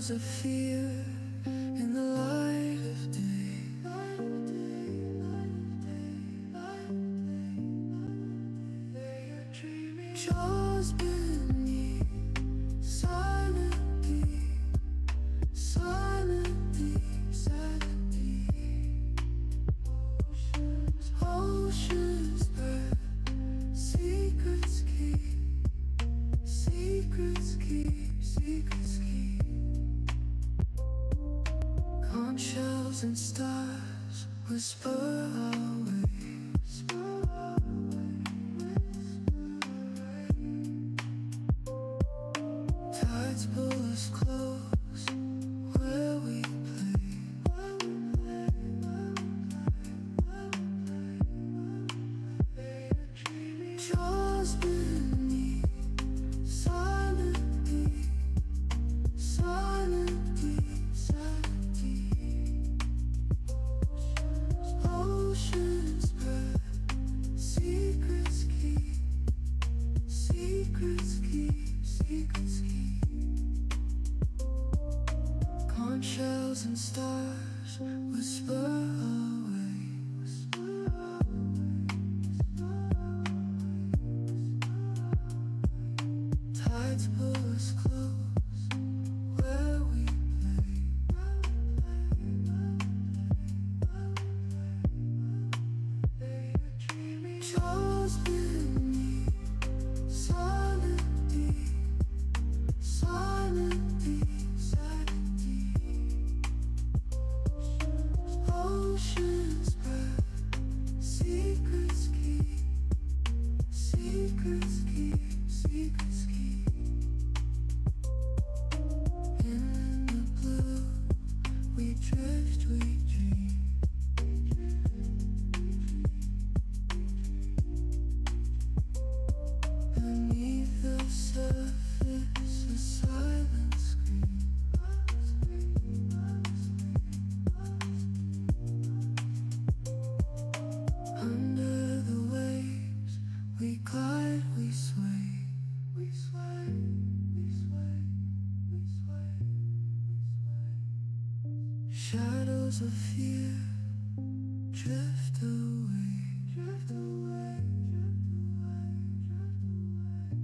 Shadows of fear in the light of day. Jaws beneath, silent deep, silent deep, silent deep. Oceans burn, secrets keep, secrets keep, secrets keep. Conch shells and stars whisper our way. Tides pull us close where we play. Jaws beneath, silent deep, silent deep, silent deep. Oceans burn, secrets keep, secrets keep, secrets keep. Conch shells and stars whisper our way. Tides pull us close where we play. Jaws beneath, silent deep, silent deep, silent deep. Oceans burn, secrets keep, secrets keep, secrets keep. In the blue, we drift, we dream. Beneath the surface, a silent scream. Under the waves, we glide, we sway. We sway, we sway, we sway, we sway. Shadows of fear drift away. Drift away, drift away, drift away.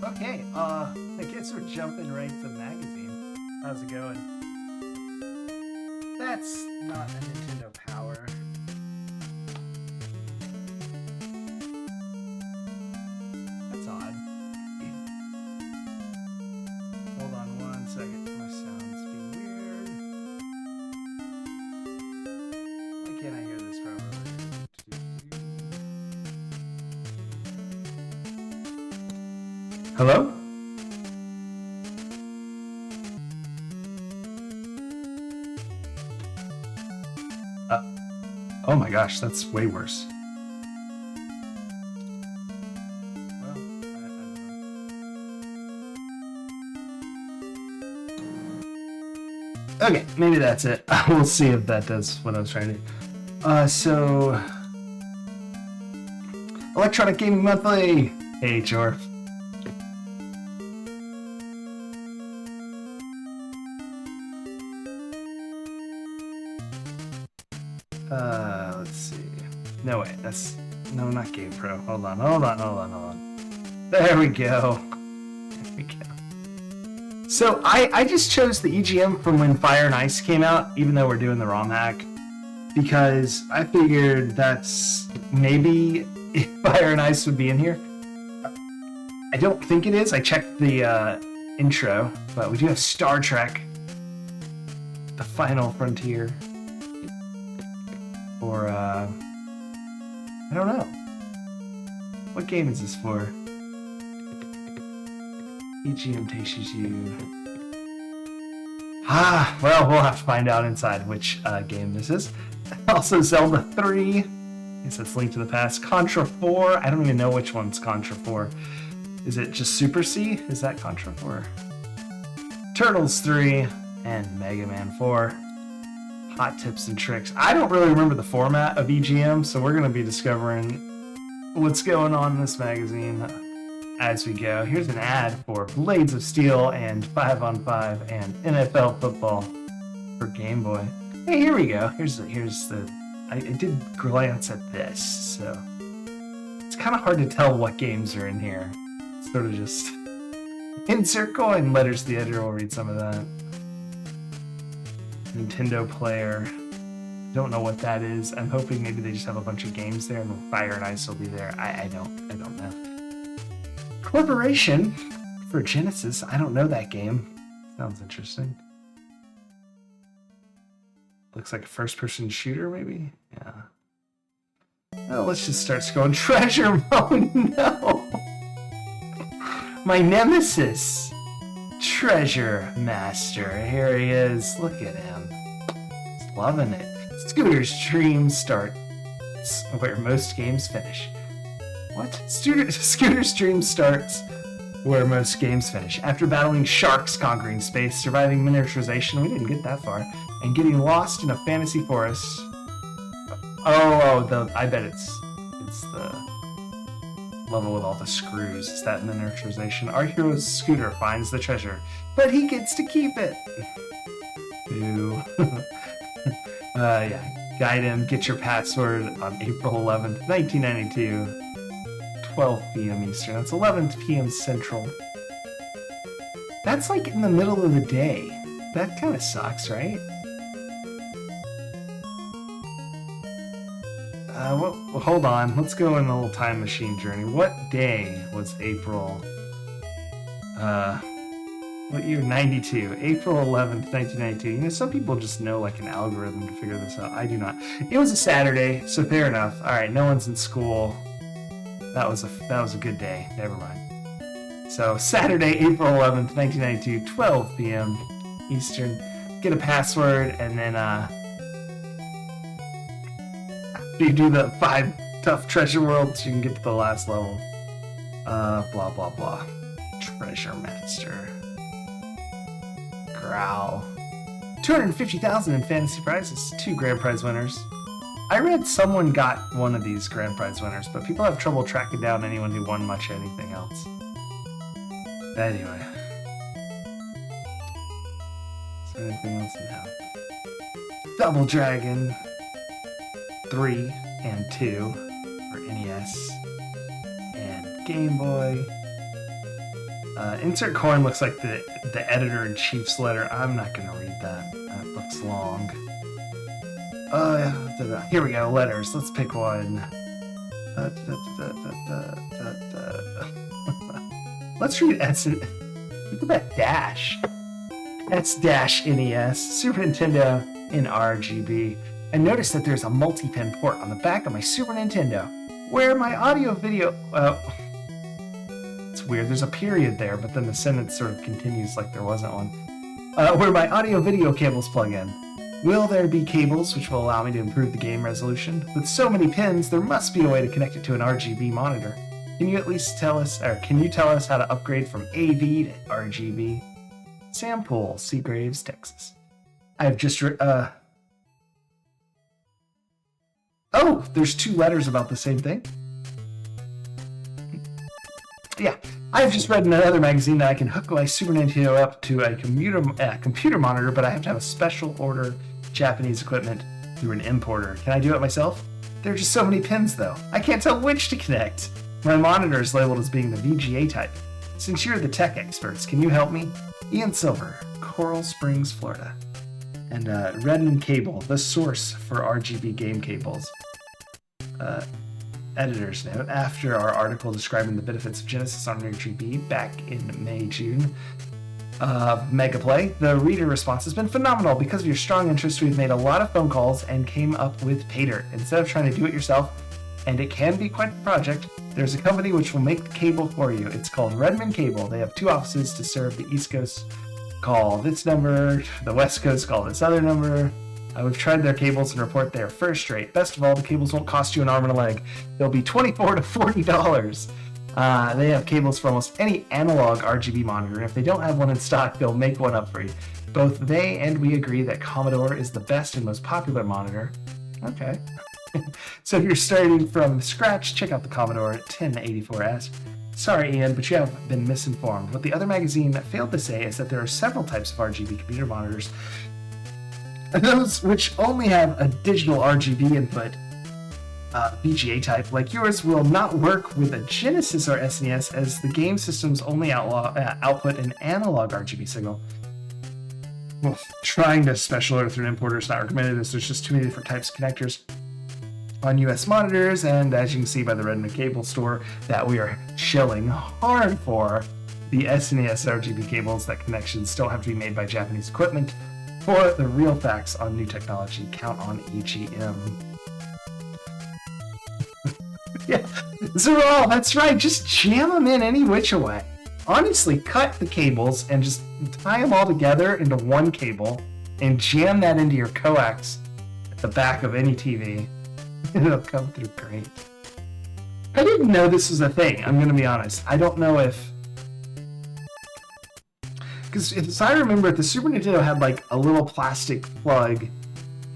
Okay, I guess we're jumping right to magazine. How's it going? That's not a Nintendo Power. That's odd. Hold on one second. My sound's being weird. Why can't I hear this properly? Hello? Oh my gosh, that's way worse. Well, I don't know. Okay, maybe that's it. We'll see if that does what I was trying to do. So... Electronic Gaming Monthly! Hey, Jorf. Let's see. No, wait, that's... No, not Game Pro. Hold on. There we go. So, I just chose the EGM from when Fire and Ice came out, even though we're doing the ROM hack, because I figured that's maybe if Fire and Ice would be in here. I don't think it is. I checked the intro, but we do have Star Trek, The Final Frontier. Or, I don't know. What game is this for? EGM teaches you... well, we'll have to find out inside which game this is. Also, Zelda 3. I guess that's Link to the Past. Contra 4. I don't even know which one's Contra 4. Is it just Super C? Is that Contra 4? Turtles 3. And Mega Man 4. Hot tips and tricks. I don't really remember the format of EGM, so we're going to be discovering what's going on in this magazine as we go. Here's an ad for Blades of Steel and 5-on-5 and NFL football for Game Boy. Hey, here we go. Here's the. I did glance at this, so it's kind of hard to tell what games are in here. Sort of just insert coin letters. The editor will read some of that. Nintendo Player. Don't know what that is. I'm hoping maybe they just have a bunch of games there and Fire and Ice will be there. I don't know. Corporation for Genesis. I don't know that game. Sounds interesting. Looks like a first-person shooter, maybe? Yeah. Oh, let's just start scrolling. Treasure! Oh no! My nemesis! Treasure Master. Here he is. Look at him. He's loving it. Scooter's Dream starts where most games finish. What? Scooter's Dream starts where most games finish. After battling sharks, conquering space, surviving miniaturization, we didn't get that far, and getting lost in a fantasy forest. I bet it's the level with all the screws. It's that miniaturization. Our hero Scooter finds the treasure, but he gets to keep it. Ooh. Yeah. Guide him. Get your password on April 11th, 1992, 12 p.m. Eastern. That's 11 p.m. Central. That's like in the middle of the day. That kind of sucks, right? Well, hold on. Let's go on a little time machine journey. What day was April? What year? 92. April 11th, 1992. You know, some people just know like an algorithm to figure this out. I do not. It was a Saturday, so fair enough. All right, no one's in school. That was a good day. Never mind. So Saturday, April 11th, 1992, 12 p.m. Eastern. Get a password, and then you do the 5 tough treasure worlds, you can get to the last level. Blah blah blah. Treasure Master. Growl. 250,000 in fantasy prizes. 2 grand prize winners. I read someone got one of these grand prize winners, but people have trouble tracking down anyone who won much anything else. Anyway. Is there anything else now? Double Dragon 3 and 2 for NES and Game Boy. Insert coin looks like the editor-in-chief's letter. I'm not going to read that. That looks long. Here we go, letters. Let's pick one. Let's read S. Look at that dash. S-NES, Super Nintendo in RGB. And notice that there's a multi-pin port on the back of my Super Nintendo, where my audio video... it's weird, there's a period there, but then the sentence sort of continues like there wasn't one. Where my audio video cables plug in. Will there be cables which will allow me to improve the game resolution? With so many pins, there must be a way to connect it to an RGB monitor. Can you at least tell us, or can you tell us how to upgrade from AV to RGB? Sam Poole, Seagraves, Texas. I've just oh, there's two letters about the same thing? Yeah, I've just read in another magazine that I can hook my Super Nintendo up to a computer monitor, but I have to have a special order Japanese equipment through an importer. Can I do it myself? There are just so many pins, though. I can't tell which to connect. My monitor is labeled as being the VGA type. Since you're the tech experts, can you help me? Ian Silver, Coral Springs, Florida. And Redmond Cable, the source for RGB game cables. Editor's note, after our article describing the benefits of Genesis on RGB back in May, June, Megaplay, the reader response has been phenomenal. Because of your strong interest, we've made a lot of phone calls and came up with Pater. Instead of trying to do it yourself, and it can be quite a project, there's a company which will make the cable for you. It's called Redmond Cable. They have 2 offices to serve the East Coast. Call this number, the West Coast call this other number. We've tried their cables and report they are first rate. Best of all, the cables won't cost you an arm and a leg. They'll be $24 to $40. They have cables for almost any analog RGB monitor, and if they don't have one in stock, they'll make one up for you. Both they and we agree that Commodore is the best and most popular monitor. Okay. So if you're starting from scratch, check out the Commodore 1084S. Sorry, Ian, but you have been misinformed. What the other magazine failed to say is that there are several types of RGB computer monitors. Those which only have a digital RGB input, VGA type, like yours, will not work with a Genesis or SNES, as the game systems only output an analog RGB signal. Well, trying to special order through an importer is not recommended, as there's just too many different types of connectors on US monitors, and as you can see by the Redmond Cable store, that we are shilling hard for the SNES RGB cables. That connections don't have to be made by Japanese equipment. For the real facts on new technology, count on EGM. Yeah, Zeral, that's right, just jam them in any which way. Honestly, cut the cables and just tie them all together into one cable and jam that into your coax at the back of any TV. It'll come through great. I didn't know this was a thing, I'm going to be honest. I don't know if... Because as I remember, the Super Nintendo had like a little plastic plug,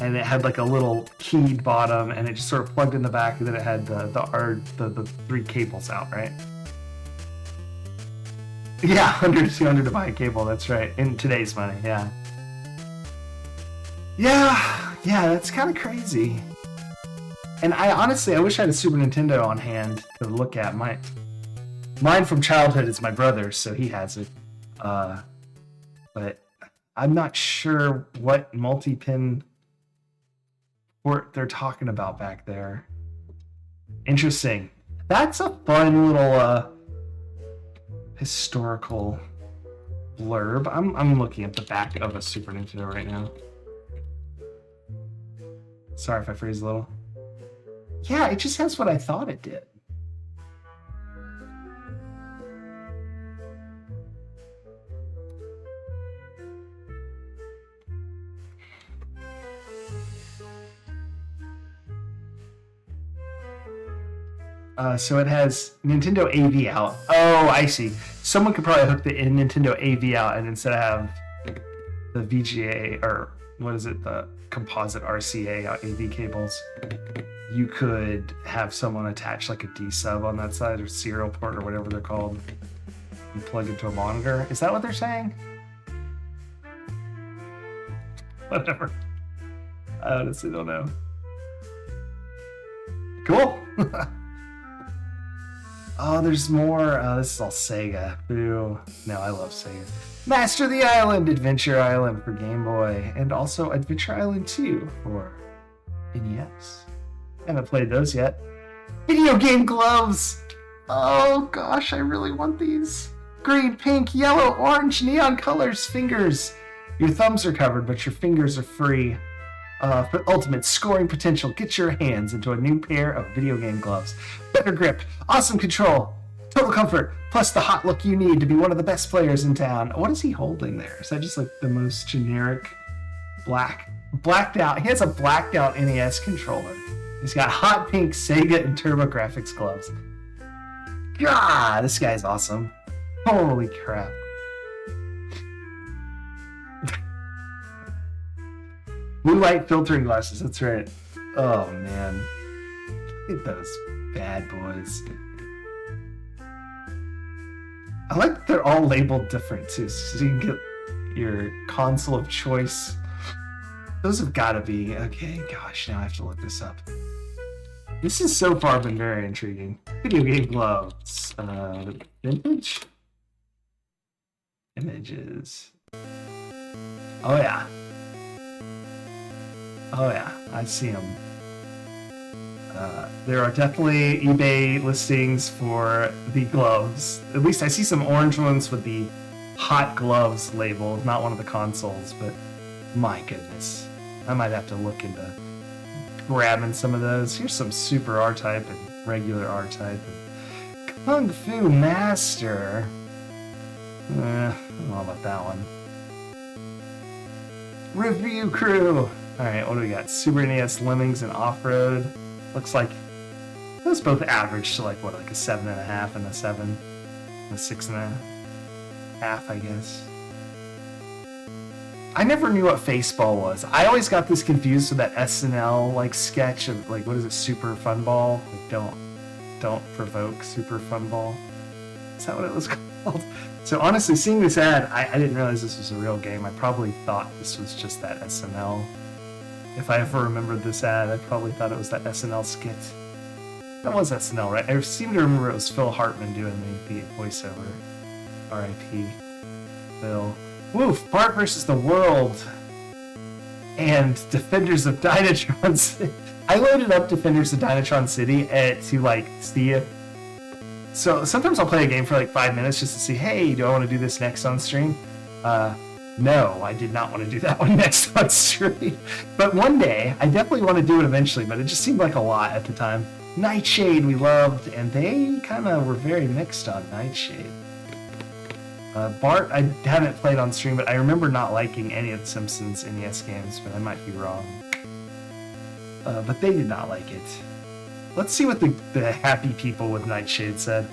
and it had like a little keyed bottom, and it just sort of plugged in the back, and then it had the 3 cables out, right? Yeah, 100 to 200 to buy a cable, that's right. In today's money, yeah. Yeah, that's kind of crazy. And I wish I had a Super Nintendo on hand to look at. Mine from childhood is my brother's, so he has it. But I'm not sure what multi-pin port they're talking about back there. Interesting. That's a fun little historical blurb. I'm looking at the back of a Super Nintendo right now. Sorry if I freeze a little. Yeah, it just has what I thought it did. So it has Nintendo AV out. Oh, I see. Someone could probably hook the Nintendo AV out, and instead of have the VGA, or what is it, the composite RCA AV cables, you could have someone attach like a D-sub on that side, or serial port, or whatever they're called, and plug into a monitor. Is that what they're saying? Whatever. I honestly don't know. Cool. Oh, there's more. This is all Sega. Boo. No, I love Sega. Master of the Island, Adventure Island for Game Boy, and also Adventure Island 2 for NES. Haven't played those yet. Video game gloves! Oh gosh, I really want these. Green, pink, yellow, orange, neon colors, fingers. Your thumbs are covered, but your fingers are free. For ultimate scoring potential, get your hands into a new pair of video game gloves. Better grip, awesome control, total comfort, plus the hot look you need to be one of the best players in town. What is he holding there? Is that just like the most generic blacked out? He has a blacked out NES controller. He's got hot pink Sega and TurboGrafx gloves. God, this guy's awesome. Holy crap. Blue light filtering glasses, that's right. Oh man. Look at those bad boys. I like that they're all labeled different too, so you can get your console of choice. Those have got to be, okay, gosh, now I have to look this up. This has so far been very intriguing. Video game gloves. Vintage? Images. Oh yeah. Oh yeah, I see them. There are definitely eBay listings for the gloves. At least I see some orange ones with the hot gloves label, not one of the consoles, but my goodness. I might have to look into grabbing some of those. Here's some Super R-Type and regular R-Type. And Kung Fu Master. I don't know about that one. Review Crew. Alright, what do we got? Super NES Lemmings and Off-Road. Looks like those both average to like a 7.5 and a 7. And a 6.5, I guess. I never knew what Faceball was. I always got this confused with that SNL like sketch of like, what is it, Super Fun Ball? Like, don't provoke Super Fun Ball. Is that what it was called? So honestly, seeing this ad, I didn't realize this was a real game. I probably thought this was just that SNL. If I ever remembered this ad, I probably thought it was that SNL skit. That was SNL, right? I seem to remember it was Phil Hartman doing the voiceover. R.I.P. Phil. Woof! Bart versus the World and Defenders of Dynatron City. I loaded up Defenders of Dynatron City to like see if. So sometimes I'll play a game for like 5 minutes just to see, hey, do I want to do this next on stream? No, I did not want to do that one next on stream. But one day, I definitely want to do it eventually, but it just seemed like a lot at the time. Nightshade we loved, and they kind of were very mixed on Nightshade. Bart, I haven't played on stream, but I remember not liking any of the Simpsons NES games, but I might be wrong. But they did not like it. Let's see what the happy people with Nightshade said.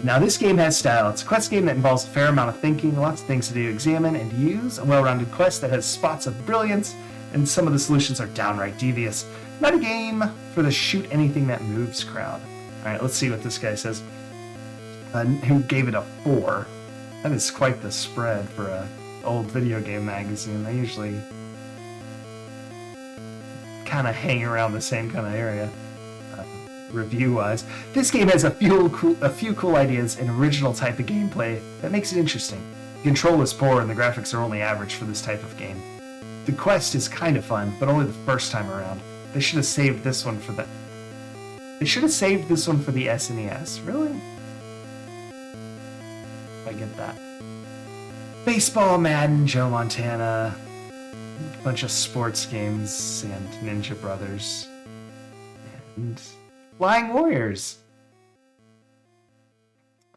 Now, this game has style. It's a quest game that involves a fair amount of thinking, lots of things to do, examine, and use. A well-rounded quest that has spots of brilliance, and some of the solutions are downright devious. Not a game for the shoot anything that moves crowd. Alright, let's see what this guy says. Who gave it a 4. That is quite the spread for an old video game magazine. They usually kind of hang around the same kind of area. Review-wise, this game has a few cool ideas and original type of gameplay that makes it interesting. The control is poor and the graphics are only average for this type of game. The quest is kind of fun, but only the first time around. They should have saved this one for the. They should have saved this one for the SNES. Really? I get that. Baseball, Madden, Joe Montana, a bunch of sports games, and Ninja Brothers, and Flying Warriors.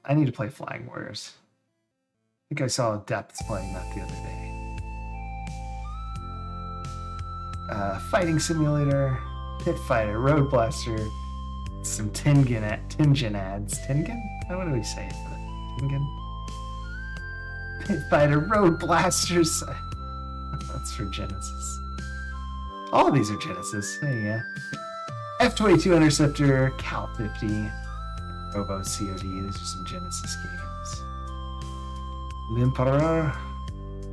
I need to play Flying Warriors. I think I saw Depths playing that the other day. Fighting Simulator, Pit Fighter, Road Blaster, some Tengen ads. Tengen? What do we say for that? Tengen? Pit Fighter, Road Blasters. That's for Genesis. All of these are Genesis. There you go. F-22 Interceptor, Cal 50, Robo COD. These are some Genesis games. L'Empereur.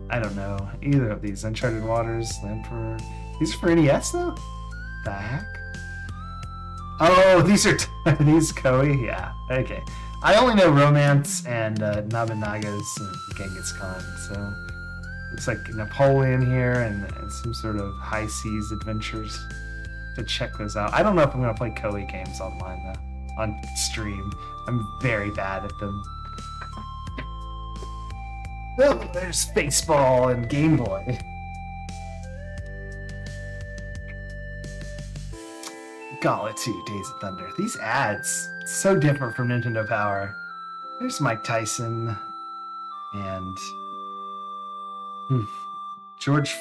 I don't know. Either of these. Uncharted Waters, L'Empereur. These are for NES though? The heck? Oh, these are these Koei? Yeah. Okay. I only know Romance and Nabunaga's and Genghis Khan, so looks like Napoleon here and some sort of high seas adventures. To check those out. I don't know if I'm gonna play Koei games online though, on stream. I'm very bad at them. Oh, there's Baseball and Game Boy. Gala 2, Days of Thunder. These ads, so different from Nintendo Power. There's Mike Tyson and George.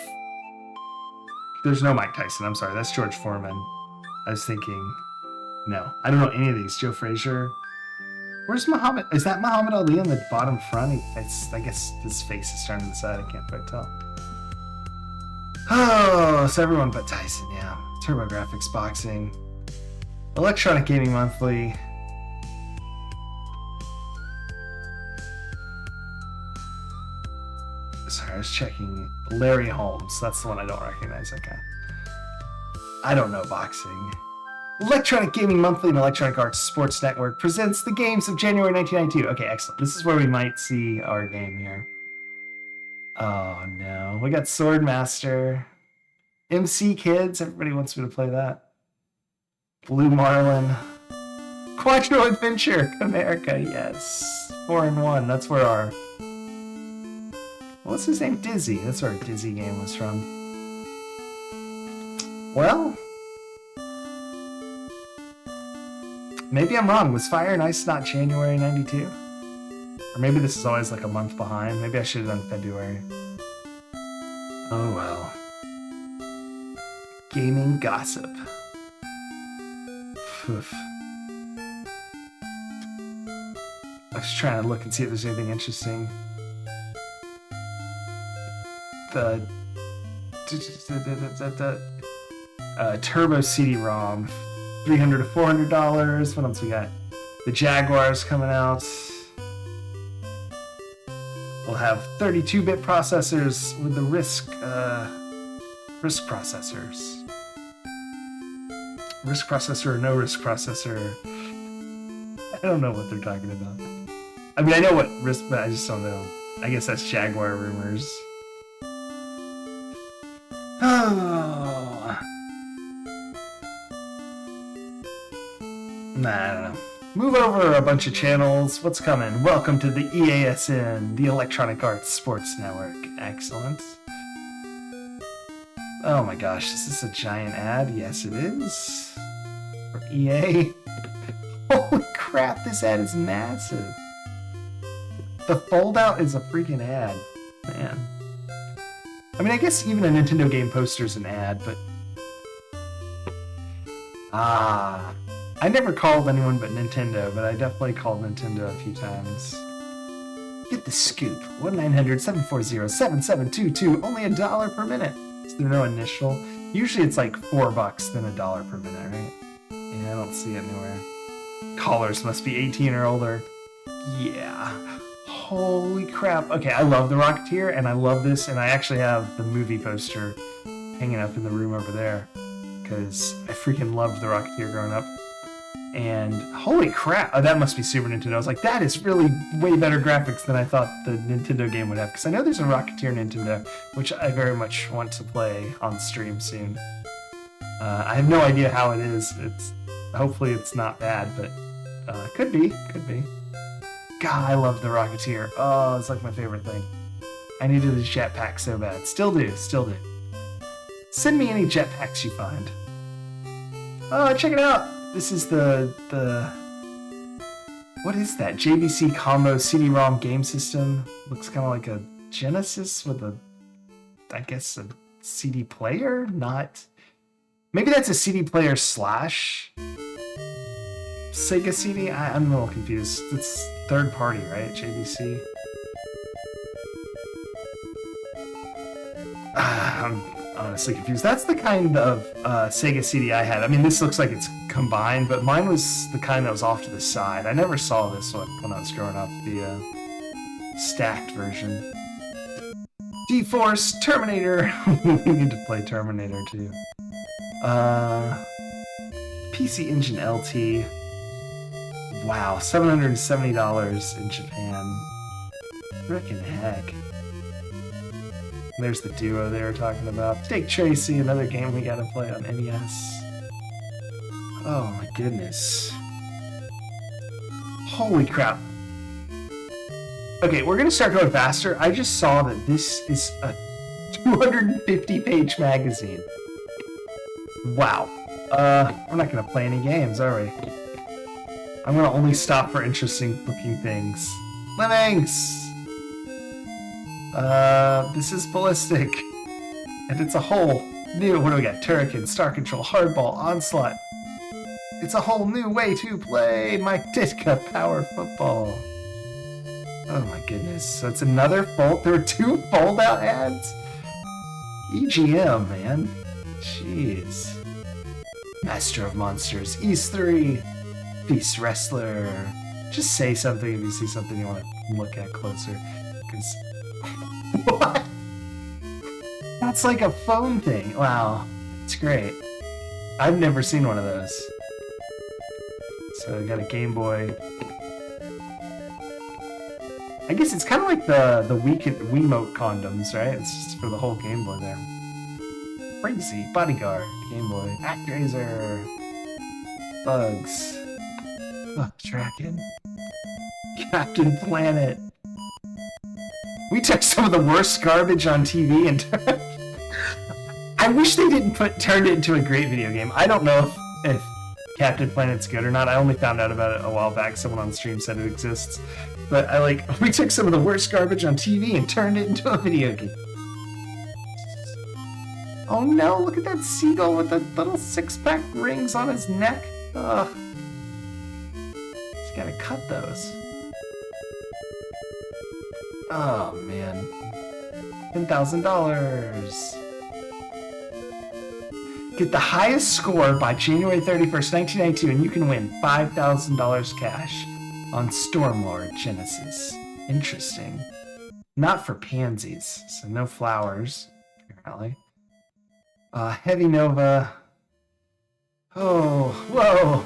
There's no Mike Tyson. I'm sorry. That's George Foreman. I was thinking, no, I don't know any of these. Joe Frazier. Where's Muhammad? Is that Muhammad Ali on the bottom front? I guess his face is turned to the side. I can't quite tell. Oh, it's everyone but Tyson. Yeah. TurboGrafx Boxing. Electronic Gaming Monthly. Sorry, I was checking. Larry Holmes. That's the one I don't recognize. Okay. I don't know boxing. Electronic Gaming Monthly and Electronic Arts Sports Network presents the games of January 1992. Okay, excellent. This is where we might see our game here. Oh no. We got Swordmaster. MC Kids. Everybody wants me to play that. Blue Marlin. Quattro Adventure. America, yes. 4-in-1. That's where our... What's his name? Dizzy. That's where our Dizzy game was from. Well... Maybe I'm wrong. Was Fire and Ice not January 92? Or maybe this is always like a month behind. Maybe I should have done February. Oh well. Gaming gossip. Oof. I was trying to look and see if there's anything interesting. The Turbo CD-ROM, $300 to $400. What else we got? The Jaguars coming out. We'll have 32-bit processors with the RISC processors. RISC processor or no RISC processor. I don't know what they're talking about. I mean, I know what RISC, but I just don't know. I guess that's Jaguar rumors. Oh. Nah, I don't know. Move over a bunch of channels. What's coming? Welcome to the EASN, the Electronic Arts Sports Network. Excellent. Oh my gosh, is this a giant ad? Yes, it is. For EA. Holy crap, this ad is massive. The foldout is a freaking ad. Man. I mean, I guess even a Nintendo game poster is an ad, but... I never called anyone but Nintendo, but I definitely called Nintendo a few times. Get the scoop. 1-900-740-7722. Only $1 per minute. Is there no initial? Usually it's like $4, then $1 per minute, right? Yeah, I don't see it anywhere. Callers must be 18 or older. Yeah. Holy crap. Okay, I love The Rocketeer, and I love this, and I actually have the movie poster hanging up in the room over there, because I freaking loved The Rocketeer growing up. And holy crap, that must be Super Nintendo. I was like, that is really way better graphics than I thought the Nintendo game would have. Because I know there's a Rocketeer Nintendo, which I very much want to play on stream soon. I have no idea how it is. Hopefully it's not bad, but could be. God, I love the Rocketeer. Oh, it's like my favorite thing. I needed a jetpack so bad. Still do. Send me any jetpacks you find. Oh, check it out. This is the what is that? JVC Combo CD-ROM game system. Looks kind of like a Genesis with I guess a CD player? Not. Maybe that's a CD player / Sega CD? I'm a little confused. It's third party, right? JVC? I'm honestly confused. That's the kind of Sega CD I had. I mean, this looks like it's combined, but mine was the kind that was off to the side. I never saw this one when I was growing up, the stacked version. D-Force, Terminator. We need to play Terminator too. PC Engine LT. Wow, $770 in Japan. Frickin' heck. There's the duo they were talking about. Dick Tracy, another game we gotta play on NES. Oh my goodness. Holy crap. Okay, we're gonna start going faster. I just saw that this is a 250-page magazine. Wow. We're not gonna play any games, are we? I'm gonna only stop for interesting looking things. Lemmings! This is ballistic. And it's a whole new, what do we got? Turrican, Star Control, Hardball, Onslaught. It's a whole new way to play Mike Ditka Power Football. Oh my goodness. So it's another fold. There were 2 fold-out ads? EGM, man. Jeez. Master of Monsters, East 3, Beast Wrestler. Just say something if you see something you want to look at closer. Because... What? That's like a phone thing. Wow. It's great. I've never seen one of those. So I got a Game Boy. I guess it's kind of like the Wiimote condoms, right? It's just for the whole Game Boy there. Crazy. Bodyguard. Game Boy. Actraiser. Bugs. Bug Dragon. Captain Planet. We took some of the worst garbage on TV and I wish they didn't turned it into a great video game. I don't know if Captain Planet's good or not. I only found out about it a while back. Someone on stream said it exists. But we took some of the worst garbage on TV and turned it into a video game. Oh no, look at that seagull with the little 6-pack rings on his neck. Ugh. Just gotta cut those. Oh man. $10,000. Get the highest score by January 31st, 1992, and you can win $5,000 cash on Stormlord Genesis. Interesting. Not for pansies, so no flowers, apparently. Heavy Nova. Oh, whoa!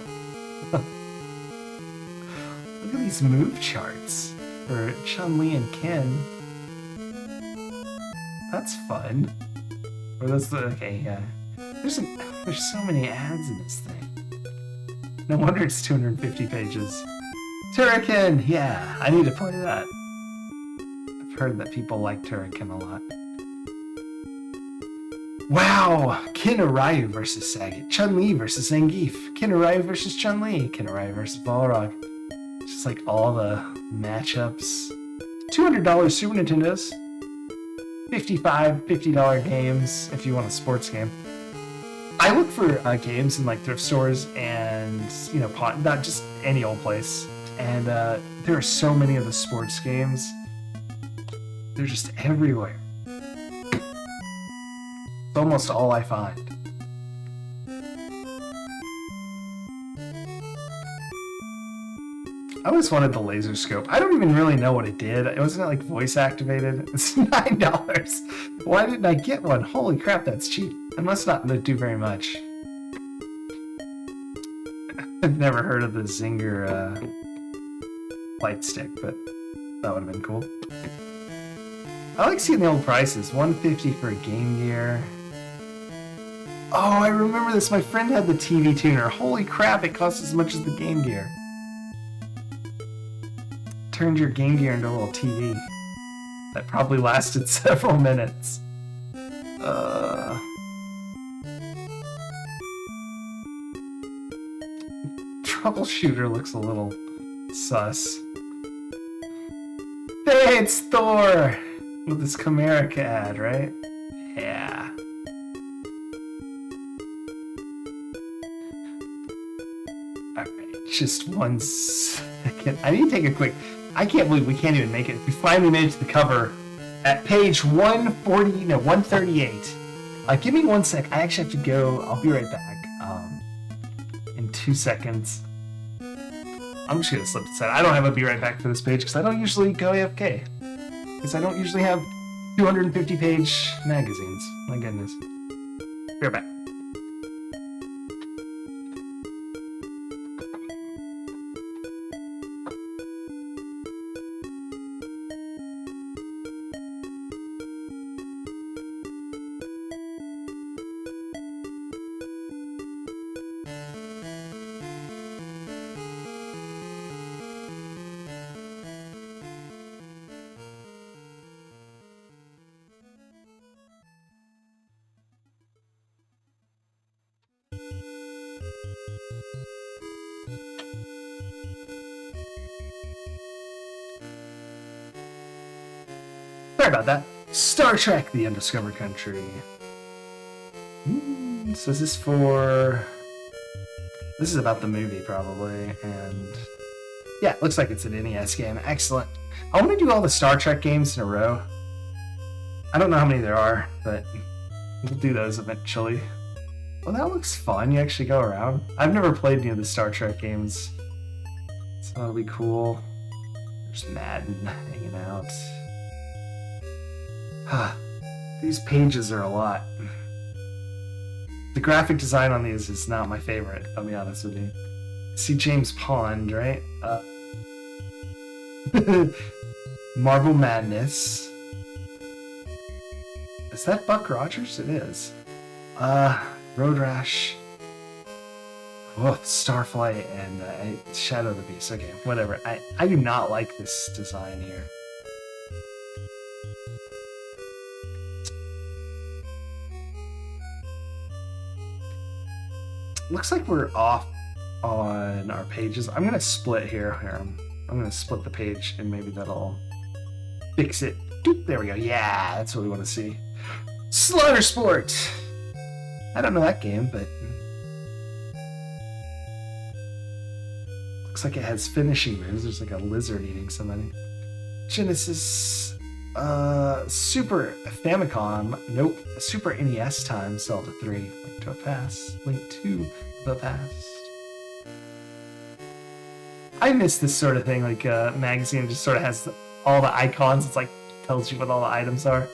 Look at these move charts for Chun-Li and Ken. That's fun. Or those okay, yeah. There's so many ads in this thing. No wonder it's 250 pages. Turrican! Yeah, I need to play that. I've heard that people like Turrican a lot. Wow! Kinaryu versus Sagat. Chun-Li versus Zangief. Kinaryu versus Chun-Li. Kinaryu versus Balrog. Just like all the matchups. $200 Super Nintendos. $50 games if you want a sports game. I look for games in like thrift stores and, you know, not just any old place. And there are so many of the sports games. They're just everywhere. It's almost all I find. I always wanted the laser scope. I don't even really know what it did. It wasn't like voice activated. It's $9. Why didn't I get one? Holy crap, that's cheap. It must not do very much. I've never heard of the Zinger light stick, but that would have been cool. I like seeing the old prices. $150 for a Game Gear. Oh, I remember this. My friend had the TV tuner. Holy crap, it costs as much as the Game Gear. Turned your Game Gear into a little TV. That probably lasted several minutes. Troubleshooter looks a little sus. Hey, it's Thor! With this Chimerica ad, right? Yeah. Alright, just 1 second. I need to take a quick... I can't believe we can't even make it. We finally made it to the cover at page 138. Give me 1 sec. I actually have to go. I'll be right back. In 2 seconds. I'm just going to slip aside. I don't have a be right back for this page because I don't usually go AFK. Because I don't usually have 250-page magazines. My goodness. Be right back. Sorry about that. Star Trek: The Undiscovered Country. So is this for... This is about the movie, probably, and... Yeah, it looks like it's an NES game. Excellent. I want to do all the Star Trek games in a row. I don't know how many there are, but we'll do those eventually. Well, that looks fun. You actually go around. I've never played any of the Star Trek games, so that'll be cool. There's Madden hanging out. These pages are a lot. The graphic design on these is not my favorite, I'll be honest with you. See James Pond, right? Marble Madness. Is that Buck Rogers? It is. Road Rash. Oh, Starflight and Shadow of the Beast. Okay, whatever. I do not like this design here. Looks like we're off on our pages. I'm gonna split here. I'm gonna split the page and maybe that'll fix it. Doop, there we go. Yeah, that's what we want to see. Slaughter Sport. I don't know that game, but looks like it has finishing moves. There's like a lizard eating somebody. Genesis, Super Famicom. Nope. Super NES time. Zelda 3. Link to a Past. Link to the Past. I miss this sort of thing, like a magazine just sort of has all the icons. It's like tells you what all the items are.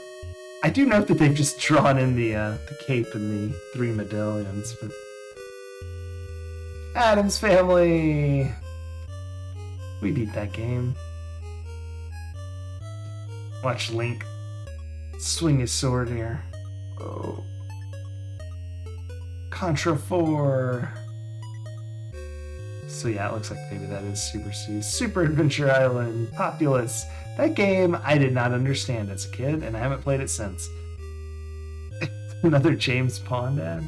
I do note that they've just drawn in the cape and the 3 medallions, but Addams Family. We beat that game. Watch Link swing his sword here. Oh. Contra 4. So yeah, it looks like maybe that is Super C. Super Adventure Island, Populous. That game I did not understand as a kid, and I haven't played it since. Another James Pond ad.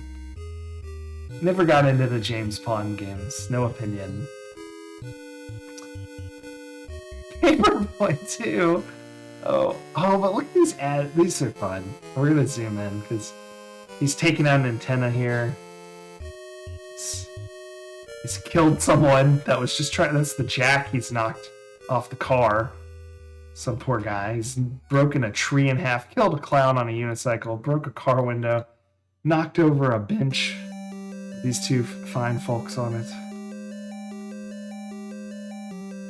Never got into the James Pond games. No opinion. Paperboy 2. Oh, but look at these ads. These are fun. We're gonna zoom in because he's taking out an antenna here. He's killed someone that was just trying. That's the jack he's knocked off the car. Some poor guy. He's broken a tree in half, killed a clown on a unicycle, broke a car window, knocked over a bench. These two fine folks on it.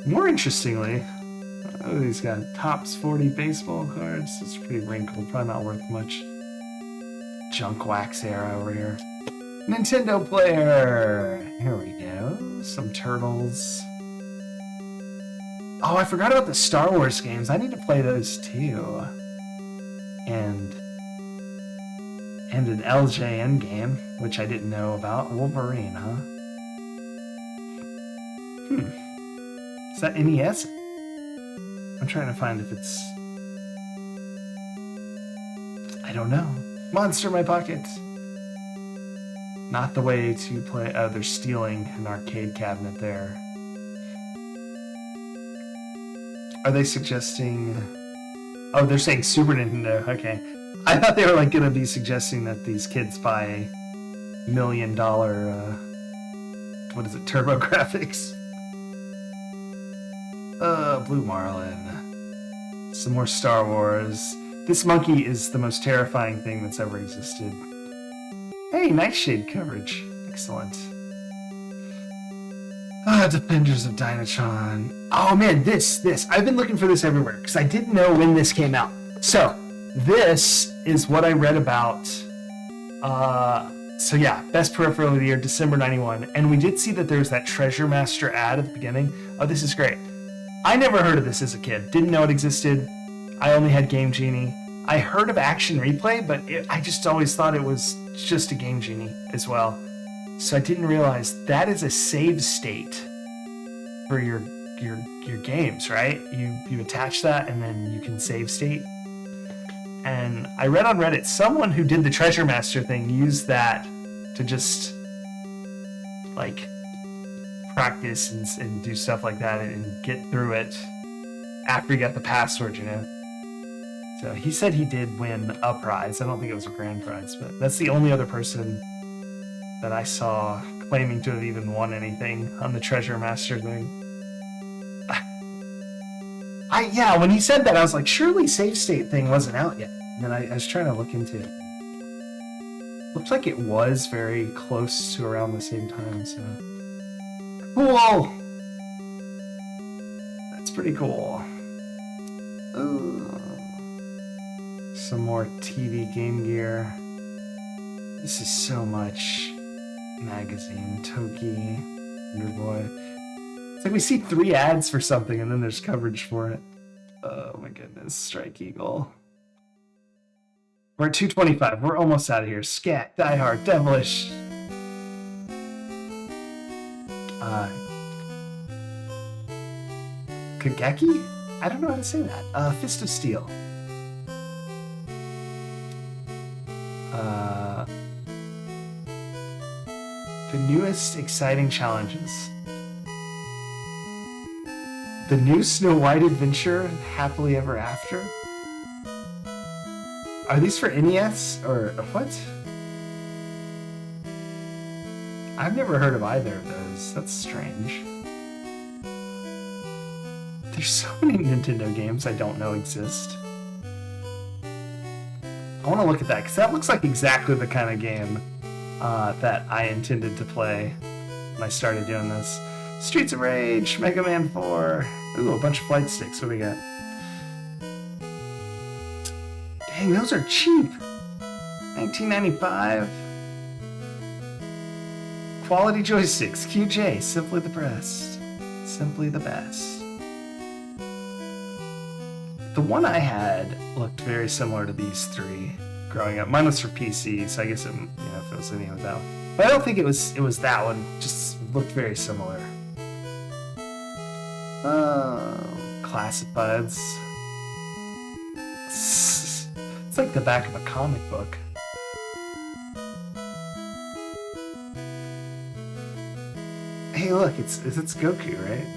More interestingly, he's got Topps 40 baseball cards. It's pretty wrinkled, probably not worth much. Junk wax era over here. Nintendo player. Here we go. Some turtles. Oh, I forgot about the Star Wars games. I need to play those too. And an LJN game, which I didn't know about. Wolverine, huh? Is that NES? I'm trying to find if it's... I don't know. Monster in my pocket. Not the way to play... Oh, they're stealing an arcade cabinet there. Are they suggesting... Oh, they're saying Super Nintendo. Okay. I thought they were like gonna be suggesting that these kids buy $1 million, what is it, Turbo Graphics? Blue Marlin. Some more Star Wars. This monkey is the most terrifying thing that's ever existed. Hey, Nightshade coverage. Excellent. Defenders of Dynatron. Oh man, this. I've been looking for this everywhere because I didn't know when this came out. So, this is what I read about. So yeah, best peripheral of the year, December 91. And we did see that there's that Treasure Master ad at the beginning. Oh, this is great. I never heard of this as a kid. Didn't know it existed. I only had Game Genie. I heard of Action Replay, but I just always thought it was just a Game Genie as well. So I didn't realize that is a save state for your games, right? You attach that and then you can save state. And I read on Reddit, someone who did the Treasure Master thing used that to just like practice and do stuff like that and get through it after you got the password, you know. So he said he did win a prize. I don't think it was a grand prize, but that's the only other person that I saw claiming to have even won anything on the Treasure Master thing. Yeah, when he said that, I was like, surely Save State thing wasn't out yet. And then I was trying to look into it. Looks like it was very close to around the same time, so. Cool! That's pretty cool. Ooh. Some more TV Game Gear. This is so much magazine. Toki, Wonderboy. It's like we see 3 ads for something and then there's coverage for it. Oh my goodness. Strike Eagle. We're at 225. We're almost out of here. Scat, Die Hard, Devilish. Kageki? I don't know how to say that. Fist of Steel. The newest exciting challenges. The new Snow White adventure, Happily Ever After. Are these for NES or what? I've never heard of either of those. That's strange. There's so many Nintendo games I don't know exist. I want to look at that because that looks like exactly the kind of game that I intended to play when I started doing this. Streets of Rage, Mega Man 4. Ooh, a bunch of flight sticks. What do we got? Dang, those are cheap. $19.95. Quality joysticks. QJ, simply the best. Simply the best. The one I had looked very similar to these 3 growing up. Mine was for PC, so I guess it, you know, if it was any of that one. But I don't think it was that one. Just looked very similar. Classifieds. It's like the back of a comic book. Hey, look, it's Goku, right?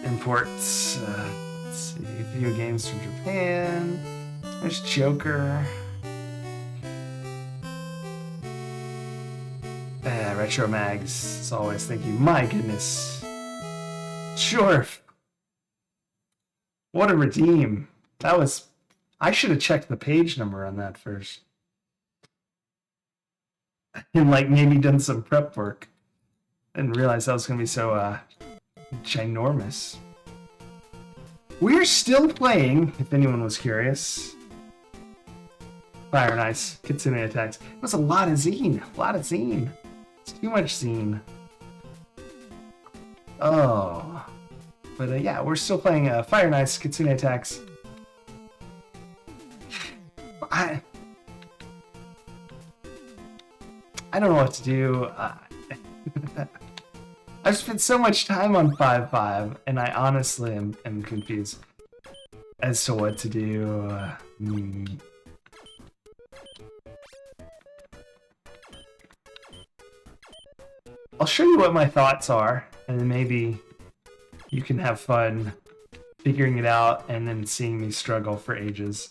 Imports. Let's see, video games from Japan. There's Joker. Retro mags, as always. Thank you. My goodness. Sure. What a redeem. That was... I should have checked the page number on that first. And, like, maybe done some prep work. Didn't realize that was going to be so, ginormous. We're still playing, if anyone was curious. Fire and Ice, Kitsune attacks. It was a lot of zine. A lot of zine. It's too much zine. Oh. But yeah, we're still playing Fire and Ice, Kitsune attacks. I don't know what to do. I've spent so much time on 5.5, and I honestly am confused as to what to do. I'll show you what my thoughts are, and then maybe you can have fun figuring it out and then seeing me struggle for ages.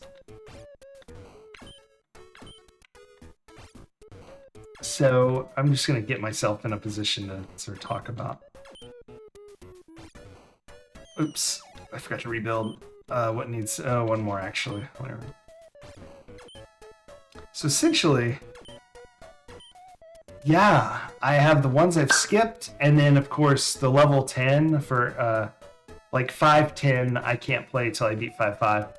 So I'm just going to get myself in a position to sort of talk about. Oops, I forgot to rebuild. What needs... one more, actually. Whatever. So essentially... yeah, I have the ones I've skipped, and then, of course, the level 10 for, like, 5.10, I can't play till I beat 5.5.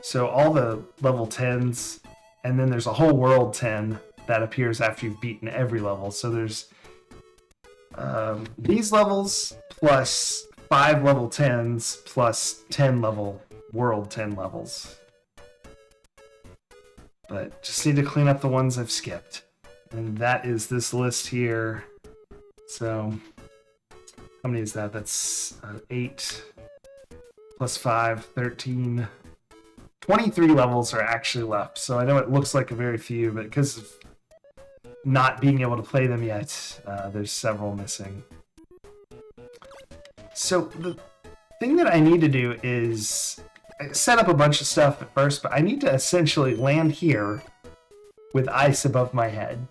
So all the level 10s, and then there's a whole world 10 that appears after you've beaten every level. So there's these levels, plus 5 level 10s, plus 10 level world 10 levels. But just need to clean up the ones I've skipped. And that is this list here. So, how many is that? That's 8 plus 5, 13. 23 levels are actually left. So I know it looks like a very few, but because of not being able to play them yet. There's several missing. So the thing that I need to do is set up a bunch of stuff at first, but I need to essentially land here with ice above my head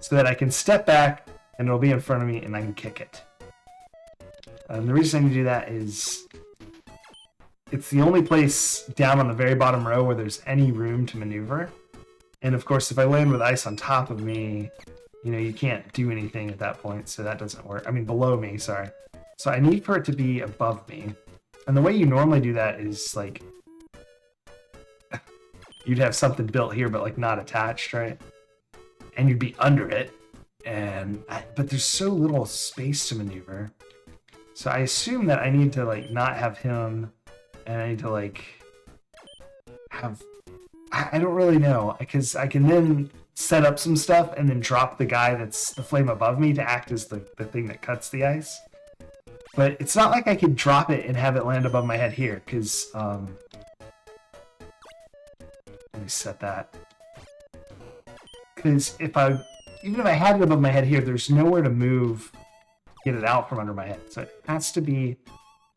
so that I can step back and it'll be in front of me and I can kick it. The reason I need to do that is it's the only place down on the very bottom row where there's any room to maneuver. And of course, if I land with ice on top of me, you know, you can't do anything at that point, so that doesn't work. I mean, below me, sorry. So I need for it to be above me. And the way you normally do that is, like, you'd have something built here, but, like, not attached, right? And you'd be under it. But there's so little space to maneuver. So I assume that I need to, like, not have him, and I need to, like, have... I don't really know, because I can then set up some stuff and then drop the guy that's the flame above me to act as the thing that cuts the ice. But it's not like I could drop it and have it land above my head here, because, let me set that. Because even if I had it above my head here, there's nowhere to move, get it out from under my head. So it has to be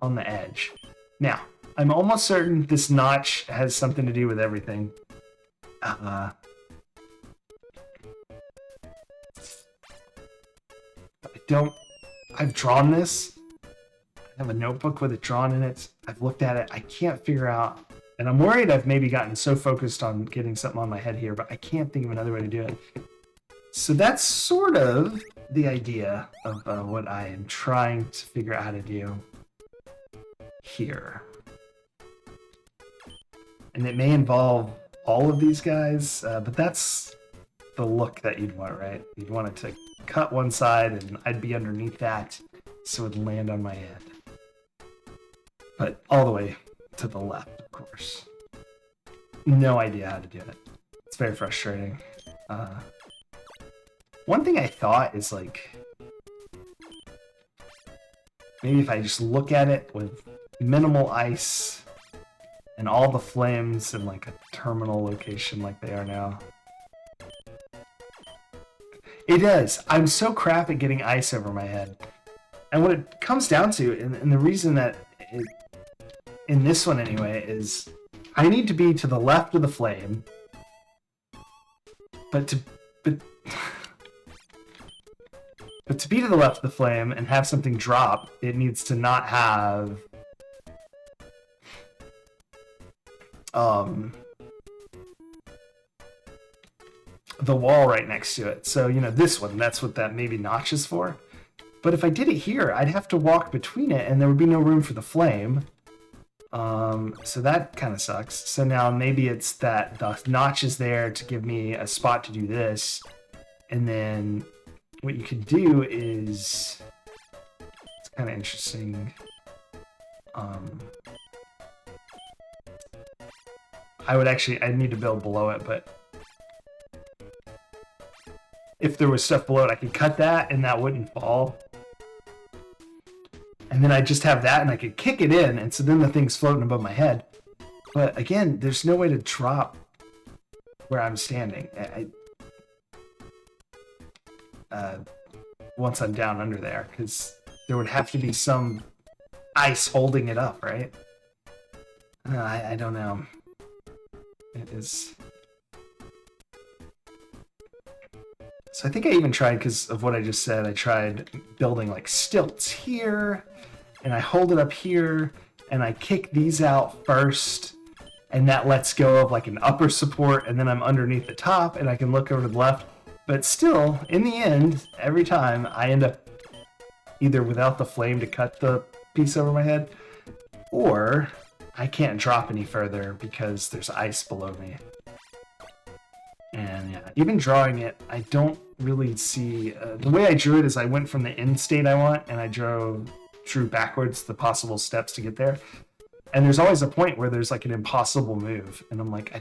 on the edge. Now, I'm almost certain this notch has something to do with everything. I've drawn this. I have a notebook with it drawn in it. I've looked at it. I can't figure out, and I'm worried I've maybe gotten so focused on getting something on my head here, but I can't think of another way to do it. So that's sort of the idea of what I am trying to figure out how to do here. And it may involve all of these guys, but that's the look that you'd want, right? You'd want it to cut one side and I'd be underneath that, so it would land on my head. But all the way to the left, of course. No idea how to do it. It's very frustrating. One thing I thought is, like, maybe if I just look at it with minimal ice and all the flames in, like, a terminal location like they are now. It is. I'm so crap at getting ice over my head. And what it comes down to, and the reason that it, in this one anyway, is I need to be to the left of the flame, but to be to the left of the flame and have something drop, it needs to not have the wall right next to it. So, you know, this one, that's what that maybe notch is for. But if I did it here, I'd have to walk between it and there would be no room for the flame. So that kind of sucks. So now maybe it's that the notch is there to give me a spot to do this. And then what you could do is, it's kind of interesting. I'd need to build below it, but if there was stuff below it, I could cut that and that wouldn't fall. And then I just have that and I could kick it in, and so then the thing's floating above my head. But again, there's no way to drop where I'm standing. Once I'm down under there, because there would have to be some ice holding it up, right? I don't know. It is... So I think I even tried, because of what I just said, I tried building like stilts here, and I hold it up here, and I kick these out first, and that lets go of like an upper support, and then I'm underneath the top, and I can look over to the left. But still, in the end, every time, I end up either without the flame to cut the piece over my head, or I can't drop any further because there's ice below me. And yeah, even drawing it, I don't really see... the way I drew it is I went from the end state I want, and I drew backwards the possible steps to get there. And there's always a point where there's like an impossible move. And I'm like,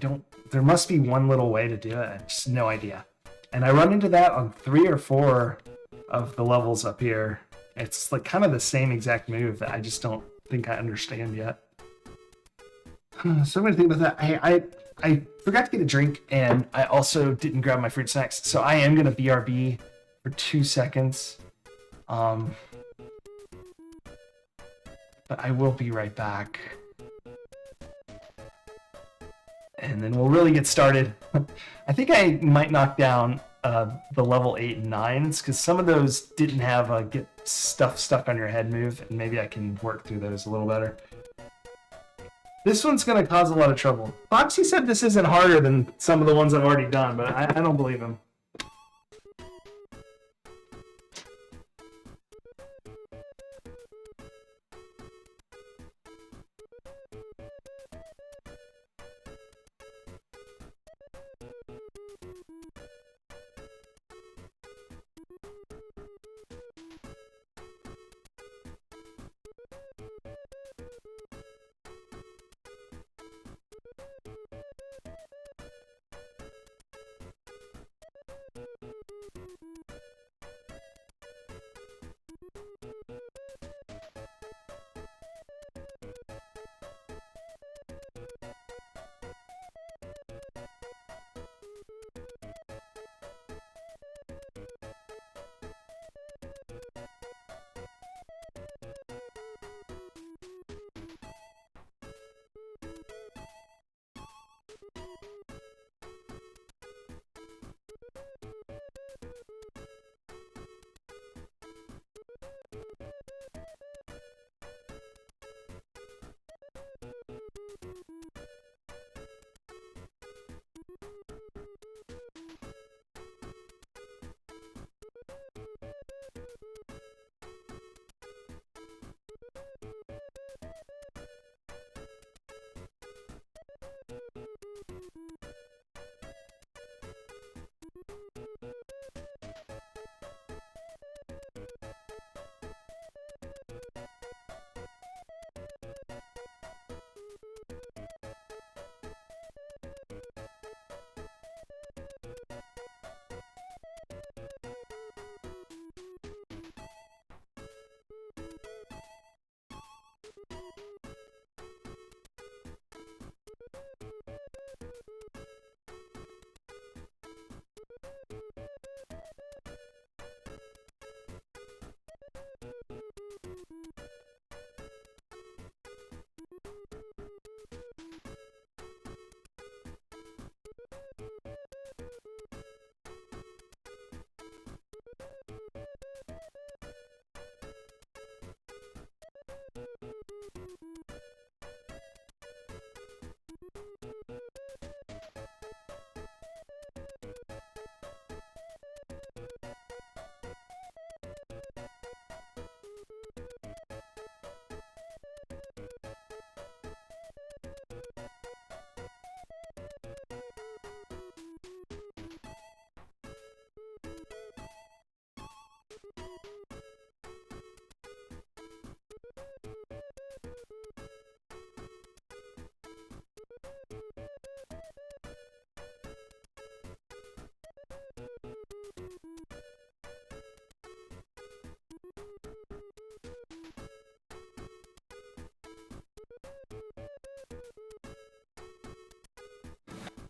there must be one little way to do it. I just no idea. And I run into that on 3 or 4 of the levels up here. It's like kind of the same exact move that I just don't think I understand yet. So I'm going to think about that. I forgot to get a drink, and I also didn't grab my fruit snacks, so I am gonna BRB for 2 seconds. But I will be right back. And then we'll really get started. I think I might knock down the level 8 and 9s, because some of those didn't have a get stuff stuck on your head move, and maybe I can work through those a little better. This one's going to cause a lot of trouble. Foxy said this isn't harder than some of the ones I've already done, but I don't believe him.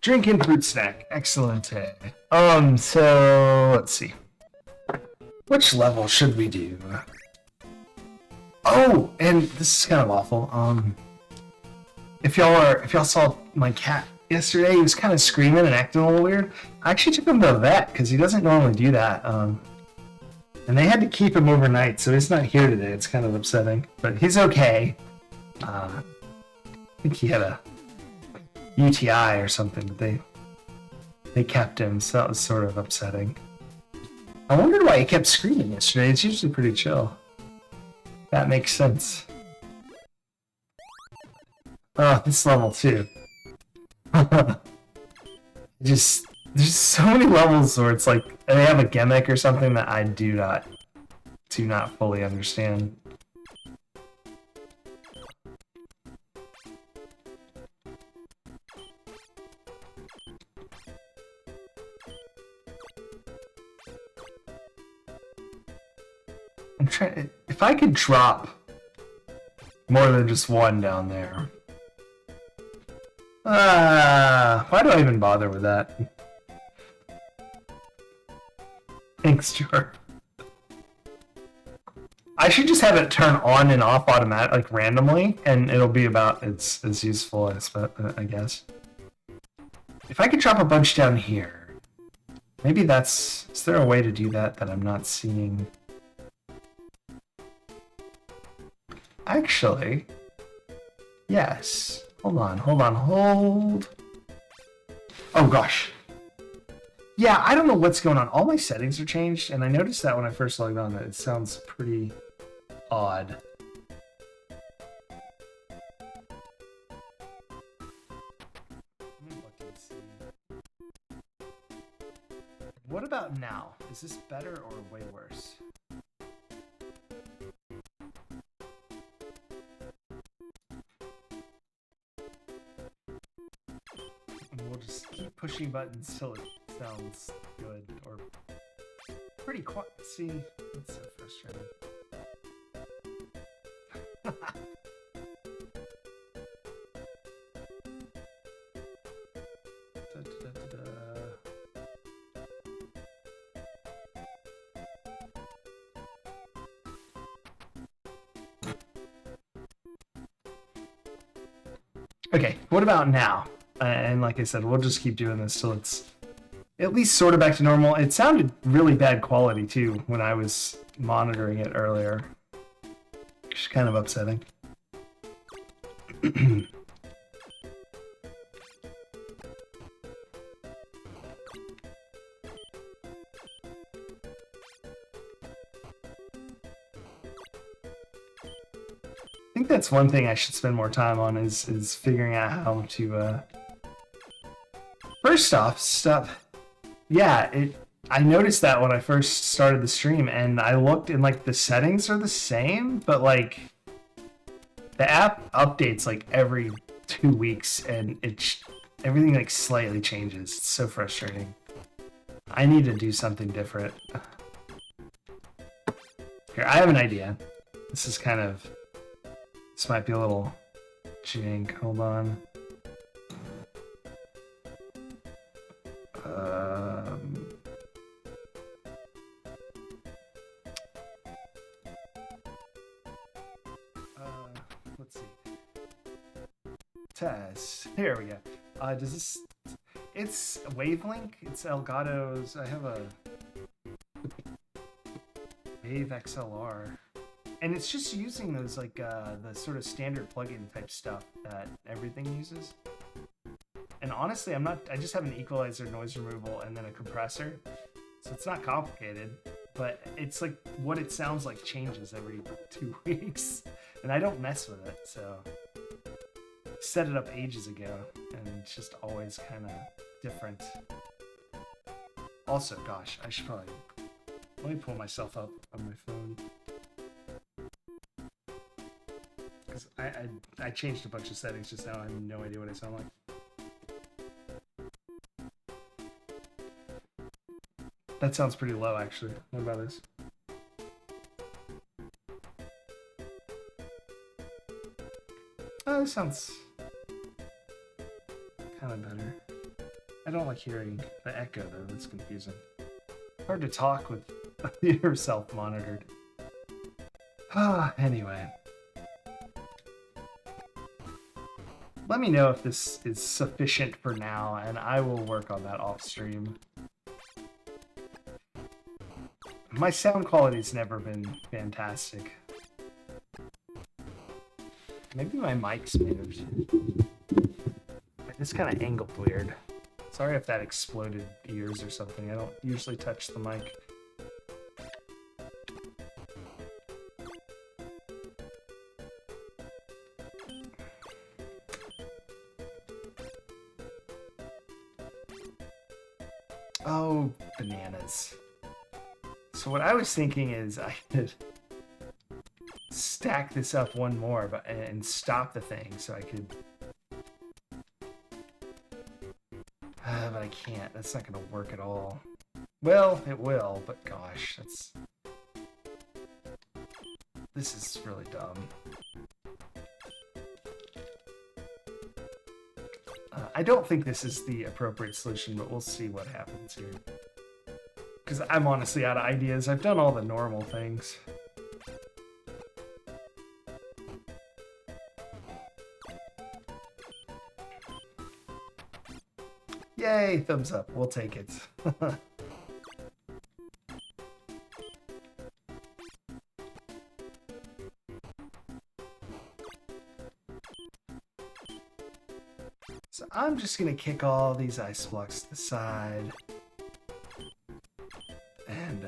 Drinking fruit snack. Excellent. So let's see. Which level should we do? Oh, and this is kind of awful. If y'all saw my cat yesterday, he was kind of screaming and acting a little weird. I actually took him to the vet because he doesn't normally do that. And they had to keep him overnight, so he's not here today. It's kind of upsetting, but he's okay. I think he had a UTI or something, but they kept him, so that was sort of upsetting. I wondered why he kept screaming yesterday. It's usually pretty chill. That makes sense. Oh, this level too. There's so many levels where it's like they have a gimmick or something that I do not fully understand. I'm trying. If I could drop more than just one down there. Why do I even bother with that? Thanks, Jar. I should just have it turn on and off automatic, like randomly, and it'll be about as useful as I guess. If I could drop a bunch down here, maybe that's. Is there a way to do that I'm not seeing? Actually, yes. Hold on. Oh gosh. Yeah, I don't know what's going on. All my settings are changed, and I noticed that when I first logged on that it sounds pretty odd. Let me look and see. What about now? Is this better or way worse? And we'll just keep pushing buttons till it sounds good or pretty quiet. See, it's so frustrating. Okay, what about now? And like I said, we'll just keep doing this till it's at least sort of back to normal. It sounded really bad quality too when I was monitoring it earlier. Which is kind of upsetting. I think that's one thing I should spend more time on is figuring out how to first off, stuff. Yeah, I noticed that when I first started the stream, and I looked and like the settings are the same, but like the app updates like every 2 weeks, and everything like slightly changes. It's so frustrating. I need to do something different. Here, I have an idea. This might be a little jank. Hold on. Let's see. Test. Here we go. Does this? It's Wavelink. It's Elgato's. I have a Wave XLR. And it's just using those like the sort of standard plugin type stuff that everything uses. And honestly, I just have an equalizer, noise removal, and then a compressor. So it's not complicated, but it's like what it sounds like changes every 2 weeks. And I don't mess with it, so set it up ages ago, and it's just always kind of different. Also, gosh, I should probably let me pull myself up on my phone. Because I changed a bunch of settings just now. I have no idea what I sound like. That sounds pretty low, actually. What about this? Oh, this sounds kind of better. I don't like hearing the echo, though. That's confusing. Hard to talk with yourself monitored. Anyway. Let me know if this is sufficient for now, and I will work on that off stream. My sound quality's never been fantastic. Maybe my mic's moved. It's kind of angled weird. Sorry if that exploded ears or something. I don't usually touch the mic. Oh, bananas. So what I was thinking is I could stack this up one more and stop the thing so I could... but I can't. That's not going to work at all. Well, it will, but gosh, that's... This is really dumb. I don't think this is the appropriate solution, but we'll see what happens here. Because I'm honestly out of ideas. I've done all the normal things. Yay, thumbs up. We'll take it. So I'm just going to kick all these ice blocks to the side. And,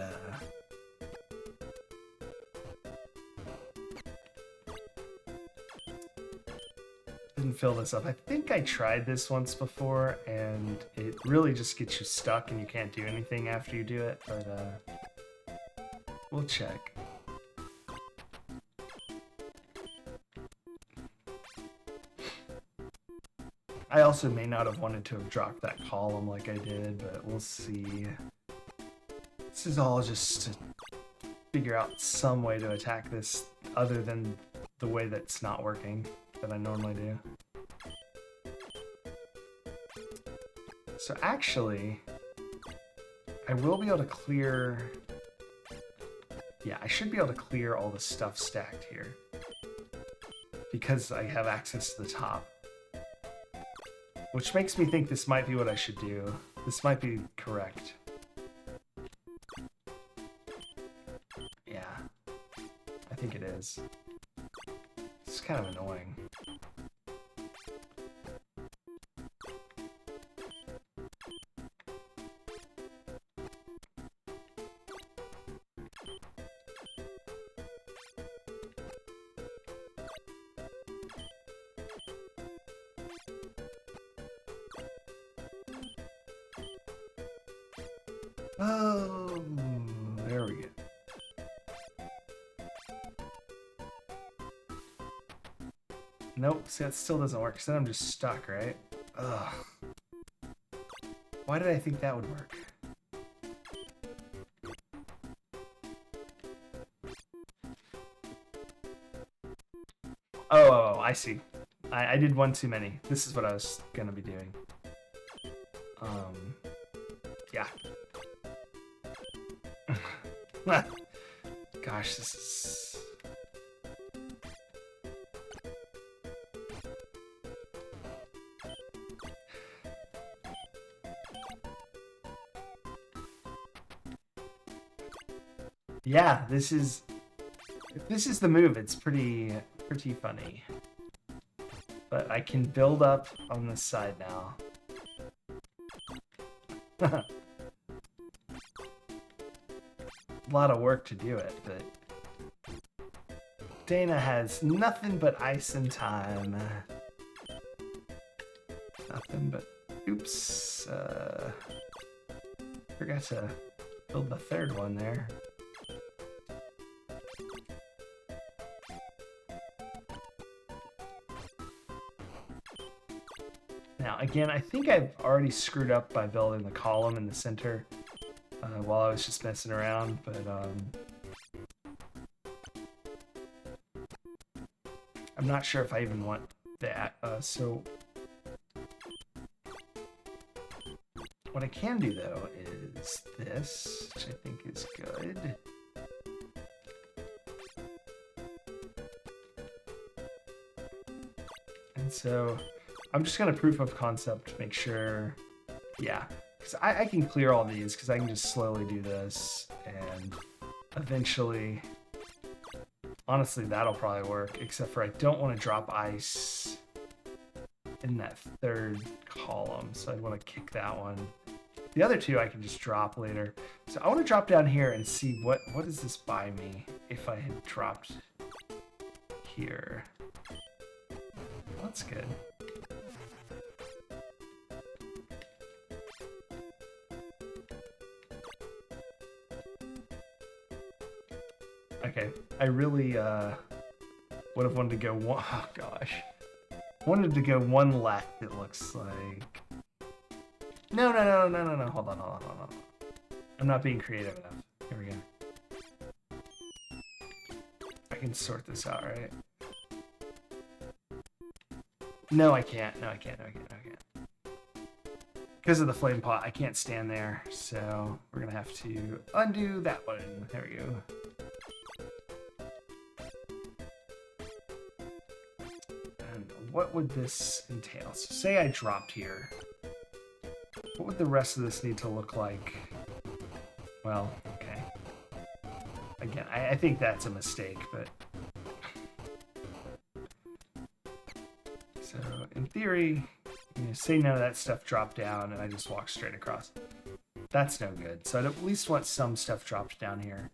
didn't fill this up. I think I tried this once before, and it really just gets you stuck and you can't do anything after you do it, but, we'll check. I also may not have wanted to have dropped that column like I did, but we'll see. This is all just to figure out some way to attack this other than the way that's not working that I normally do. So actually, I will be able to clear... Yeah, I should be able to clear all the stuff stacked here because I have access to the top. Which makes me think this might be what I should do. This might be correct. Yeah, I think it is. It's kind of annoying. Oh, there we go. Nope, see, that still doesn't work, because then I'm just stuck, right? Ugh. Why did I think that would work? Oh, I see. I did one too many. This is what I was gonna be doing. Yeah. Gosh, this is... Yeah, this is... If this is the move, it's pretty funny. But I can build up on this side now. A lot of work to do it, but Dana has nothing but ice and time. Nothing but... Oops. Forgot to build the third one there. Now, again, I think I've already screwed up by building the column in the center while I was just messing around, but I'm not sure if I even want that. So what I can do, though, is this, which I think is good. And so I'm just going to proof of concept, make sure, yeah, because I can clear all these because I can just slowly do this and eventually, honestly, that'll probably work, except for I don't want to drop ice in that third column, so I want to kick that one. The other two I can just drop later. So I want to drop down here and see what does this buy me if I had dropped here. Well, that's good. Okay, I really would have wanted to go one, oh gosh. Wanted to go one left, it looks like. No, hold on. I'm not being creative enough. Here we go. I can sort this out, right? No, I can't. No, I can't. because of the flame pot, I can't stand there. So we're gonna have to undo that one. There we go. And what would this entail? So say I dropped here. What would the rest of this need to look like? Well, okay. Again, I think that's a mistake, but... So, in theory, say none of that stuff dropped down and I just walk straight across. That's no good. So I'd at least want some stuff dropped down here.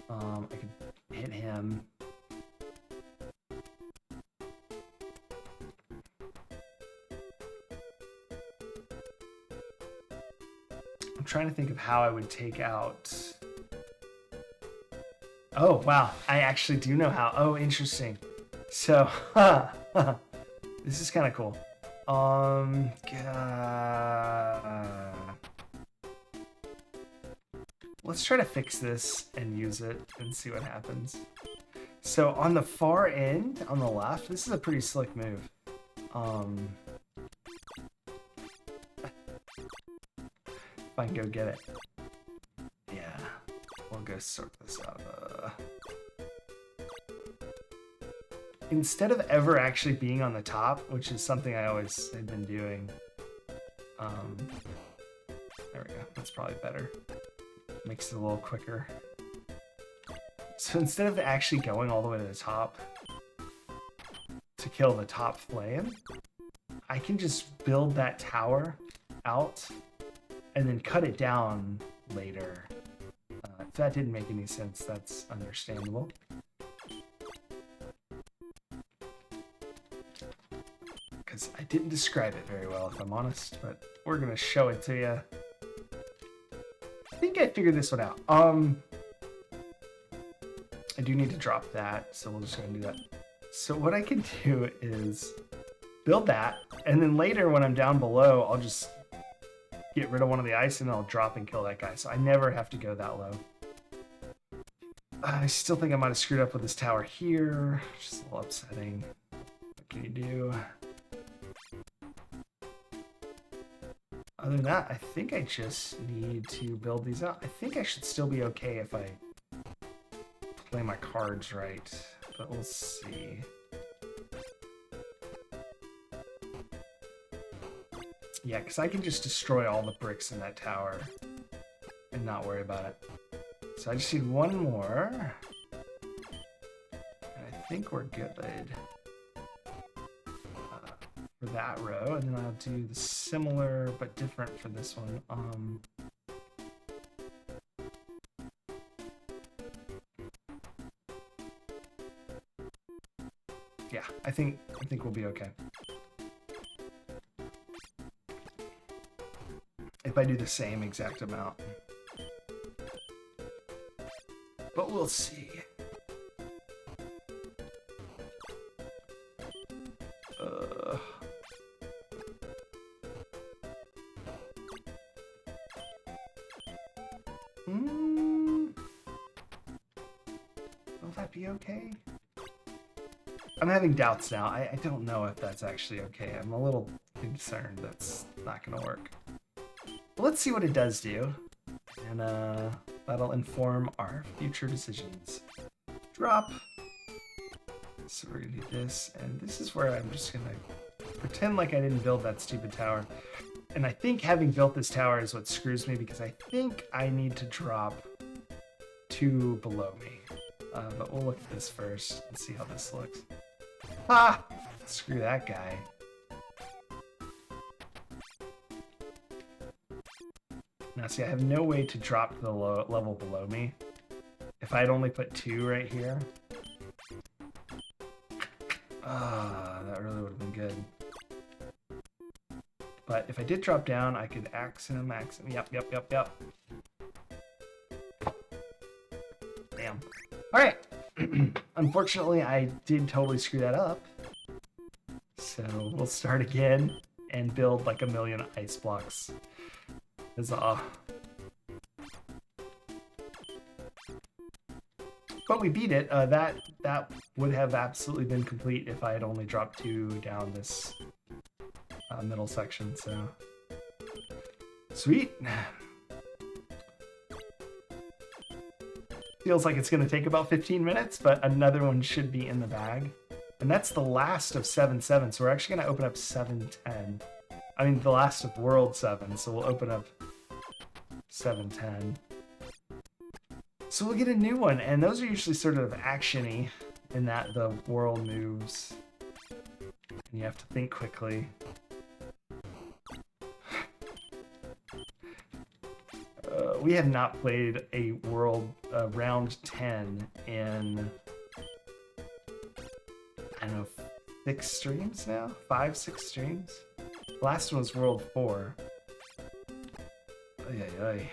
I could hit him. I'm trying to think of how I would take out... Oh, wow. I actually do know how. Oh, interesting. So, this is kind of cool. Let's try to fix this and use it and see what happens. So on the far end, on the left, this is a pretty slick move. If I can go get it. Yeah, we'll go sort this out. Instead of ever actually being on the top, which is something I always have been doing. There we go. That's probably better. Makes it a little quicker. So instead of actually going all the way to the top to kill the top flame, I can just build that tower out and then cut it down later. If that didn't make any sense, that's understandable. Because I didn't describe it very well, if I'm honest, but we're going to show it to you. I think I figured this one out. I do need to drop that, so we'll just go and do that. So what I can do is build that, and then later when I'm down below, I'll just get rid of one of the ice and I'll drop and kill that guy. So I never have to go that low. I still think I might have screwed up with this tower here. Just a little upsetting. What can you do? Other than that, I think I just need to build these out. I think I should still be okay if I play my cards right, but we'll see. Yeah, because I can just destroy all the bricks in that tower and not worry about it. So I just need one more. And I think we're good for that row. And then I'll do the similar but different for this one. Yeah, I think we'll be okay. If I do the same exact amount. But we'll see. Will that be okay? I'm having doubts now. I don't know if that's actually okay. I'm a little concerned that's not going to work. But let's see what it does do. And that'll inform our future decisions. Drop. So we're going to do this. And this is where I'm just going to pretend like I didn't build that stupid tower. And I think having built this tower is what screws me, because I think I need to drop 2 below me. But we'll look at this first and see how this looks. Ah! Screw that guy. Now see, I have no way to drop the level below me. If I'd only put 2 right here. That really would have been good. But if I did drop down, I could axe him. Yep. Damn. Alright. Unfortunately, I did totally screw that up. So we'll start again and build like 1,000,000 ice blocks. Huzzah. But we beat it. That would have absolutely been complete if I had only dropped 2 down this middle section. So Sweet. Feels like it's going to take about 15 minutes, but another one should be in the bag. And that's the last of 7-7, so we're actually going to open up 7-10. I mean, the last of World 7, so we'll open up 7-10. So we'll get a new one, and those are usually sort of action-y in that the world moves. And you have to think quickly. We have not played a world round 10 in, I don't know, 6 streams now? 5, 6 streams? Last one was world 4. Ay, ay, ay.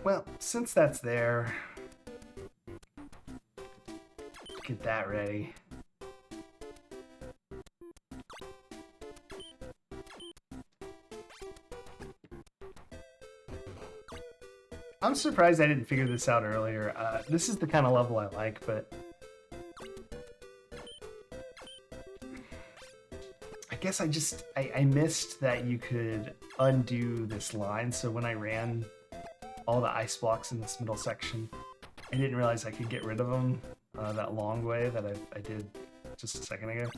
Well, since that's there, get that ready. I'm surprised I didn't figure this out earlier. This is the kind of level I like, but I guess I missed that you could undo this line. So when I ran all the ice blocks in this middle section, I didn't realize I could get rid of them that long way that I did just a second ago.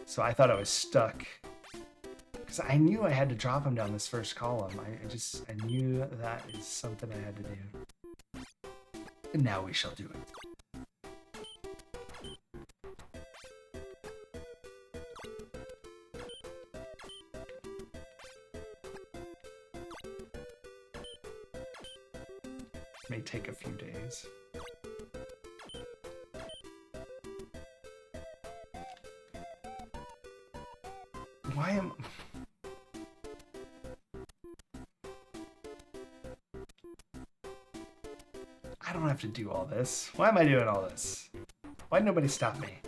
So I thought I was stuck because I knew I had to drop them down this first column. I knew that is something I had to do. And now we shall do it. May take a few days. Why am... I don't have to do all this. Why am I doing all this? Why did nobody stop me?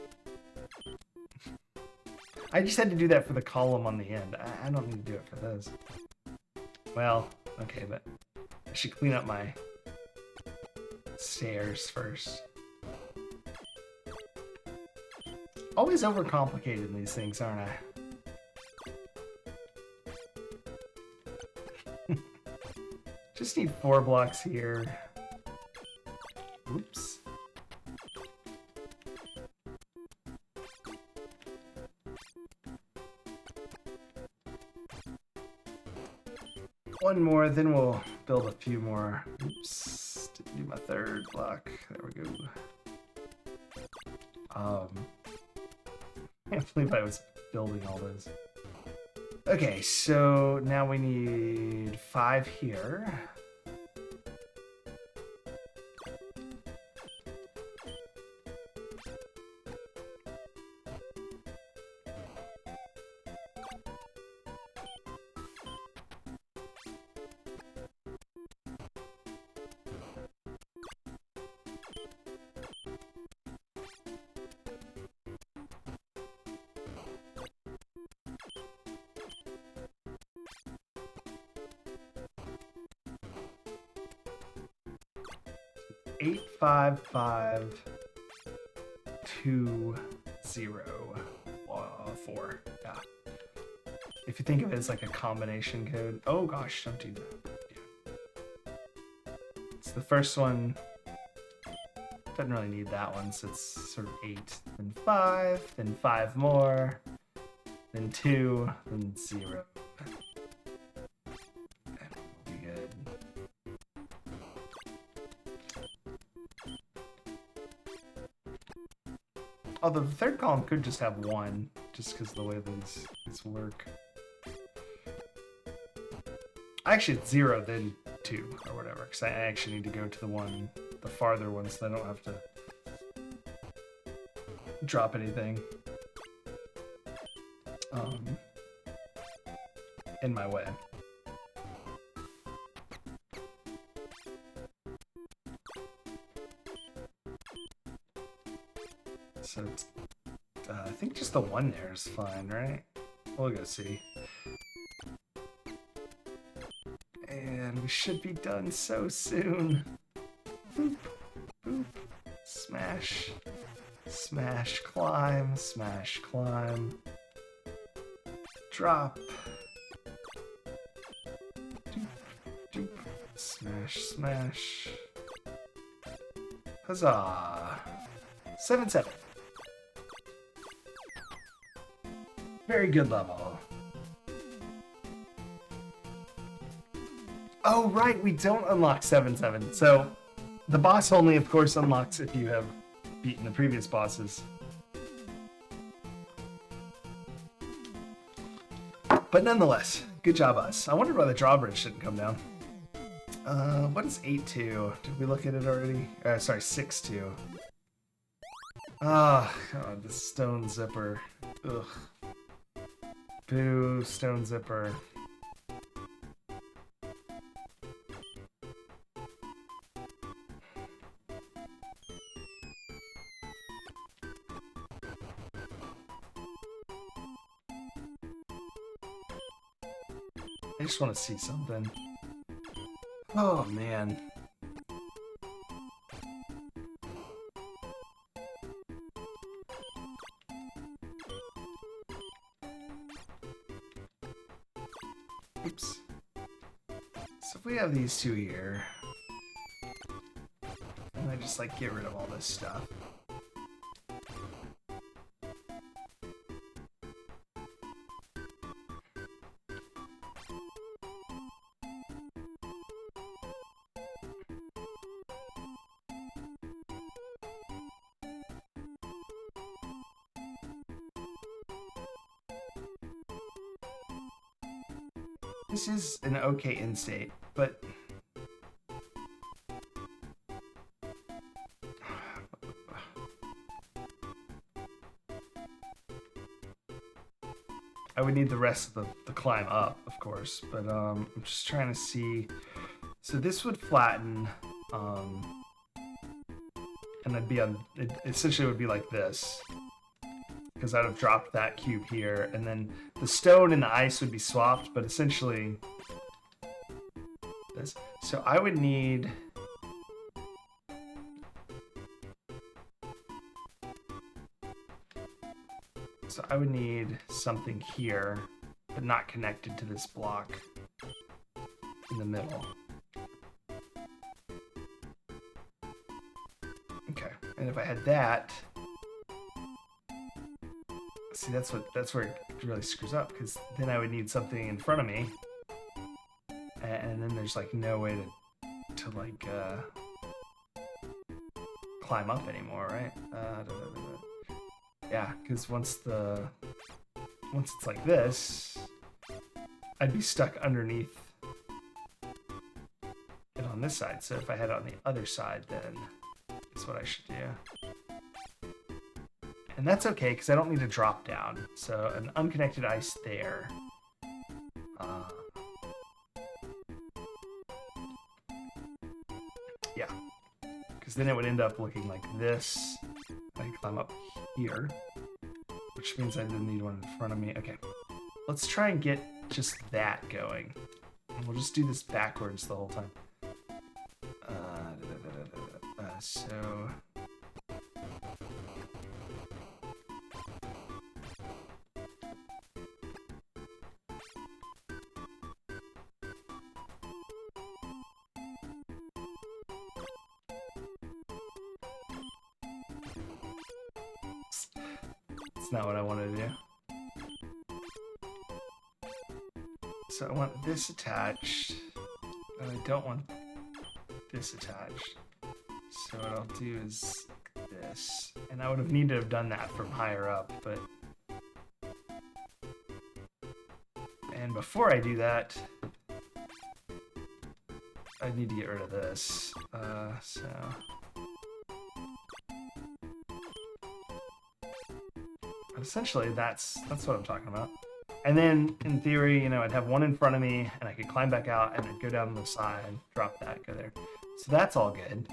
I just had to do that for the column on the end. I don't need to do it for this. Well, okay, but I should clean up my stairs first. Always overcomplicated in these things, aren't I? Just need 4 blocks here. Oops. One more, then we'll build a few more. Oops, didn't do my 3rd block. There we go. I can't believe I was building all those. Okay, so now we need 5 here. Eight, 5, 5, 2, 0, 4. Yeah. If you think of it as like a combination code. Oh gosh, don't do that. Yeah. It's the first one. Doesn't really need that one, so it's sort of 8, then 5, then 5 more, then 2, then 0. Although the 3rd column could just have 1, just because of the way these work. Actually, it's 0, then 2, or whatever, because I actually need to go to the farther one, so I don't have to drop anything in my way. So it's, I think just the 1 there is fine, right? We'll go see. And we should be done so soon. Boop, boop, smash, smash, climb, smash, climb, drop, doop, doop, smash, smash, huzzah, 7-7. Very good level. Oh, right, we don't unlock 7-7. So the boss only, of course, unlocks if you have beaten the previous bosses. But nonetheless, good job, us. I wonder why the drawbridge didn't come down. What is 8-2? Did we look at it already? Sorry, 6-2. Ah, God, the stone zipper. Ugh. Boo, stone zipper. I just want to see something. Oh, man. Oops. So if we have these two here, and I just like get rid of all this stuff. This is an okay end state, but I would need the rest of the climb up, of course, but I'm just trying to see. So this would flatten, and I'd be on, it essentially would be like this, because I'd have dropped that cube here, and then the stone and the ice would be swapped, but essentially this. So I would need something here, but not connected to this block in the middle. Okay, and if I had that, see, that's where it really screws up, because then I would need something in front of me, and then there's like no way to like climb up anymore, right? Yeah, because once it's like this, I'd be stuck underneath it on this side. So if I had it on the other side, then that's what I should do. And that's okay, because I don't need to drop down. So an unconnected ice there. Yeah, because then it would end up looking like this. I can climb up here, which means I didn't need one in front of me. Okay, let's try and get just that going. And we'll just do this backwards the whole time. So... It's not what I wanted to do. So I want this attached, and I don't want this attached. So what I'll do is this, and I would have needed to have done that from higher up, but... And before I do that, I need to get rid of this, so... Essentially, that's what I'm talking about. And then, in theory, you know, I'd have one in front of me, and I could climb back out, and then go down the side, drop that, go there. So that's all good.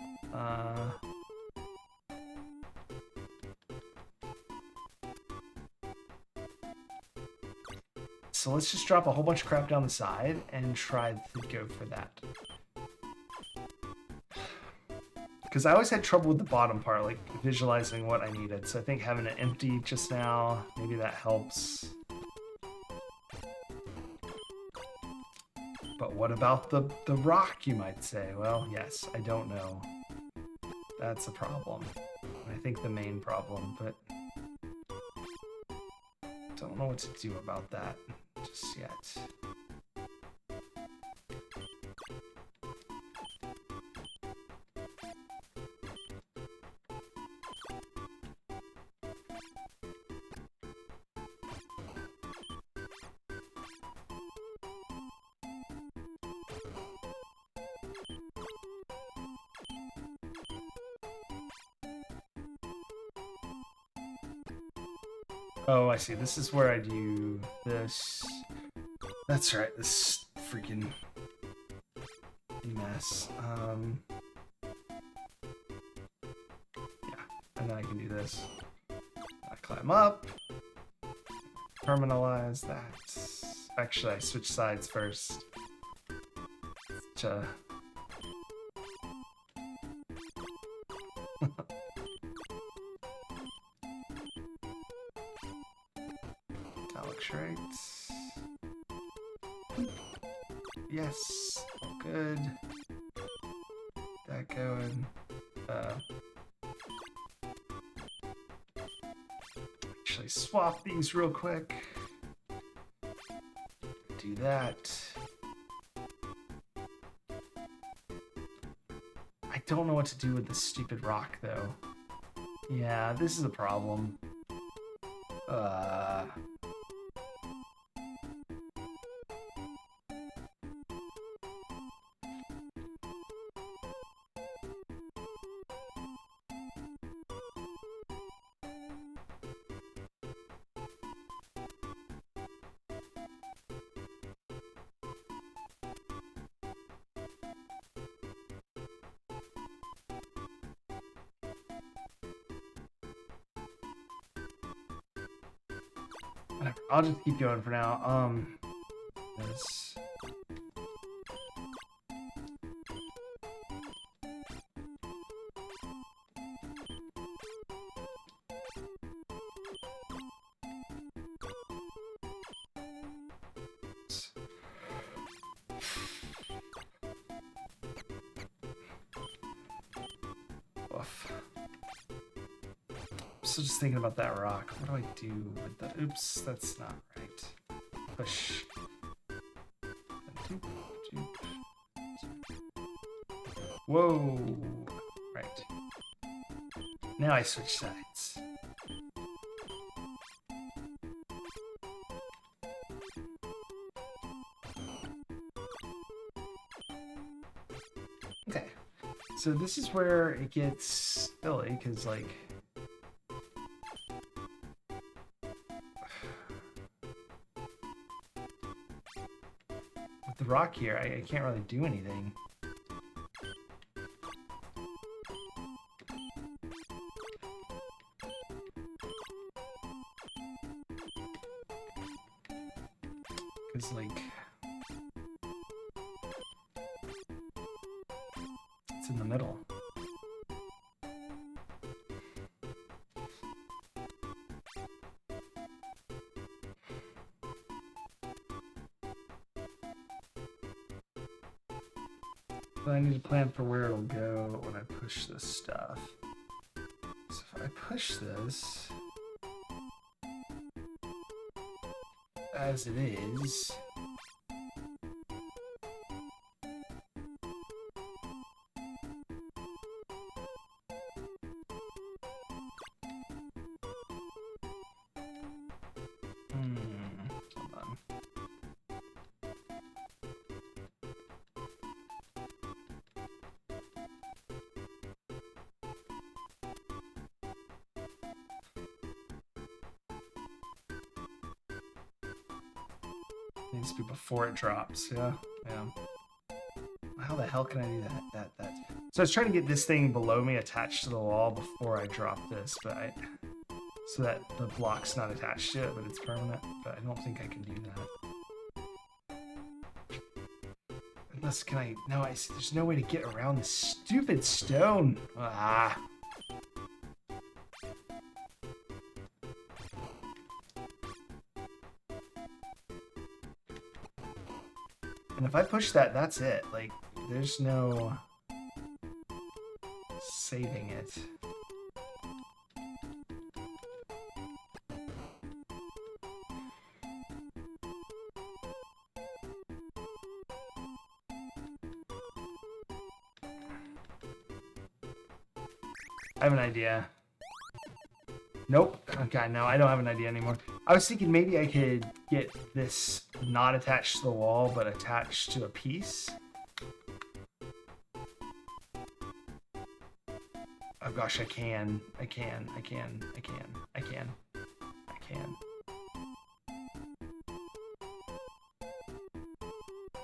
so let's just drop a whole bunch of crap down the side and try to go for that. Because I always had trouble with the bottom part, like visualizing what I needed. So I think having it empty just now, maybe that helps. But what about the rock, you might say? Well, yes, I don't know. That's a problem. I think the main problem, but don't know what to do about that just yet. Oh, I see. This is where I do this. That's right. This freaking mess. Yeah, and then I can do this. I climb up. Terminalize that. Actually, I switch sides first. That looks right. Yes, all good. That going. Actually, swap these real quick. Do that. I don't know what to do with this stupid rock, though. Yeah, this is a problem. Whatever. I'll just keep going for now. This. Oof. So just thinking about that rock. What do I do with the... Oops, that's not right. Push. Whoa. Right. Now I switch sides. Okay. So this is where it gets silly, because, like... with the rock here, I can't really do anything. Because, like... it's in the middle. But I need to plan for where it'll go when I push this stuff. So if I push this as it is, hold on. Needs to be before it drops. Yeah. How the hell can I do that? So I was trying to get this thing below me attached to the wall before I drop this, but so that the block's not attached to it, but it's permanent. But I don't think I can do that. Unless, can I? No, I see. There's no way to get around this stupid stone. Ah. And if I push that, that's it. Like, there's no saving it. I have an idea. Nope. Okay, no, I don't have an idea anymore. I was thinking maybe I could get this not attached to the wall, but attached to a piece. Oh gosh, I can.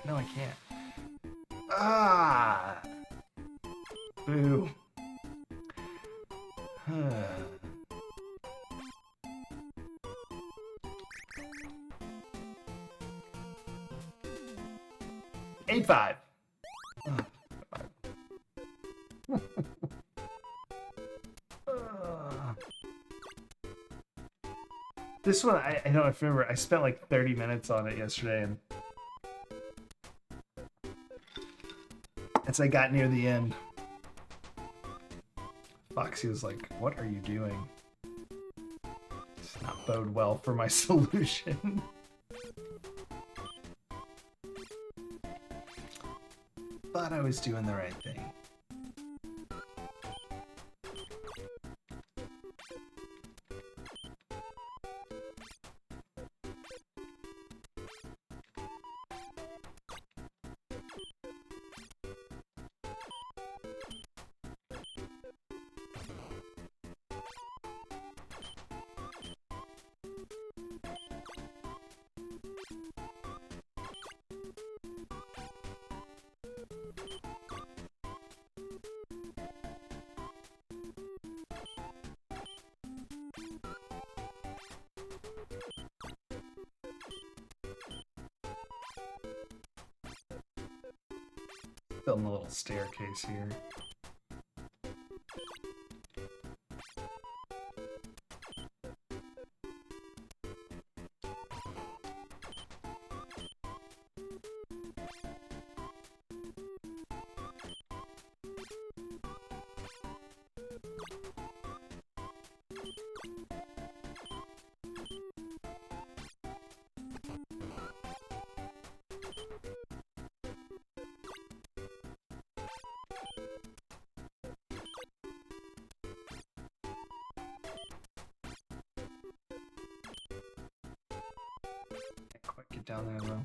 No, I can't. Ah! Boo. 8-5. This one, I don't remember. I spent like 30 minutes on it yesterday, and as I got near the end, Foxy was like, "What are you doing?" It's not bode well for my solution. Thought I was doing the right thing. Building a little staircase here. Quite get down there though.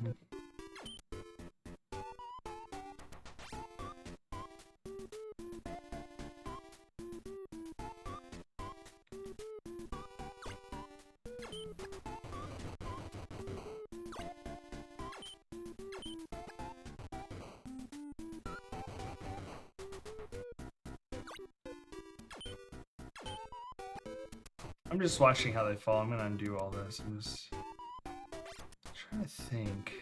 I'm just watching how they fall. I'm gonna undo all this. I'm just trying to think.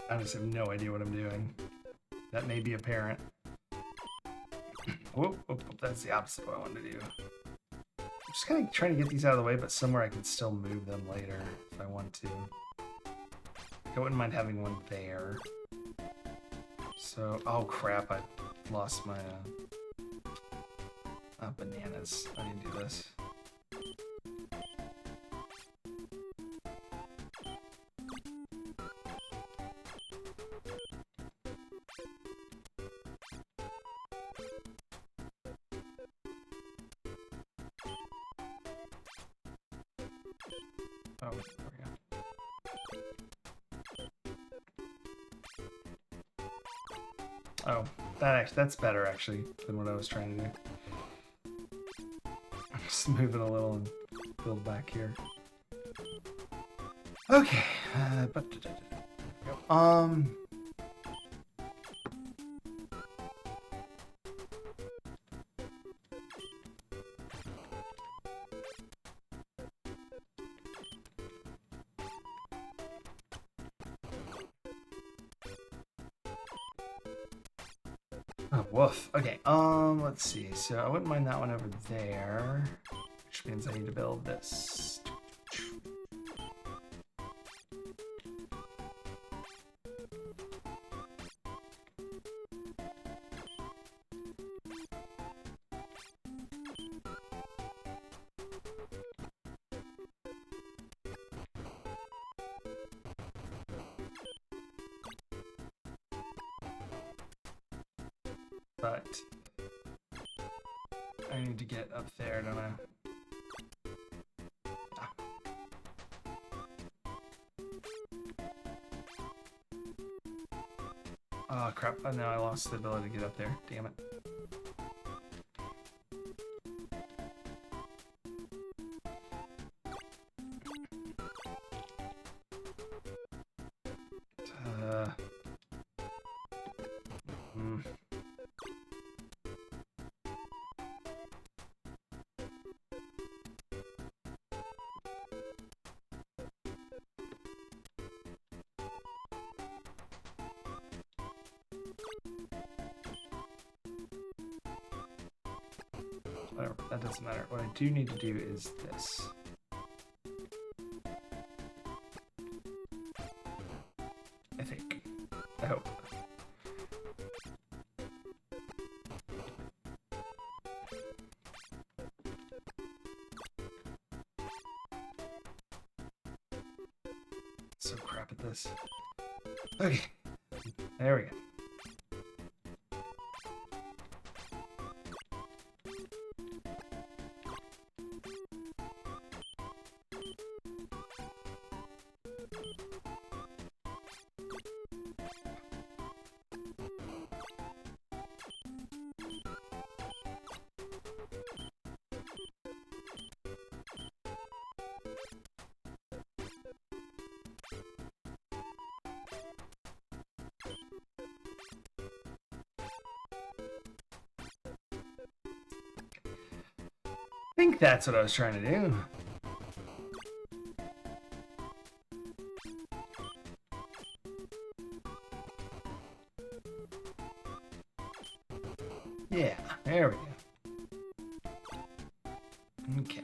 I just have no idea what I'm doing. That may be apparent. Whoop, whoop, whoop, that's the opposite of what I wanted to do. I'm just kind of trying to get these out of the way, but somewhere I can still move them later if I want to. I wouldn't mind having one there. So, oh crap, I lost my bananas. I need to do this. Oh, there we go. Oh, that's better actually than what I was trying to do. Just move it a little and build back here. Okay, oh, woof. Okay, let's see. So I wouldn't mind that one over there, which means I need to build this. But I need to get up there, don't I? Oh crap, oh, no, I lost the ability to get up there. Damn it. Whatever, that doesn't matter. What I do need to do is this. I think. I hope. So crap at this. Okay. There we go. I think that's what I was trying to do. Yeah, there we go. Okay.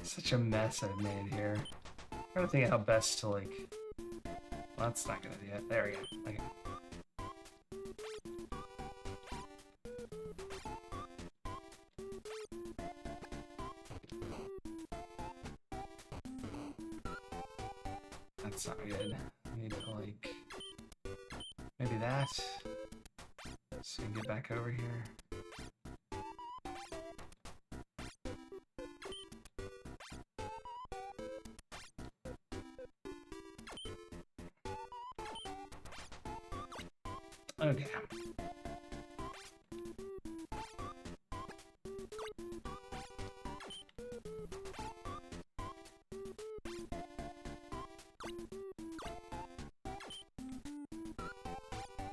Such a mess I've made here. I'm trying to think of how best to like. Well, that's not gonna do it. There we go. Okay. That's not good. I need to like maybe that. So we can get back over here. Okay.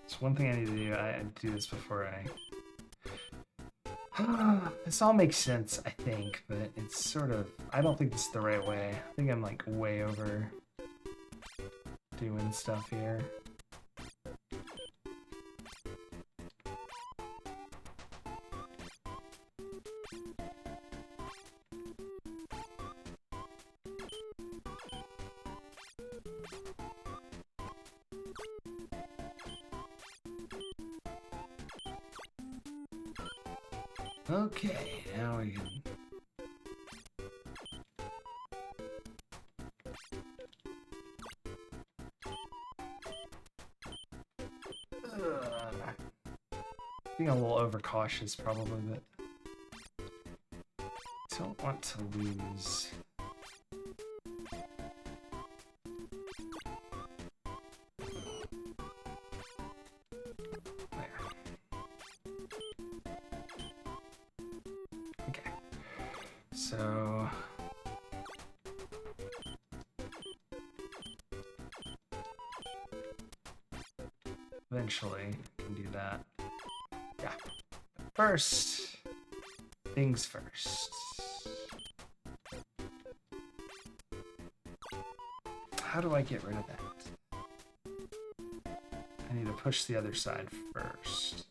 It's one thing I need to do. I do this before I... This all makes sense, I think, but it's sort of... I don't think this is the right way. I think I'm like way over doing stuff here. Okay, now we can... Being a little overcautious, probably, but don't want to lose. There. Okay. So eventually can do that. Yeah. First, things first. How do I get rid of that? I need to push the other side first.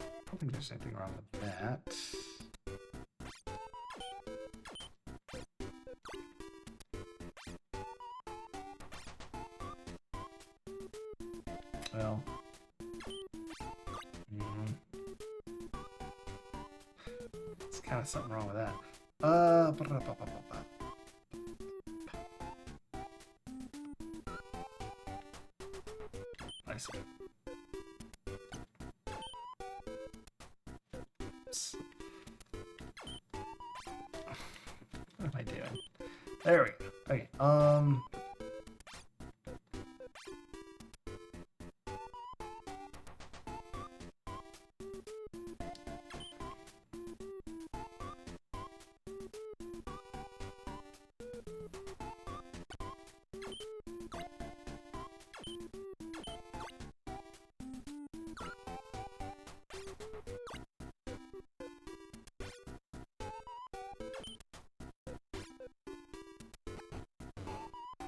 I don't think there's anything wrong with that. Well, it's kind of something wrong with that. I see. Oops. What am I doing? There we go. Okay.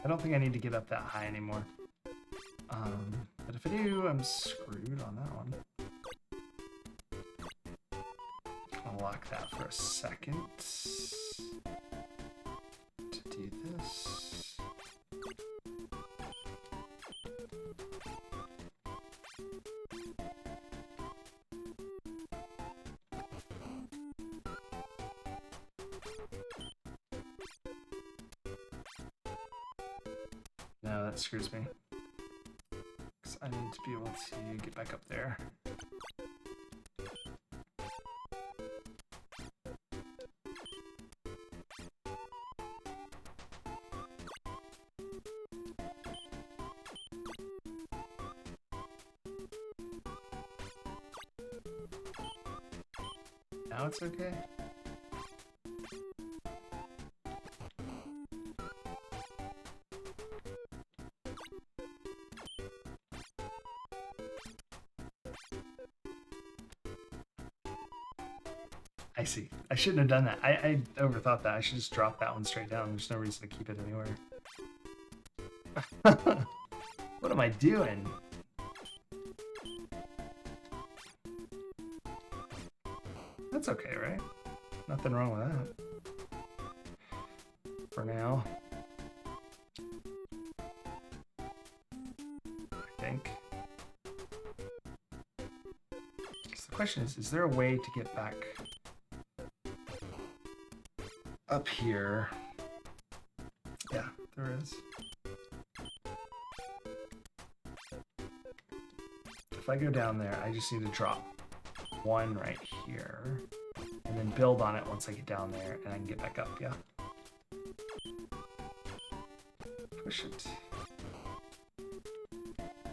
I don't think I need to get up that high anymore. But if I do, I'm screwed on that one. I'll lock that for a second. To do this. No, that screws me. Because I need to be able to get back up there. Now it's okay. I see. I shouldn't have done that. I overthought that. I should just drop that one straight down. There's no reason to keep it anywhere. What am I doing? That's okay, right? Nothing wrong with that. For now. I think. So the question is there a way to get back up here? Yeah, there is. I go down there, I just need to drop one right here, and then build on it once I get down there, and I can get back up, yeah? Push it.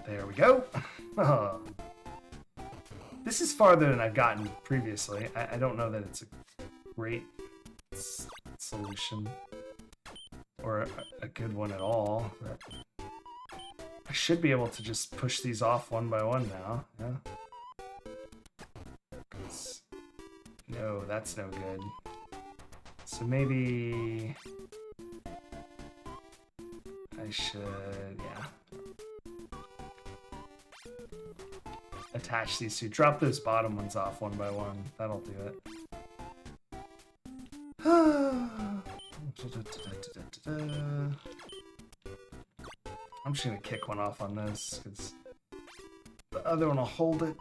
There we go. Oh. This is farther than I've gotten previously. I don't know that it's a great solution or a good one at all, but I should be able to just push these off one by one now, yeah? No, that's no good. So maybe I should, yeah. Attach these two. Drop those bottom ones off one by one. That'll do it. I'm just gonna kick one off on this because the other one will hold it.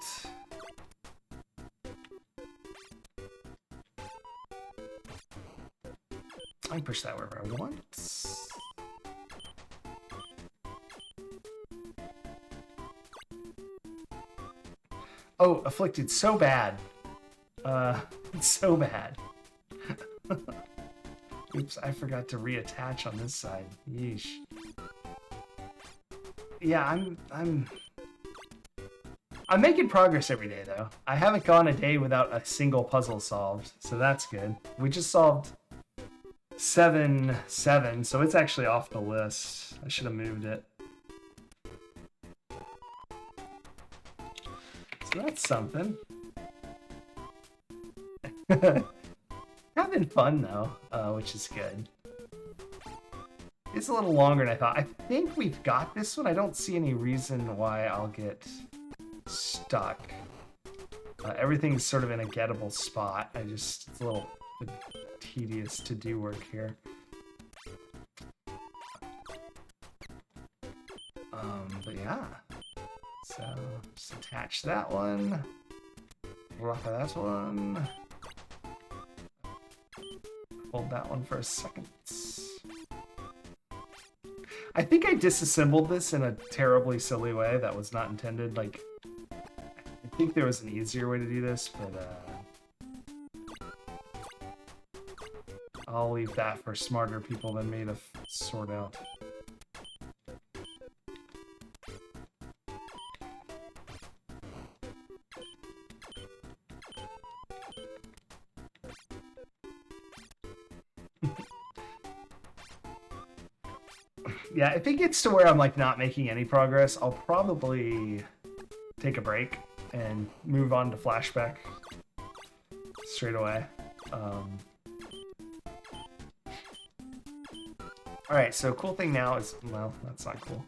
I can push that wherever I want. Oh, afflicted so bad. It's so bad. Oops, I forgot to reattach on this side. Yeesh. Yeah, I'm making progress every day though. I haven't gone a day without a single puzzle solved, so that's good. We just solved 7, so it's actually off the list. I should have moved it. So that's something. Having fun though, which is good. It's a little longer than I thought. I think we've got this one. I don't see any reason why I'll get stuck. Everything's sort of in a gettable spot. It's a little tedious to do work here. But yeah. So just attach that one. Drop that one. Hold that one for a second. I think I disassembled this in a terribly silly way that was not intended. Like, I think there was an easier way to do this, but I'll leave that for smarter people than me to sort out. Yeah, if it gets to where I'm like not making any progress, I'll probably take a break and move on to flashback straight away. Alright, so cool thing now is, well, that's not cool.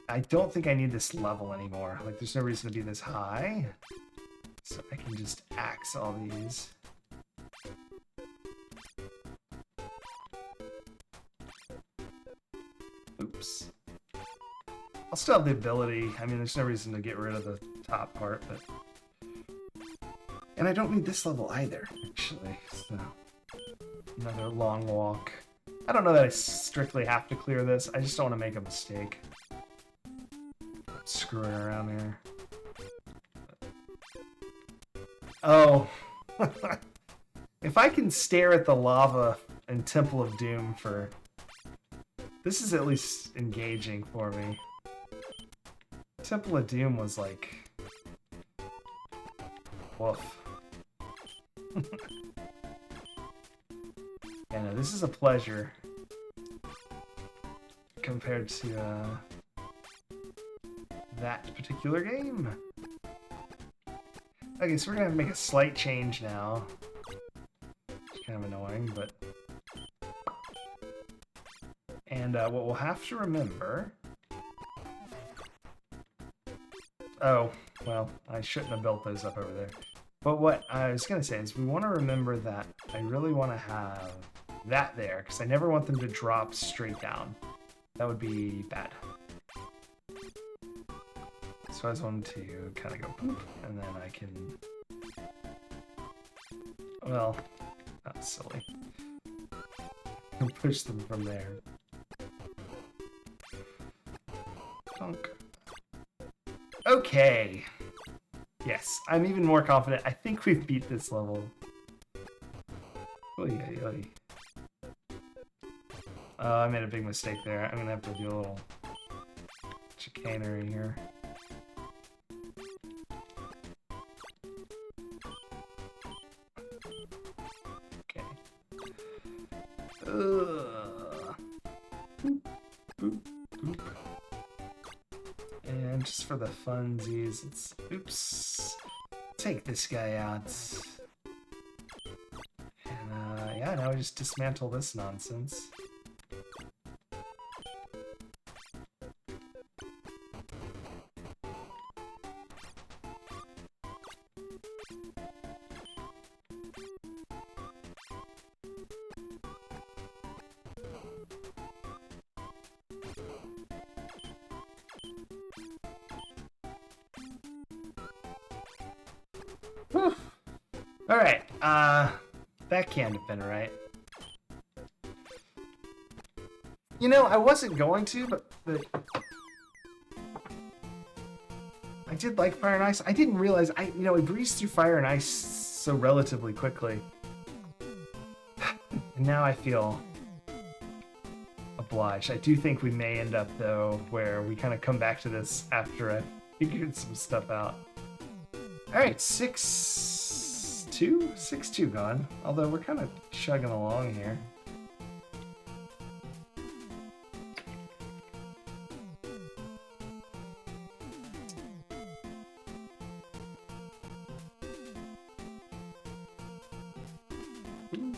I don't think I need this level anymore. Like, there's no reason to be this high. So I can just axe all these. Oops. I'll still have the ability. I mean, there's no reason to get rid of the top part, but... And I don't need this level either, actually. So, another long walk. I don't know that I strictly have to clear this. I just don't want to make a mistake. I'm screwing around here. Oh. If I can stare at the lava in Temple of Doom for... This is at least engaging for me. Temple of Doom was like... Woof. Yeah, no, this is a pleasure. Compared to, that particular game. Okay, so we're gonna make a slight change now. It's kind of annoying, but... And what we'll have to remember... Oh, well, I shouldn't have built those up over there. But what I was going to say is we want to remember that I really want to have that there, because I never want them to drop straight down. That would be bad. So I just wanted to kind of go poop, and then I can... Well, that's silly. Push them from there. Okay. Yes, I'm even more confident. I think we've beat this level. Oy, oy, oy. Oh, I made a big mistake there. I'm gonna have to do a little chicanery here. Okay. Boop, boop, boop. And just for the funsies, let's, oops, take this guy out. And yeah, now we just dismantle this nonsense. Whew. All right, that can't have been right. You know, I wasn't going to, but I did like Fire and Ice. I didn't realize I breezed through Fire and Ice so relatively quickly, and now I feel obliged. I do think we may end up though where we kind of come back to this after I figured some stuff out. All right, 6-2? 6-2 gone. Although we're kind of chugging along here. Ooh.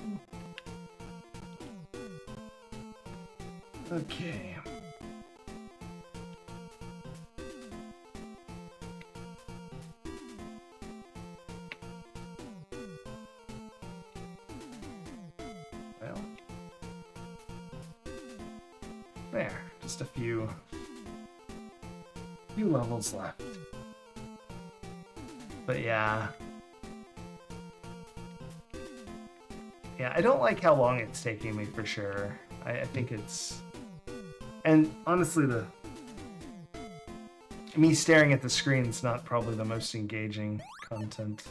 Okay. There, just a few levels left. But yeah, I don't like how long it's taking me for sure. I think it's, and honestly, me staring at the screen is not probably the most engaging content.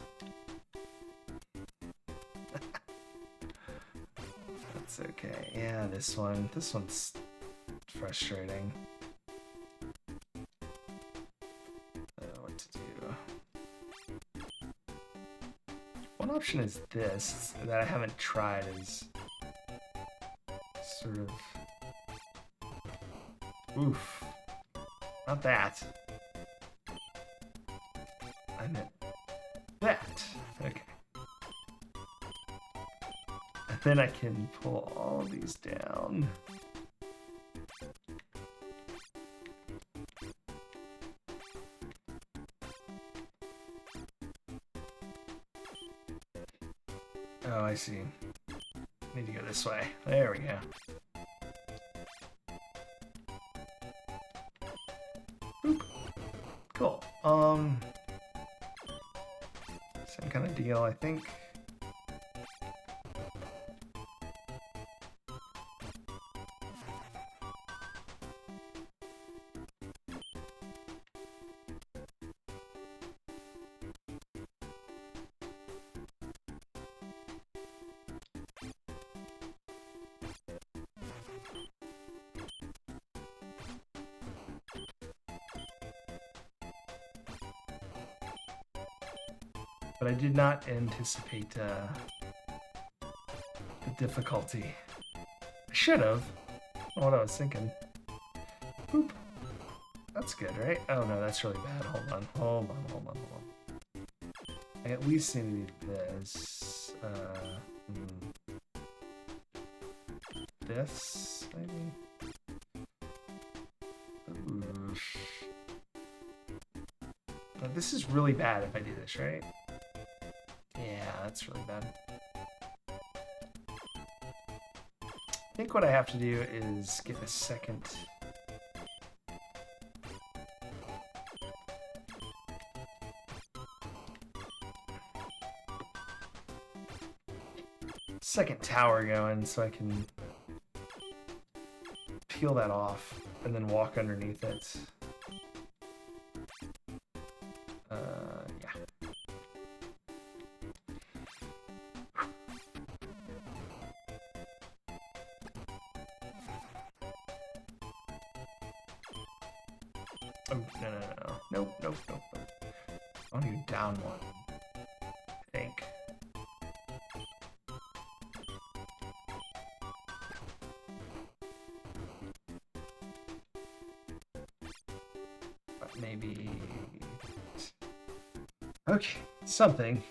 That's okay. Yeah, this one's frustrating. What to do? One option is this that I haven't tried is sort of, oof, not that. I meant that. Okay. And then I can pull all these down. Oh, I see. Need to go this way. There we go. Oop. Cool. Same kind of deal, I think. But I did not anticipate the difficulty. I should have. I don't know what I was thinking. Boop. That's good, right? Oh no, that's really bad. Hold on. I at least need this. This, maybe? Ooh. Now, this is really bad if I do this, right? Yeah, that's really bad. I think what I have to do is get a second. Second tower going so I can peel that off and then walk underneath it. Yeah. Oh, no. Nope. I want to go down one. I think. But maybe... Okay, something.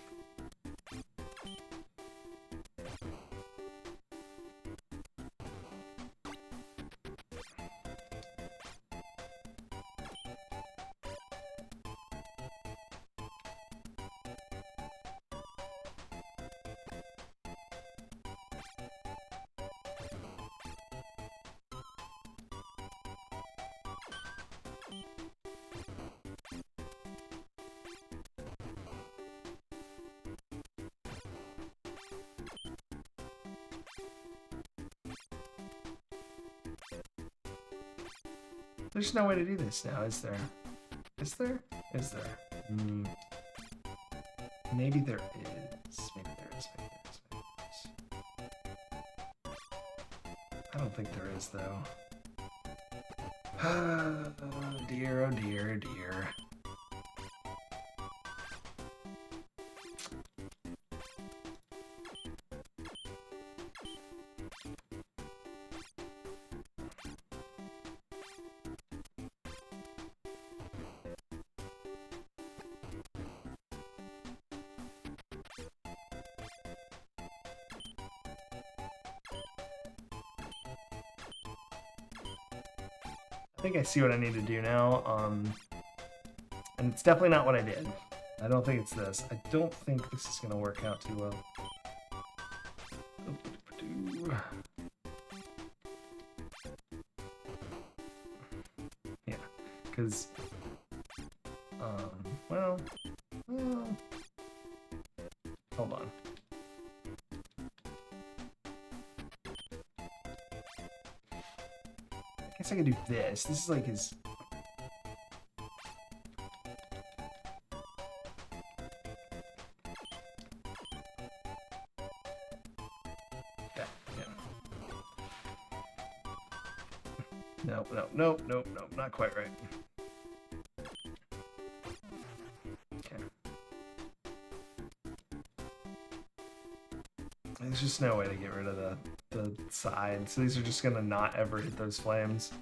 There's no way to do this now, is there? Is there? Is there? Maybe there is. Maybe there is. I don't think there is, though. Oh dear, oh dear, dear. I think I see what I need to do now, and it's definitely not what I did. I don't think it's this. I don't think this is going to work out too well. Yeah, because, well, hold on. I guess I could do this. This is like his... Nope, not quite right. Okay. There's just no way to get rid of the side, so these are just gonna not ever hit those flames.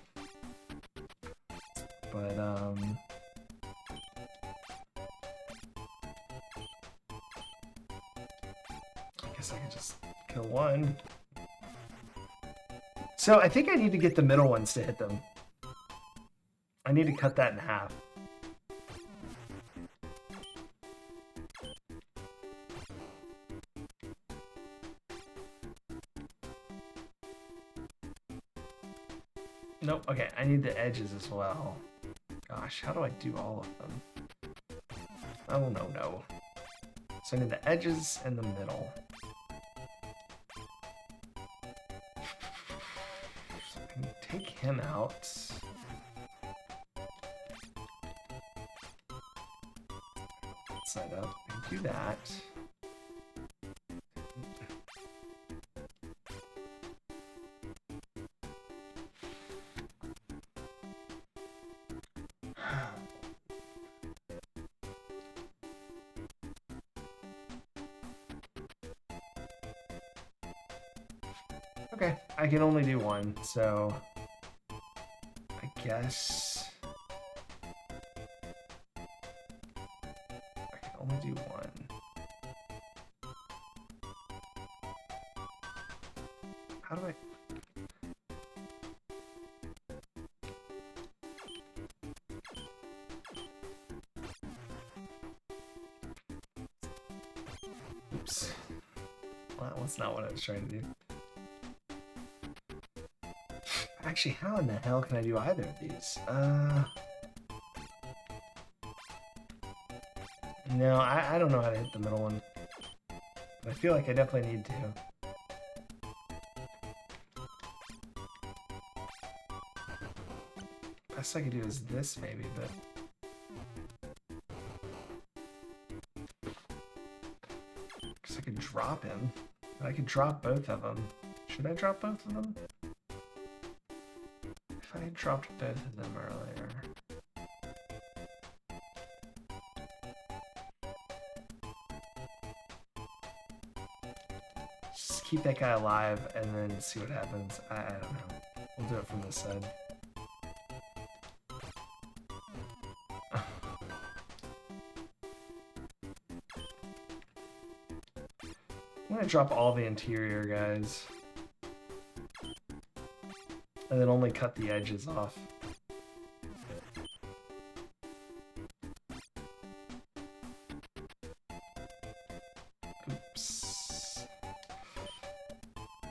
But I guess I can just kill one. So I think I need to get the middle ones to hit them. I need to cut that in half. Nope, okay, I need the edges as well. Gosh, how do I do all of them? Oh, no. So I need the edges and the middle. So I can take him out. Side up and do that. Okay, I can only do one, so I guess I can only do one. How do I... Oops. Well, that was not what I was trying to do. Actually, how in the hell can I do either of these? No, I don't know how to hit the middle one. But I feel like I definitely need to. Best I could do is this, maybe, but... Because I could drop him. I could drop both of them. Should I drop both of them? If I had dropped both of them earlier... keep that guy alive and then see what happens. I don't know. We'll do it from this side. I'm gonna drop all the interior guys. And then only cut the edges off. Oops.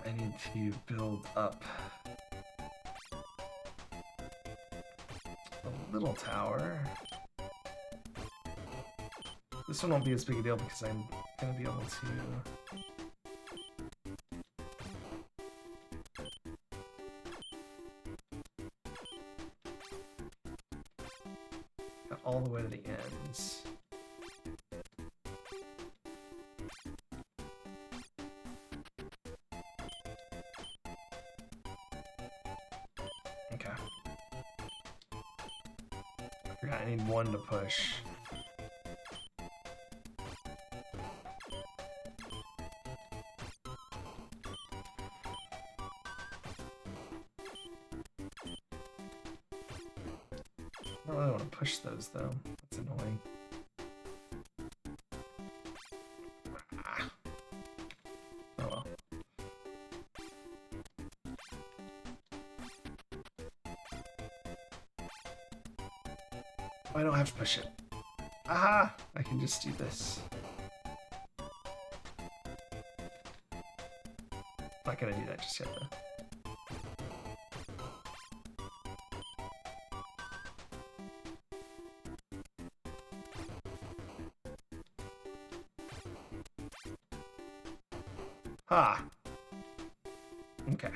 I need to build up a little tower. This one won't be as big a deal because I'm gonna be able to... all the way to the ends. Okay. I forgot I need one to push. I don't really want to push those though. That's annoying. Ah. Oh well. I don't have to push it. Aha! I can just do this. Not gonna do that just yet though. Ah. Okay.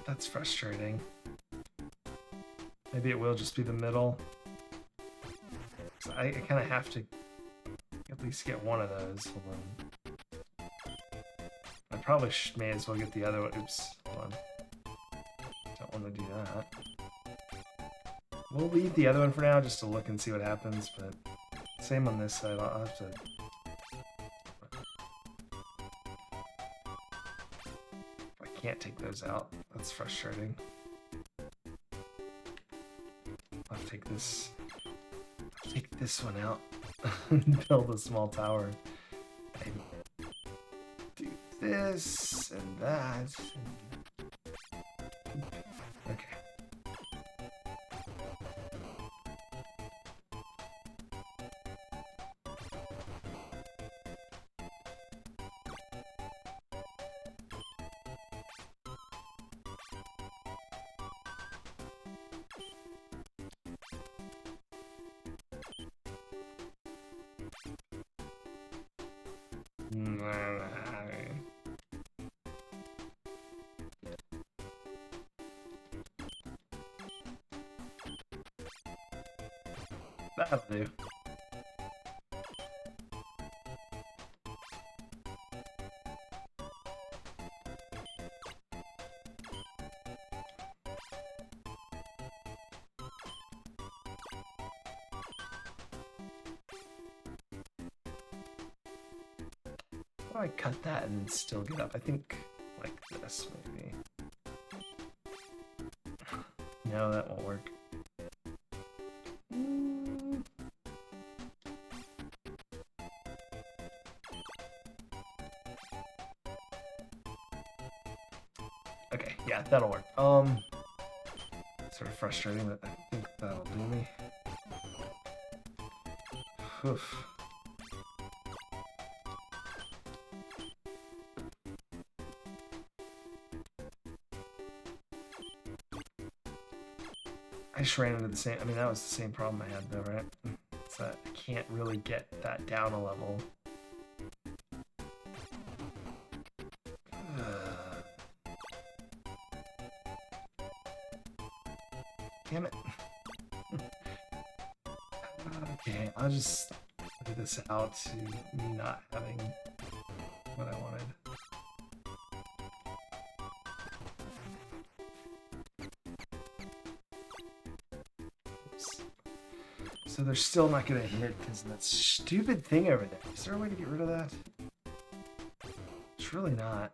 That's frustrating. Maybe it will just be the middle. So I kind of have to at least get one of those. Hold on. I probably may as well get the other one. Oops. Hold on. Don't want to do that. We'll leave the other one for now just to look and see what happens, but same on this side. I'll have to... Can't take those out. That's frustrating. I'll take this. I'll take this one out and build a small tower. And do this and that. And... Okay. That'll do. How do I cut that and still get up? I think like this, maybe. No, that won't work. Okay, yeah, that'll work. Sort of frustrating, but I think that'll do me. Oof. I just ran into the same, I mean, that was the same problem I had though, right? It's that I can't really get that down a level. Damn it. Okay, I'll just leave this out to me not having what I wanted. Oops. So they're still not gonna hit because of that stupid thing over there. Is there a way to get rid of that? It's really not.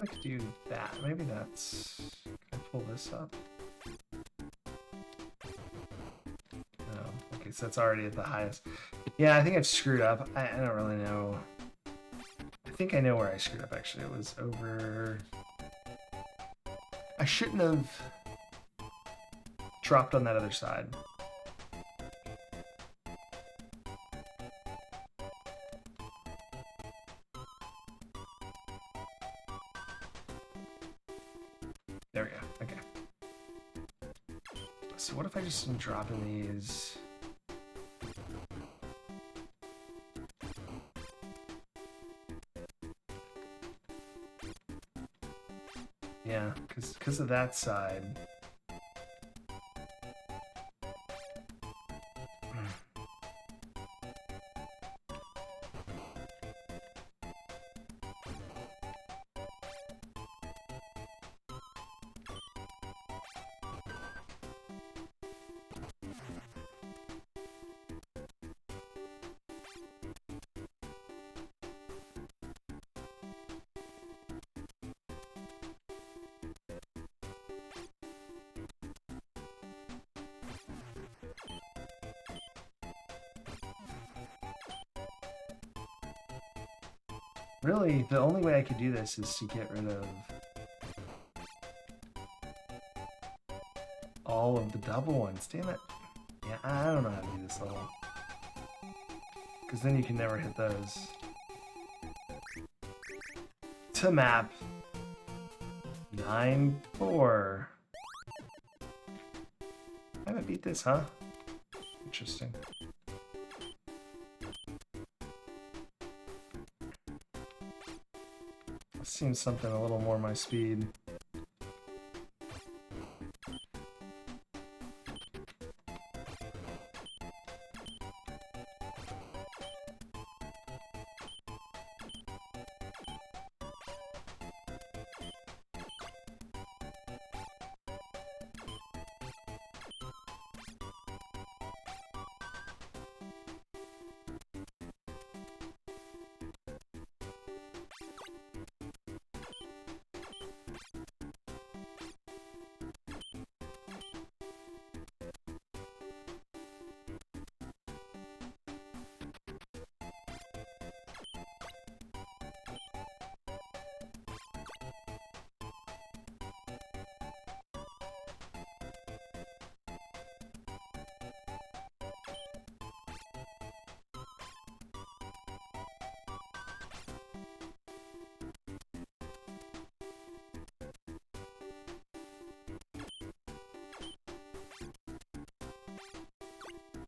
I could do that. Maybe that's... Can I pull this up? No. Okay, so that's already at the highest. Yeah, I think I've screwed up. I don't really know. I think I know where I screwed up, actually. It was over... I shouldn't have dropped on that other side. There we go. Okay. So what if I just drop in these? Yeah, because of that side. Really, the only way I could do this is to get rid of all of the double ones. Damn it. Yeah, I don't know how to do this level. Because then you can never hit those. To map 9-4. I haven't beat this, huh? Interesting. Seems something a little more my speed.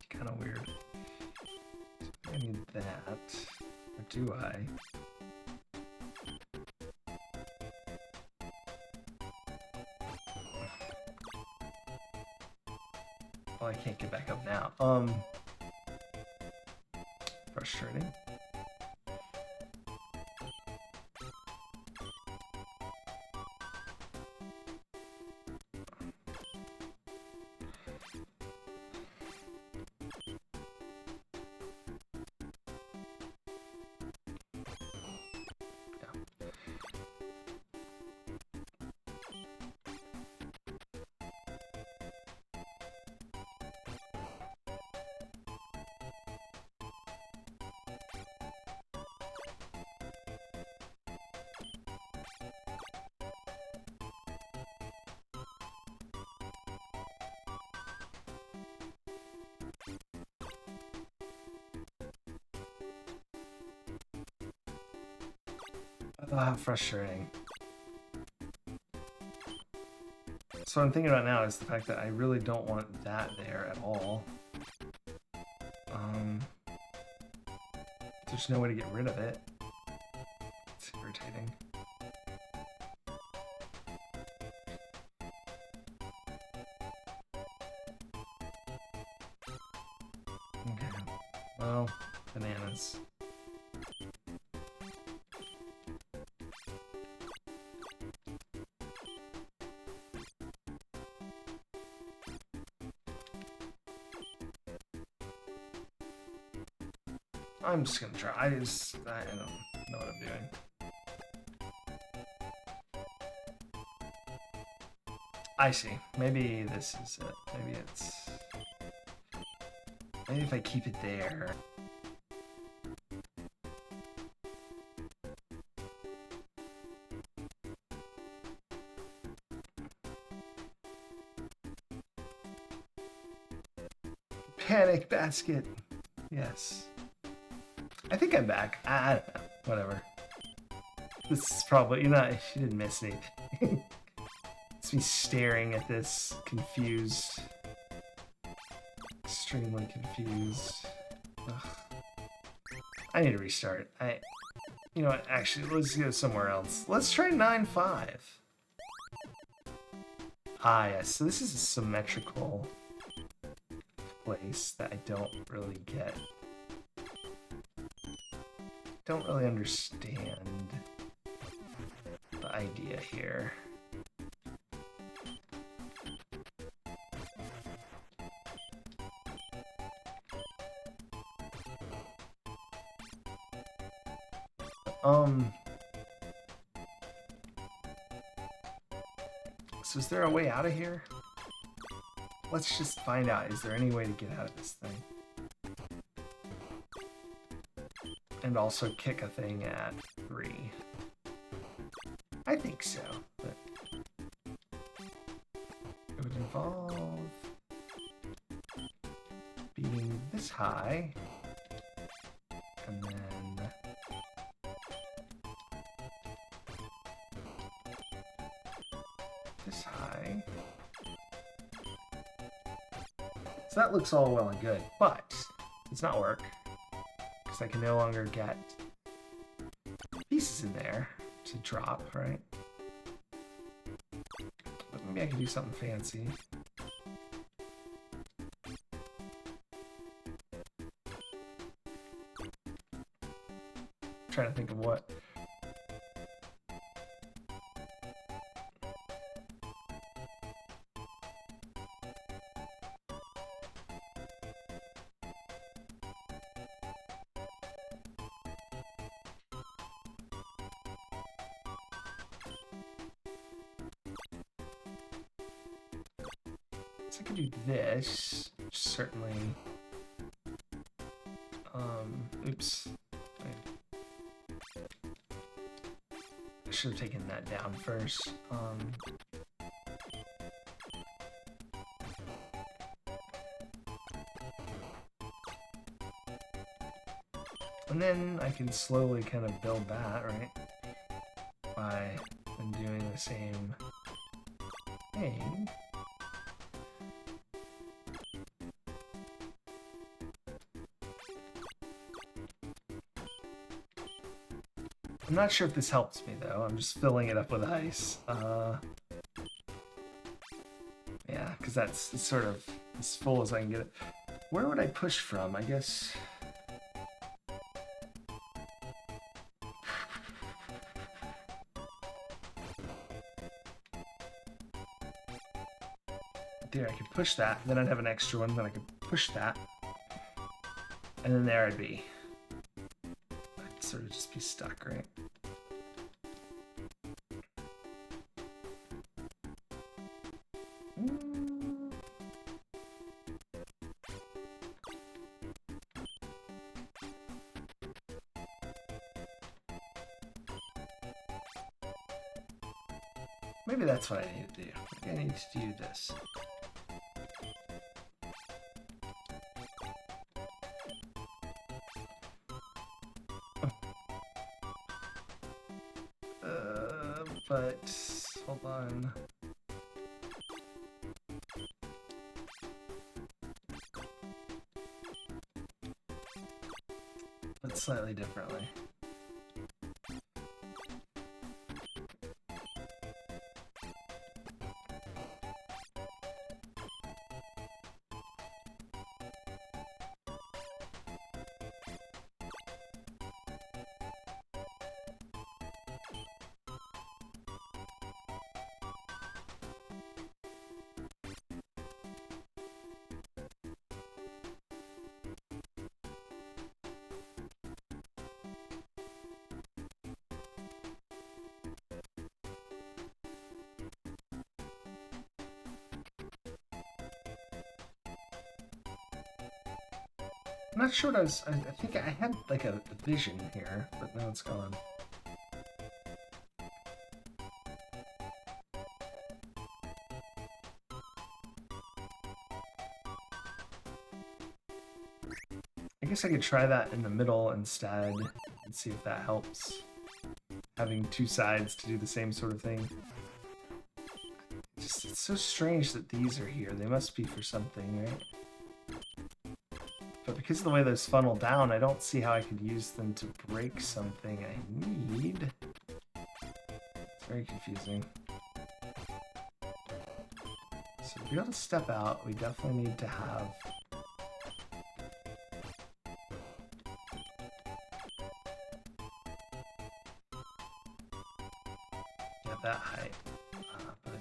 Kind of weird. I need that. Or do I? Well, I can't get back up now. Frustrating. Ah, frustrating. So what I'm thinking about now is the fact that I really don't want that there at all. There's no way to get rid of it. It's irritating. Okay. Well, bananas. I'm just gonna try. I don't know what I'm doing. I see. Maybe this is it. Maybe if I keep it there. Panic basket. Yes. I think I'm back. I don't know. Whatever. This is probably, you didn't miss anything. It's me staring at this confused. Extremely confused. Ugh. I need to restart. You know what? Actually, let's go somewhere else. Let's try 9-5. Ah, yes. So this is a symmetrical place that I don't really get. Don't really understand the idea here. So is there a way out of here? Let's just find out. Is there any way to get out of this thing? And also kick a thing at 3. I think so, but it would involve being this high, and then this high. So that looks all well and good, but it's not work. I can no longer get pieces in there to drop, right? But maybe I can do something fancy. I'm trying to think of what. I could do this, certainly. Oops. I should have taken that down first. And then I can slowly kind of build that, right? By doing the same thing. I'm not sure if this helps me though. I'm just filling it up with ice. Yeah, because that's sort of as full as I can get it. Where would I push from? I guess. There, I could push that. Then I'd have an extra one. Then I could push that. And then there I'd be. I'd sort of just be stuck, right? Maybe that's what I need to do. Maybe I need to do this. but hold on. But slightly differently. I'm not sure what I was. I think I had like a vision here, but now it's gone. I guess I could try that in the middle instead and see if that helps. Having two sides to do the same sort of thing. It's so strange that these are here. They must be for something, right? But because of the way those funnel down, I don't see how I could use them to break something I need. It's very confusing. So to be able to step out, we definitely need to have... yeah, that height. But...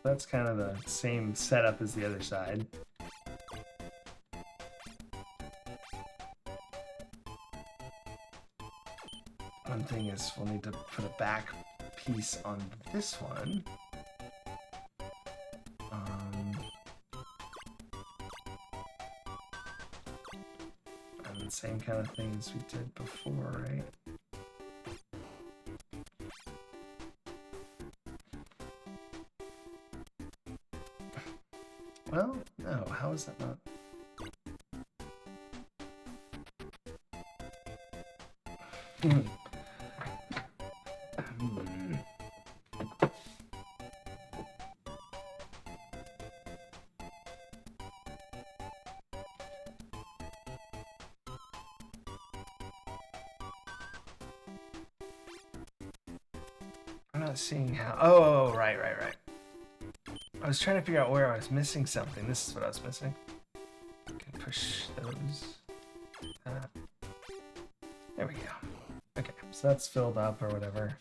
that's kind of the same setup as the other side. One thing is we'll need to put a back piece on this one. And the same kind of thing as we did before, right? Well, no, how is that not? I'm not seeing how. Oh, right. I was trying to figure out where I was missing something. This is what I was missing. I can push those. There we go. Okay, so that's filled up or whatever.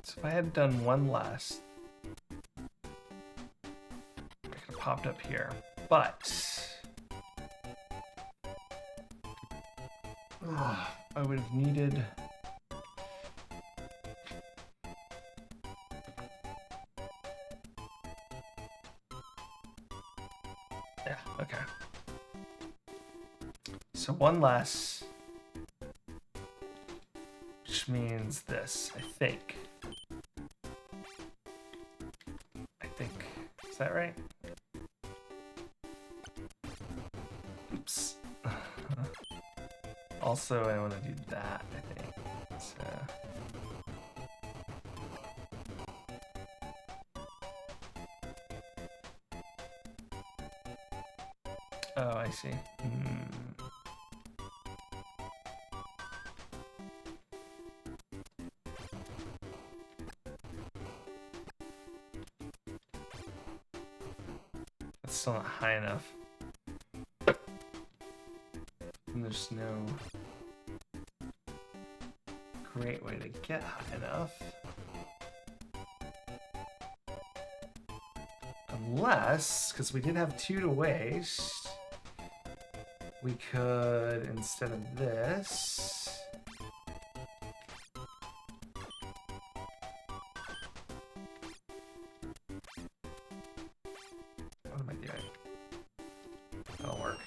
So if I had done one less, I could have popped up here, but I would have needed. Yeah, okay. So one less, which means this, I think. Is that right? Oops. Also, I want to do that, I think. So... Oh, I see. That's still not high enough. And there's no great way to get high enough. Unless, because we did have 2 to waste, we could, instead of this, what am I doing? That'll work.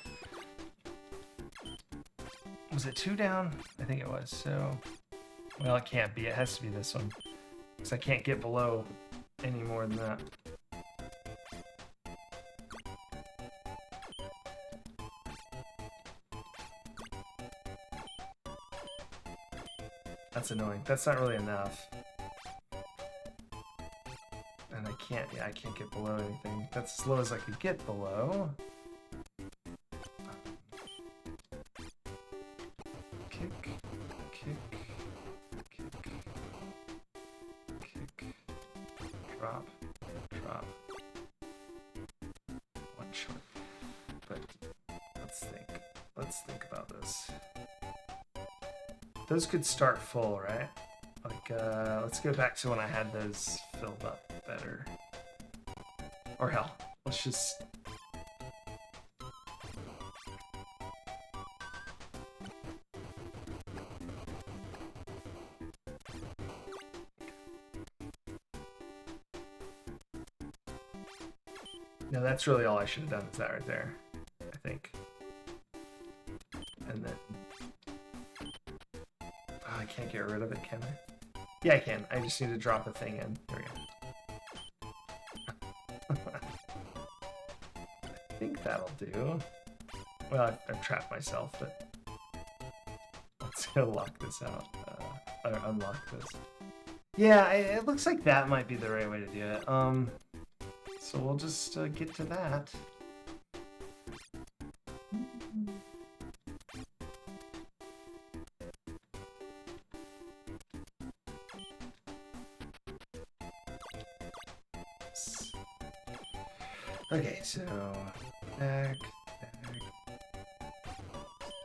Was it 2 down? I think it was. So, well, it can't be. It has to be this one, because I can't get below any more than that. That's annoying. That's not really enough. And I can't get below anything. That's as low as I could get below. Kick, kick, kick, kick, drop, drop. One short. But let's think about this. Those could start full, right? Like, let's go back to when I had those filled up better. Or hell, let's just... No, that's really all I should have done is that right there, I think. And then... Oh, I can't get rid of it, can I? Yeah, I can. I just need to drop a thing in. There we go. I think that'll do. Well, I've trapped myself, but let's go lock this out. Or unlock this. Yeah, it looks like that might be the right way to do it. So we'll just get to that. Okay, so back,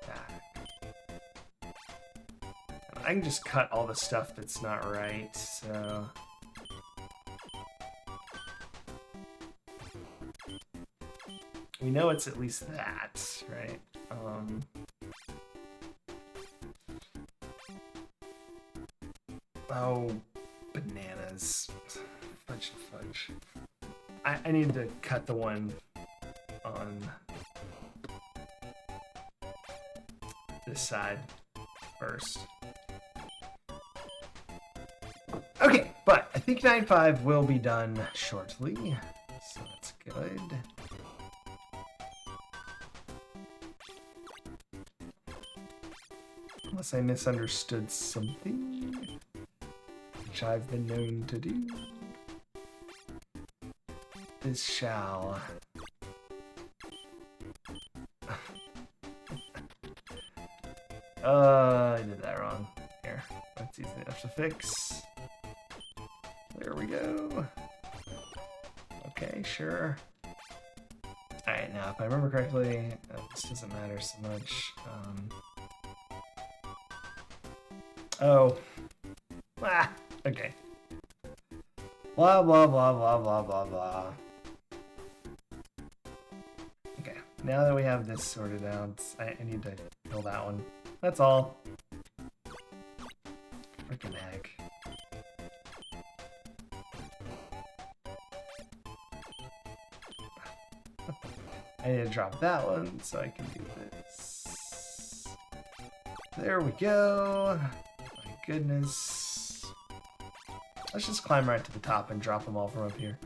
back. I can just cut all the stuff that's not right, so... We know it's at least that, right? Oh, bananas. Fudge, fudge. I need to cut the one on this side first. Okay, but I think 9.5 will be done shortly, so that's good. Unless I misunderstood something, which I've been known to do. This shall... I did that wrong. Here, that's easy enough to fix. There we go. Okay, sure. Alright, now if I remember correctly, this doesn't matter so much. Oh. Ah, okay. Blah, blah, blah, blah, blah, blah, blah. Okay, now that we have this sorted out, I need to kill that one. That's all. Freaking heck. I need to drop that one so I can do this. There we go. My goodness. Let's just climb right to the top and drop them all from up here.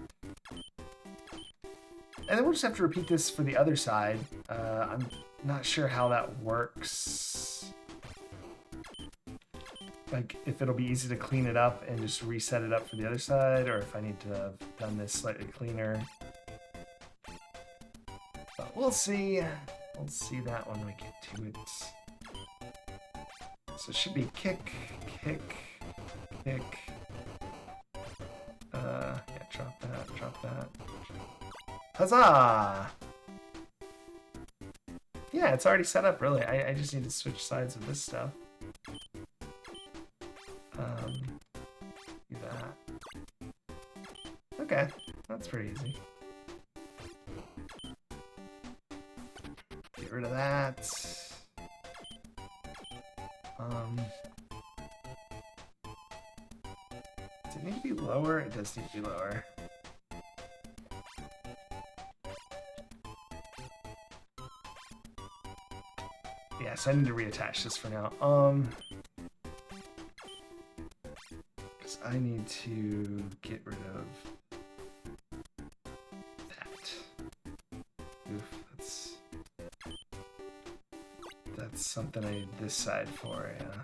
And then we'll just have to repeat this for the other side. I'm not sure how that works. Like, if it'll be easy to clean it up and just reset it up for the other side, or if I need to have done this slightly cleaner. But We'll see. We'll see that when we get to it. So it should be kick, kick, kick. Yeah, drop that, drop that. Huzzah! Yeah, it's already set up, really. I just need to switch sides of this stuff. Do that. Okay, that's pretty easy. Get rid of that. Does it need to be lower? It does need to be lower. Yeah, so I need to reattach this for now. Because I need to get rid of that. Oof, that's something I need this side for, yeah.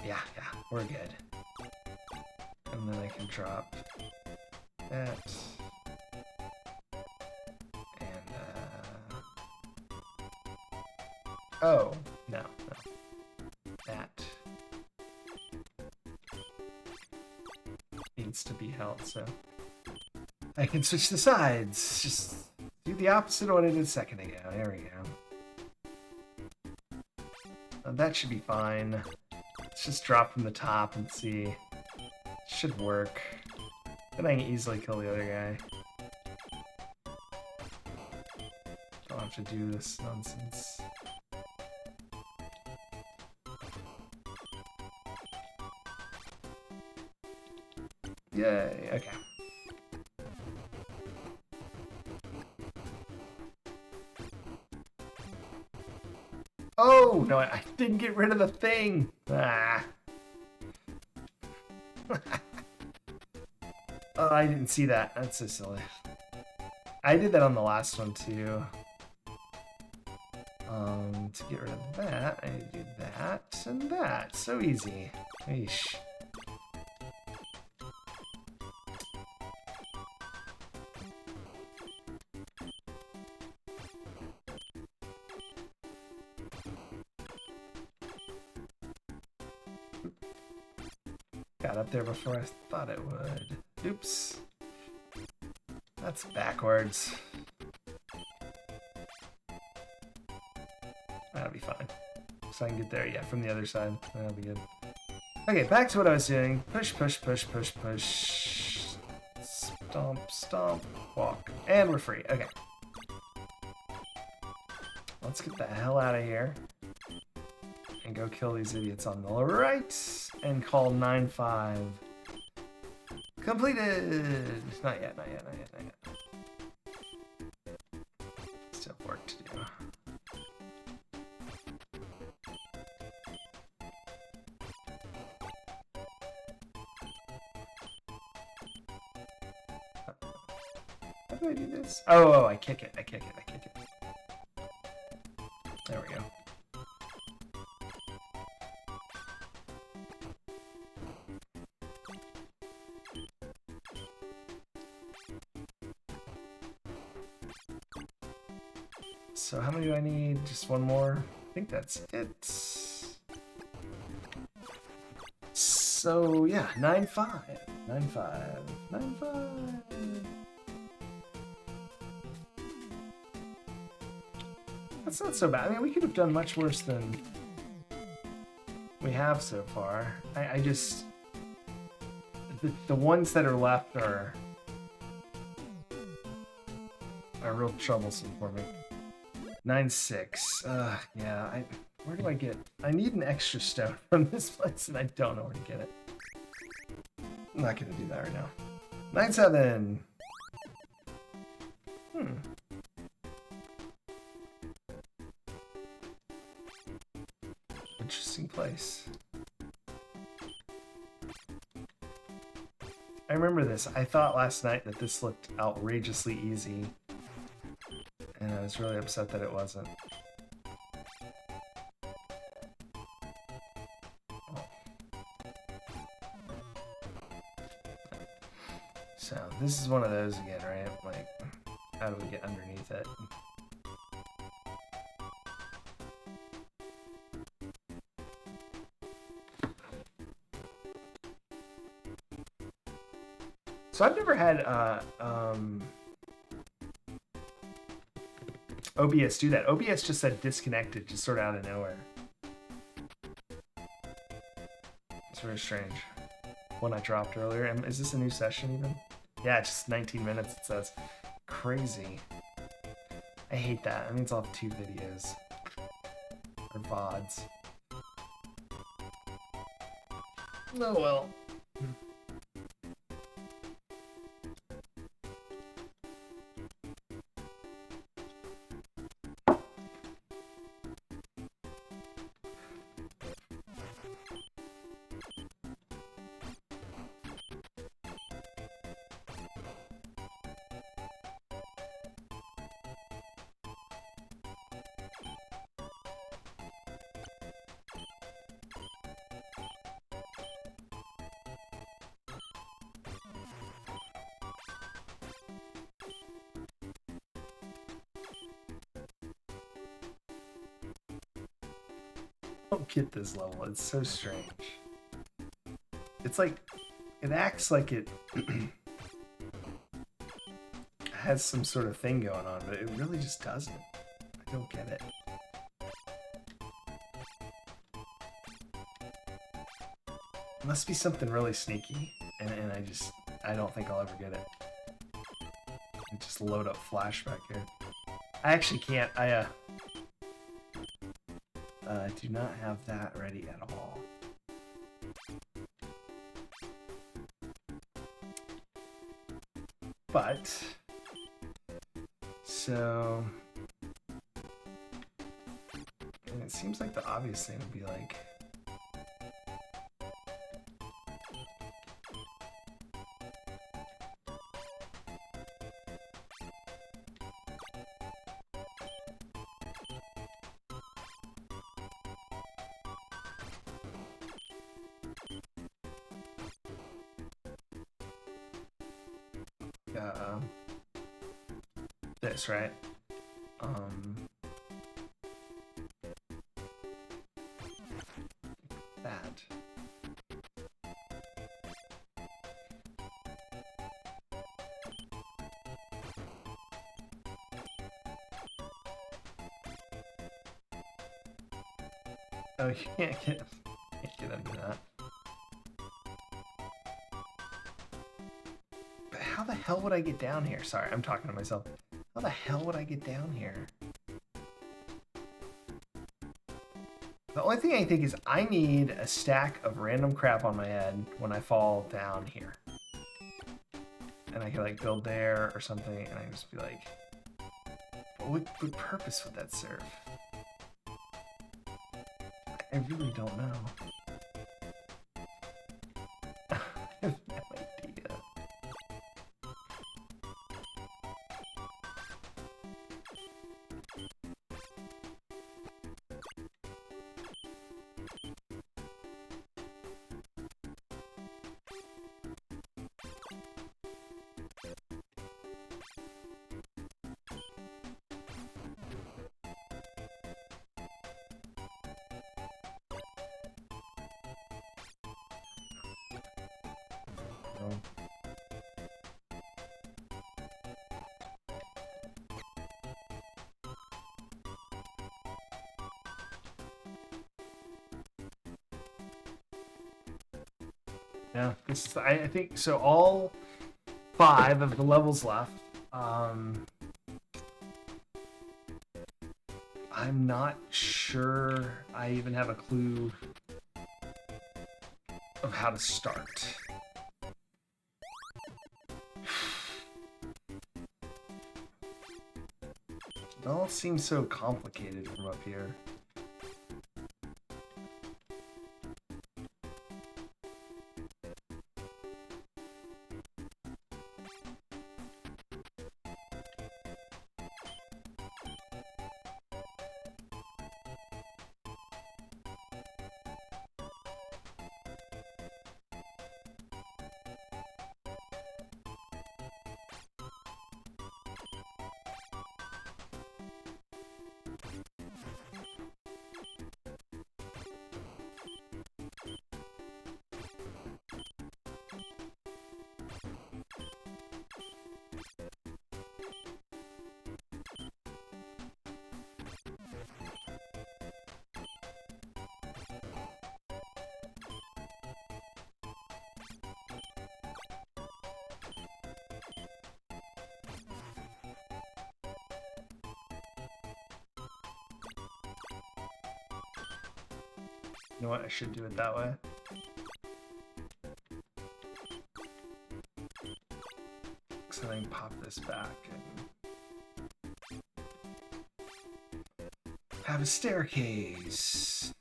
Yeah, we're good. And then I can drop that. Oh, no. That needs to be held, so I can switch the sides. Just do the opposite of what I did a second ago. There we go. That should be fine. Let's just drop from the top and see. Should work. Then I can easily kill the other guy. Don't have to do this nonsense. Yay, okay. Oh, no, I didn't get rid of the thing. Ah. Oh, I didn't see that. That's so silly. I did that on the last one, too. To get rid of that, I need to do that and that. So easy. Eesh. Got up there before I thought it would. Oops. That's backwards. That'll be fine. So I can get there, yeah, from the other side. That'll be good. Okay, back to what I was doing. Push, push, push, push, push. Stomp, stomp, walk. And we're free. Okay. Let's get the hell out of here. And go kill these idiots on the right. And call 9-5. Completed! Not yet, not yet, not yet, not yet. Still work to do. How do I do this? Oh, I kick it, I kick it, I kick it. There we go. So how many do I need? Just one more? I think that's it. So yeah, 9-5. 9-5. 9-5. That's not so bad. I mean, we could have done much worse than we have so far. I just... The ones that are left are real troublesome for me. 9-6. Yeah, where do I get... I need an extra stone from this place, and I don't know where to get it. I'm not gonna do that right now. 9-7. Interesting place. I remember this. I thought last night that this looked outrageously easy. And I was really upset that it wasn't. This is one of those again, right? Like, how do we get underneath it? So I've never had OBS do that. OBS just said disconnected, just sort of out of nowhere. It's very strange. One I dropped earlier. And is this a new session even? Yeah, it's just 19 minutes, it says. Crazy. I hate that. That means I'll have 2 videos. Or VODs. Oh well. I don't get this level. It's so strange. It's like, it acts like it has some sort of thing going on, but it really just doesn't. I don't get it. It must be something really sneaky, and I don't think I'll ever get it. And just load up flashback here. I actually can't. I do not have that ready at all. But so, and it seems like the obvious thing would be like, this, right? That. Oh, you can't get under that. But how the hell would I get down here? Sorry, I'm talking to myself. How the hell would I get down here? The only thing I think is I need a stack of random crap on my head when I fall down here. And I can like build there or something, and I can just be like, what purpose would that serve? I really don't know. I have no idea. Yeah, this is, I think so. All 5 of the levels left. I'm not sure I even have a clue of how to start. It all seems so complicated from up here. You know what? I should do it that way. So then pop this back and have a staircase.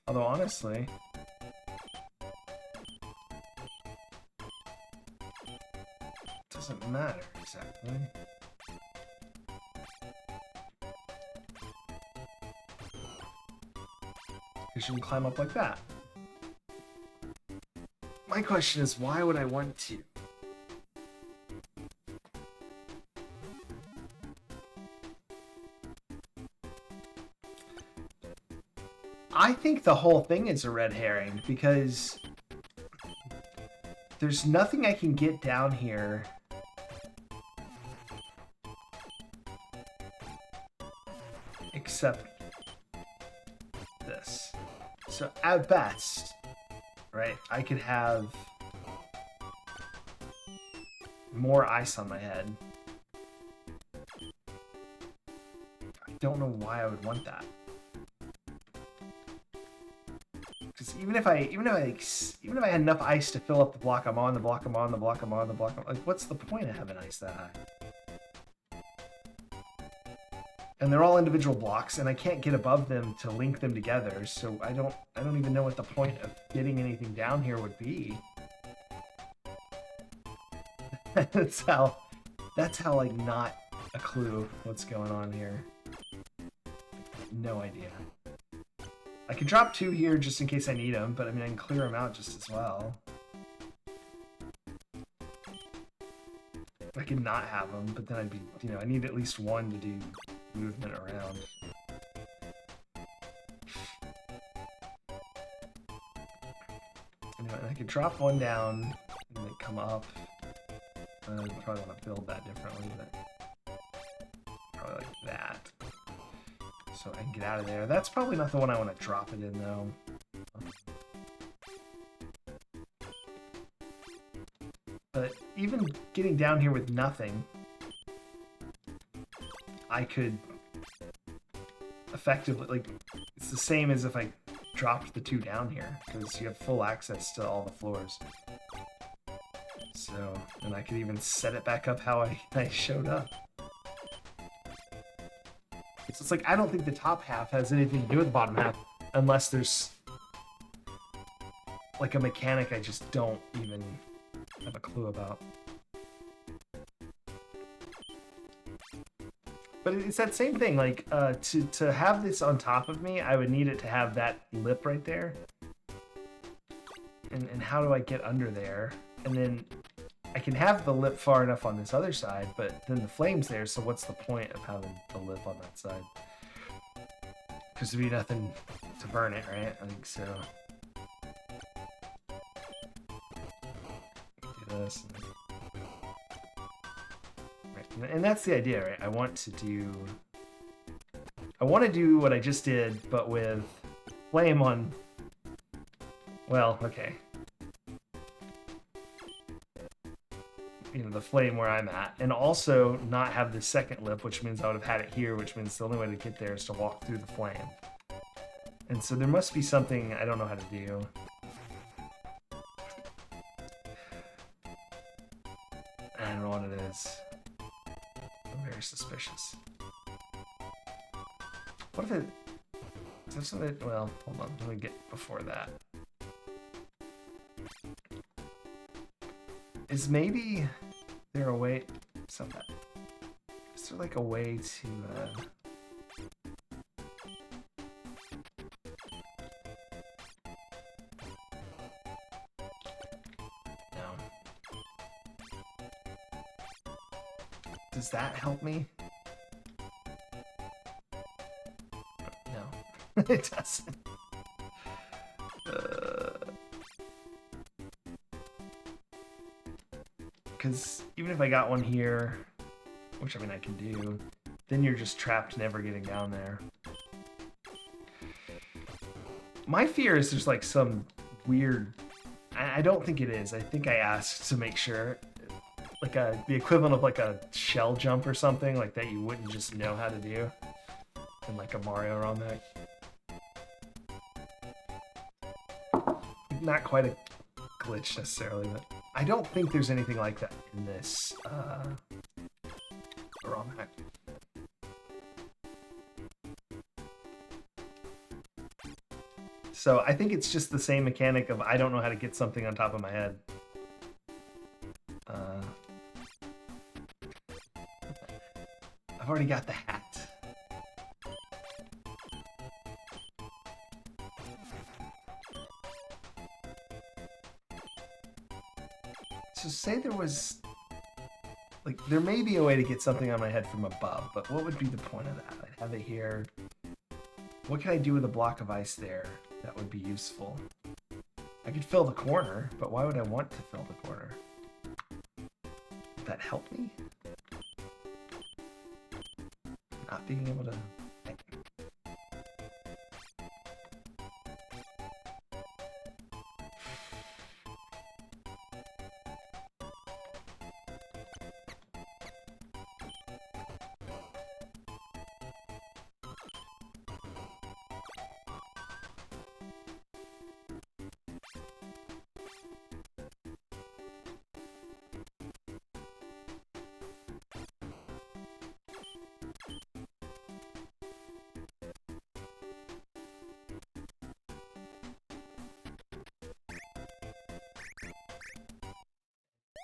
Although honestly, it doesn't matter exactly. Because you can climb up like that. My question is, why would I want to? I think the whole thing is a red herring because there's nothing I can get down here except this. So at best, right, I could have more ice on my head. I don't know why I would want that. Because even if I had enough ice to fill up the block I'm on, like what's the point of having ice that high? And they're all individual blocks, and I can't get above them to link them together, so I don't even know what the point of getting anything down here would be. that's how like not a clue what's going on here. No idea. I could drop 2 here just in case I need them, but I mean I can clear them out just as well. I could not have them, but then I'd be, I need at least 1 to do movement around. Anyway, I could drop 1 down and then come up. I'd probably want to build that differently, but probably like that. So I can get out of there. That's probably not the one I want to drop it in, though. But even getting down here with nothing, I could effectively, like, it's the same as if I dropped the 2 down here, because you have full access to all the floors. So, and I could even set it back up how I showed up. So it's like, I don't think the top half has anything to do with the bottom half, unless there's like a mechanic I just don't even have a clue about. But it's that same thing, like, to have this on top of me, I would need it to have that lip right there. And how do I get under there? And then I can have the lip far enough on this other side, but then the flame's there, so what's the point of having the lip on that side? Because there'd be nothing to burn it, right? I think so. Do this. Right. And that's the idea, right? I want to do what I just did, but with flame on... Well, okay. The flame where I'm at, and also not have the second lip, which means I would have had it here, which means the only way to get there is to walk through the flame. And so there must be something I don't know how to do. I don't know what it is. I'm very suspicious. What if it... Is there something... Well, hold on. Let me get before that. Is maybe... there a way? Is there like a way to no. Does that help me? No. It doesn't. Because even if I got one here, which I mean I can do, then you're just trapped never getting down there. My fear is there's like some weird... I don't think it is. I think I asked to make sure. Like the equivalent of like a shell jump or something like that you wouldn't just know how to do. in like a Mario ROM hack. Not quite a glitch necessarily, but I don't think there's anything like that in this ROM hack. So I think it's just the same mechanic of I don't know how to get something on top of my head. I've already got the hat. So say there was, like, there may be a way to get something on my head from above, but what would be the point of that? I'd have it here. What can I do with a block of ice there that would be useful? I could fill the corner, but why would I want to fill the corner? Would that help me? Not being able to...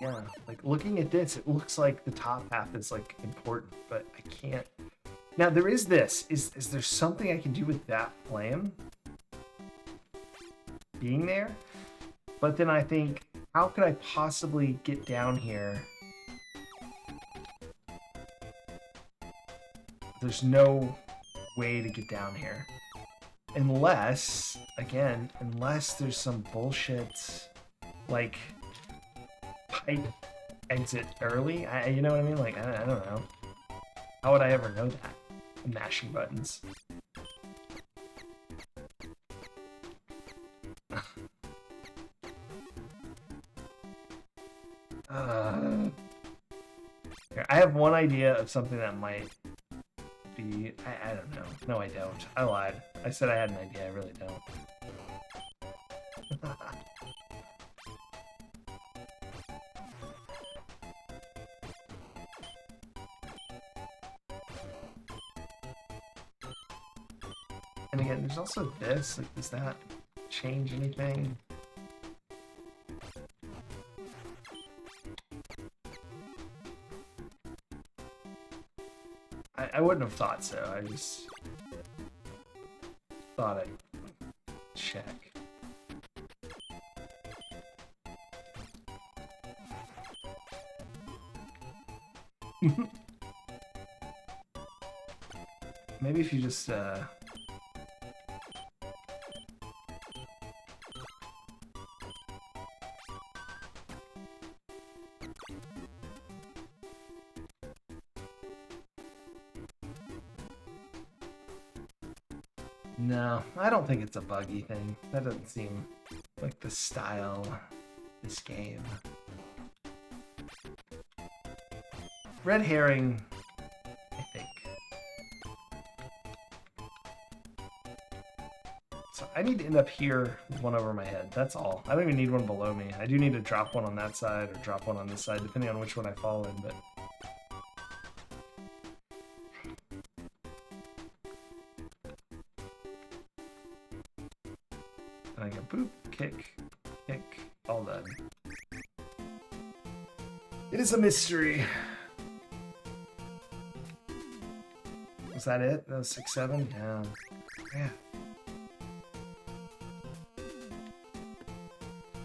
Yeah, like looking at this, it looks like the top half is like important, but I can't. Now there is this. Is there something I can do with that flame being there? But then I think, how could I possibly get down here? There's no way to get down here. Unless, again, unless there's some bullshit, like... pipe exit early. You know what I mean? Like, I don't know. How would I ever know that? I'm mashing buttons. Here, I have one idea of something that might be... I don't know. No, I don't. I lied. I said I had an idea. I really don't. And again, there's also this. Like, does that change anything? I wouldn't have thought so. I just thought I'd check. Maybe if you just No, I don't think it's a buggy thing. That doesn't seem like the style of this game. Red herring, I think. So I need to end up here with one over my head. That's all. I don't even need one below me. I do need to drop one on that side or drop one on this side, depending on which one I fall in, but... And I go boop, kick, all done. It is a mystery. Was that it? That was 6, 7? Yeah. Yeah.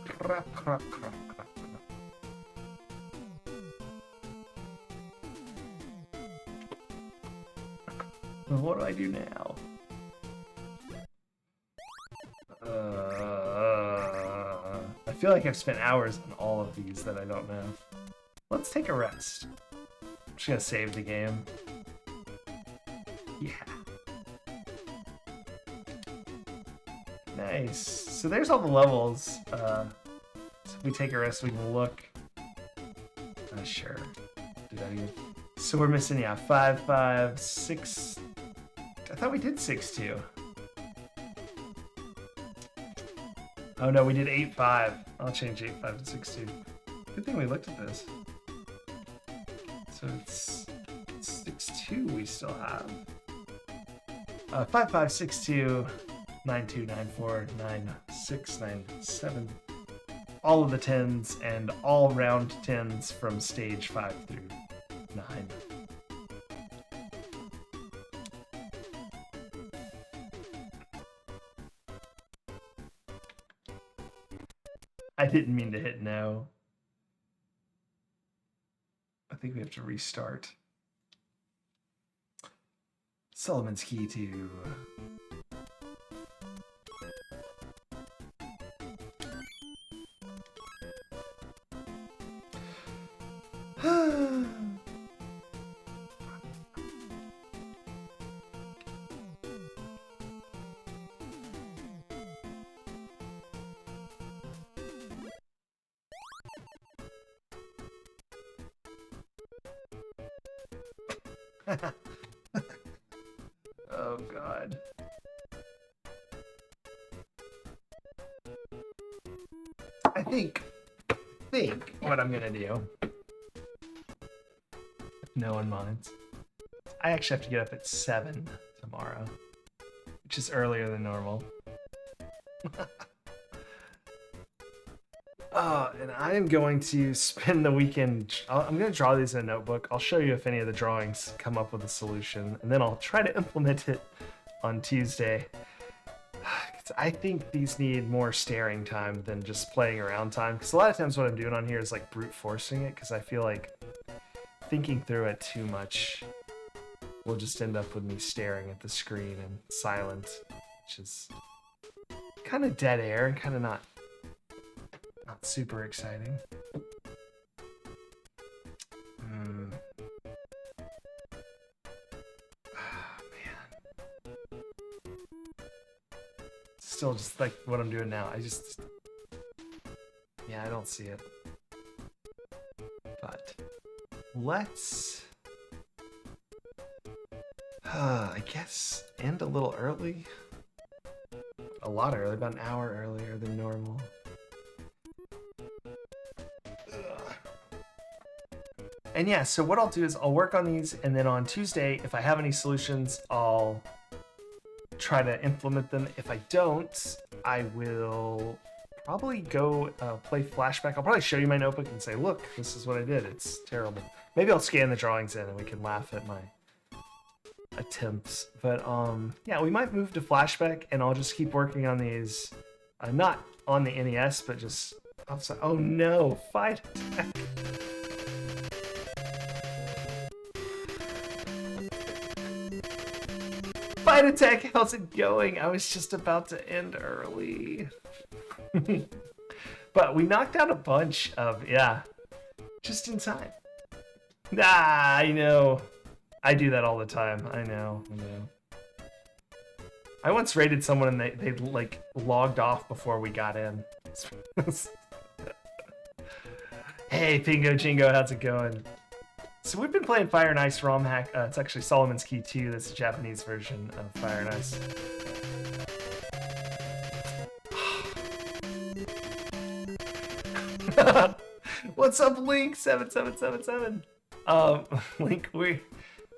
Crap, crap, crap, crap, crap. What do I do now? I feel like I've spent hours on all of these that I don't know. Let's take a rest. I'm just gonna save the game. Yeah. Nice. So there's all the levels. So if we take a rest, we can look. Sure. Do that again. So we're missing, yeah, 5, 5, 6. I thought we did 6-2. Oh no, we did 8-5. I'll change 8-5 to 6-2. Good thing we looked at this. So it's 6-2 we still have. 5-5, 6-2, 9-2, 9-4, 9-6, 9-7. All of the 10s and all round 10s from stage 5 through 9. I didn't mean to hit no. I think we have to restart. Solomon's Key to... Oh god. I think what I'm gonna do, if no one minds, I actually have to get up at 7 tomorrow, which is earlier than normal. And I am going to spend the weekend. I'm going to draw these in a notebook. I'll show you if any of the drawings come up with a solution, and then I'll try to implement it on Tuesday. I think these need more staring time than just playing around time, because a lot of times what I'm doing on here is like brute forcing it, because I feel like thinking through it too much will just end up with me staring at the screen and silent, which is kind of dead air and kind of not super exciting. Man. Still just like what I'm doing now. Yeah, I don't see it. But let's I guess end a little early. A lot early, about an hour earlier than normal. And yeah, so what I'll do is I'll work on these, and then on Tuesday, if I have any solutions, I'll try to implement them. If I don't, I will probably go play Flashback. I'll probably show you my notebook and say, look, this is what I did. It's terrible. Maybe I'll scan the drawings in and we can laugh at my attempts. But yeah, we might move to Flashback, and I'll just keep working on these. Not on the NES, but just outside. Oh no, fight attack. Fight attack, how's it going? I was just about to end early. But we knocked out a bunch of, yeah, just in time. Ah, I know. I do that all the time. I know. I once raided someone and they like logged off before we got in. Hey, Pingo Jingo, how's it going? So we've been playing Fire and Ice ROM hack. It's actually Solomon's Key 2. That's the Japanese version of Fire and Ice. What's up, Link? 7777. Link, we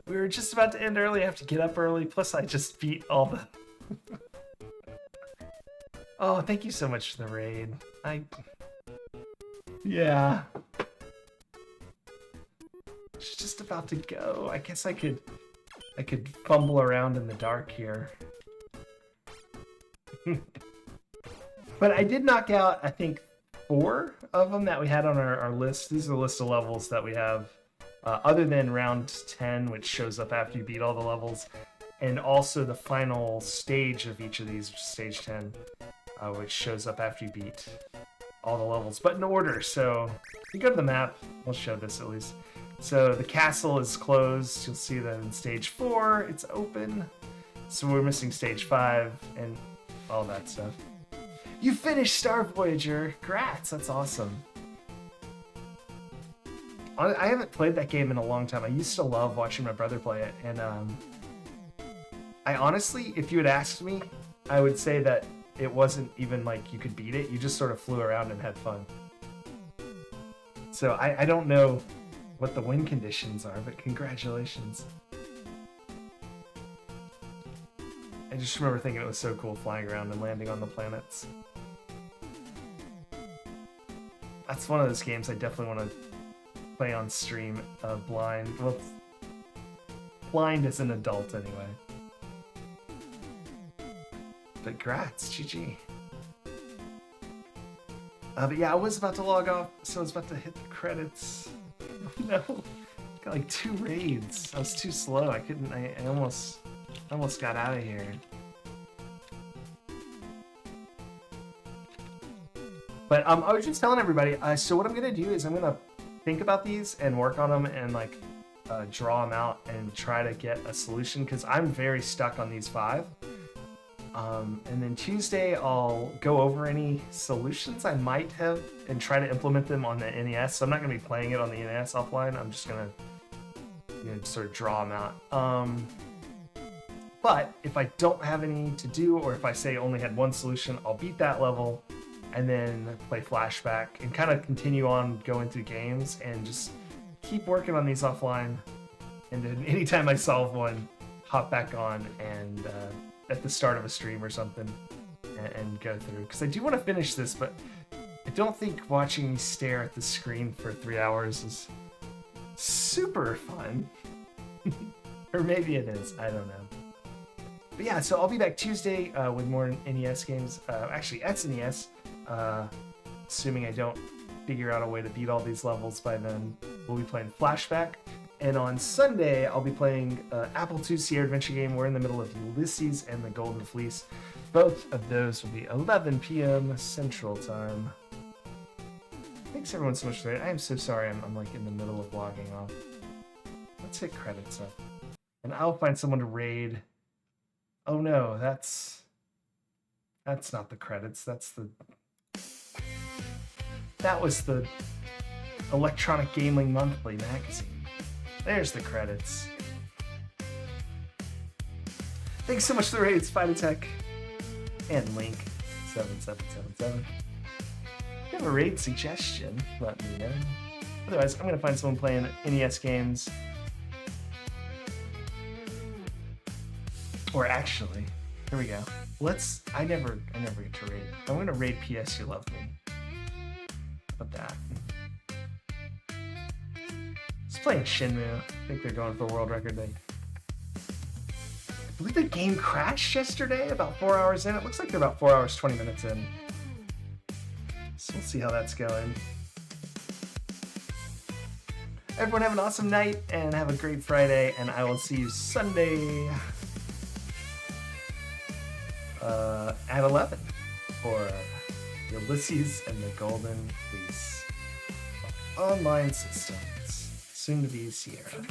were just about to end early. I have to get up early. Plus, I just beat all the. Oh, thank you so much for the raid. Yeah. It's just about to go. I guess I could fumble around in the dark here. But I did knock out, I think, 4 of them that we had on our list. These are the list of levels that we have, other than round 10, which shows up after you beat all the levels, and also the final stage of each of these, stage 10, which shows up after you beat all the levels, but in order. So if you go to the map, I'll show this at least. So the castle is closed. You'll see that in stage 4, it's open. So we're missing stage 5 and all that stuff. You finished Star Voyager. Congrats, that's awesome. I haven't played that game in a long time. I used to love watching my brother play it, and I honestly, if you had asked me, I would say that it wasn't even like you could beat it. You just sort of flew around and had fun. So I don't know what the win conditions are, but congratulations. I just remember thinking it was so cool flying around and landing on the planets. That's one of those games I definitely want to play on stream blind. Well, blind as an adult anyway. But grats, GG. But yeah, I was about to log off, so I was about to hit the credits. No, got like 2 raids. I was too slow. I couldn't. I almost got out of here. But I was just telling everybody. So what I'm gonna do is I'm gonna think about these and work on them and like draw them out and try to get a solution because I'm very stuck on these 5. And then Tuesday, I'll go over any solutions I might have and try to implement them on the NES. So I'm not going to be playing it on the NES offline. I'm just going to sort of draw them out. But if I don't have any to do, or if I say only had one solution, I'll beat that level and then play Flashback and kind of continue on going through games and just keep working on these offline. And then anytime I solve one, hop back on and at the start of a stream or something and go through, because I do want to finish this, but I don't think watching me stare at the screen for 3 hours is super fun. Or maybe it is, I don't know. But yeah, so I'll be back Tuesday with more NES games, actually SNES, assuming I don't figure out a way to beat all these levels by then. We'll be playing Flashback. And on Sunday, I'll be playing Apple II Sierra Adventure game. We're in the middle of Ulysses and the Golden Fleece. Both of those will be 11 p.m. Central Time. Thanks everyone so much for that. I am so sorry I'm like in the middle of logging off. Let's hit credits up. And I'll find someone to raid. Oh no, that's not the credits. That was the Electronic Gaming Monthly magazine. There's the credits. Thanks so much for the raids, Fight Attack and Link 7777. If you have a raid suggestion, let me know. Otherwise, I'm gonna find someone playing NES games. Or actually, here we go. I never get to raid. I'm gonna raid PS You Love Me. How about that? Playing Shenmue. I think they're going for world record day. I believe the game crashed yesterday about 4 hours in. It looks like they're about 4 hours, 20 minutes in. So we'll see how that's going. Everyone have an awesome night and have a great Friday, and I will see you Sunday at 11 for Ulysses and the Golden Fleece online systems. Soon to be Sierra.